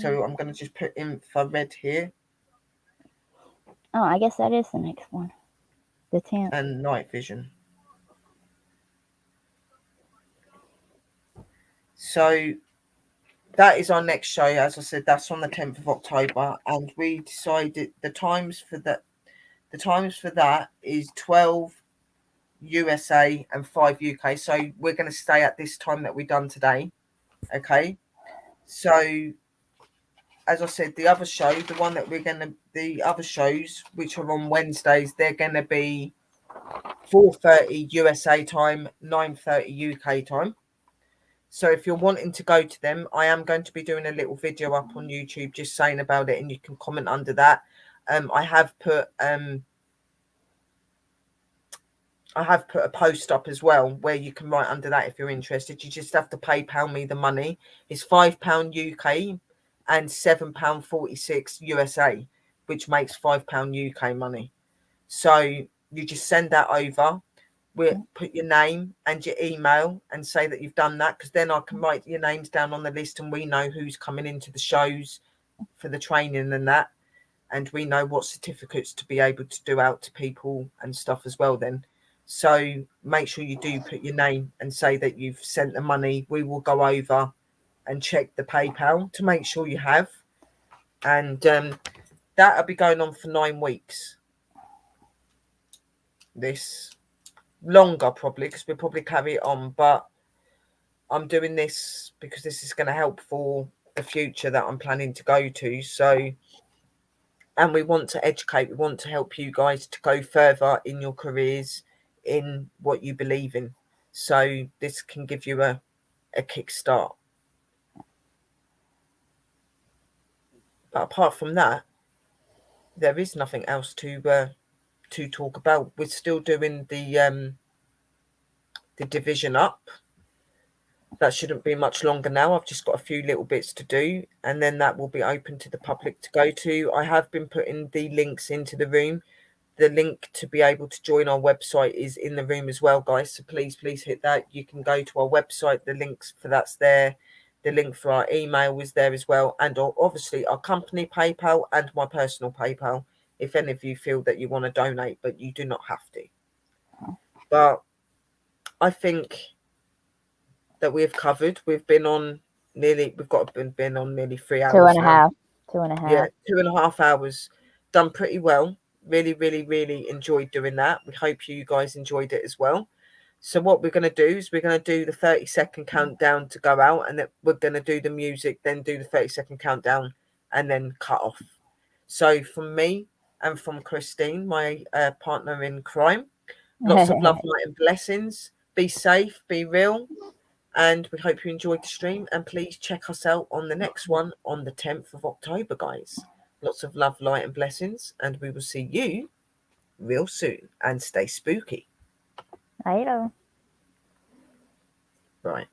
So I'm going to just put infrared here. Oh, I guess that is the next one. The 10th. And night vision. So that is our next show. As I said, that's on the 10th of October, and we decided the times for that is 12 USA and 5 UK. So we're going to stay at this time that we've done today. Okay. So as I said, the other show, the other shows which are on Wednesdays, they're going to be 4:30 USA time, 9:30 UK time. So if you're wanting to go to them, I am going to be doing a little video up on YouTube just saying about it, and you can comment under that. I have put a post up as well where you can write under that if you're interested. You just have to PayPal me the money. It's £5 UK and £7.46 USA, which makes £5 UK money. So you just send that over. put your name and your email and say that you've done that, because then I can write your names down on the list and we know who's coming into the shows for the training and that, and we know what certificates to be able to do out to people and stuff as well then. So make sure you do put your name and say that you've sent the money. We will go over and check the PayPal to make sure you have, and that'll be going on for 9 weeks. This longer probably, because we'll probably carry it on, but I'm doing this because this is going to help for the future that I'm planning to go to. So, and we want to educate, we want to help you guys to go further in your careers, in what you believe in. So this can give you a kickstart. But apart from that, there is nothing else to talk about. We're still doing the division up. That shouldn't be much longer now. I've just got a few little bits to do, and then that will be open to the public to go to. I have been putting the links into the room. The link to be able to join our website is in the room as well, guys. So please hit that. You can go to our website. The links for that's there. The link for our email is there as well. And obviously our company PayPal and my personal PayPal, if any of you feel that you want to donate, but you do not have to. But I think that we've covered. We've been on nearly 3 hours 2.5. now. 2.5. Yeah, 2.5 hours. Done pretty well. Really enjoyed doing that. We hope you guys enjoyed it as well. So what we're going to do is we're going to do the 30-second countdown to go out, and then we're going to do the music, then do the 30-second countdown, and then cut off. So from me and from Christine, my partner in crime, lots of love, light and blessings. Be safe, be real. And we hope you enjoyed the stream, and please check us out on the next one on the 10th of October, guys. Lots of love, light and blessings, and we will see you real soon, and stay spooky. Later. Right.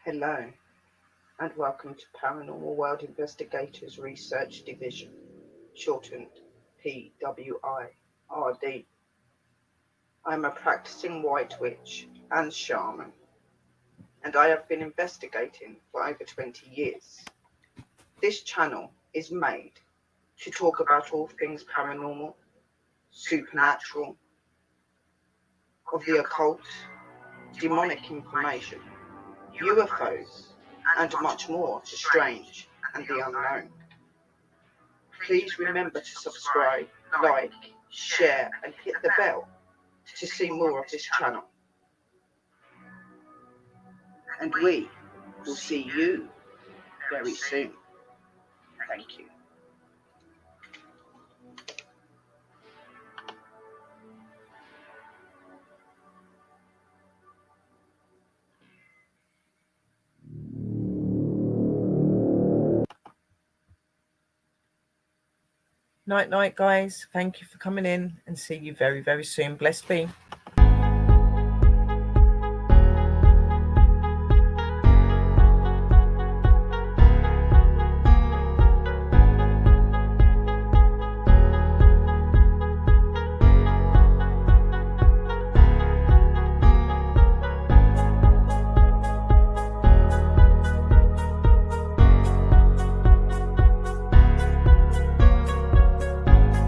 Hello, and welcome to Paranormal World Investigators Research Division, shortened PWIRD. I'm a practicing white witch and shaman, and I have been investigating for over 20 years. This channel is made to talk about all things paranormal, supernatural, of the occult, demonic information, UFOs, and much more to strange and the unknown. Please remember to subscribe, like, share, and hit the bell to see more of this channel. And we will see you very soon. Thank you. Night, guys. Thank you for coming in, and see you very, very soon. Blessed be.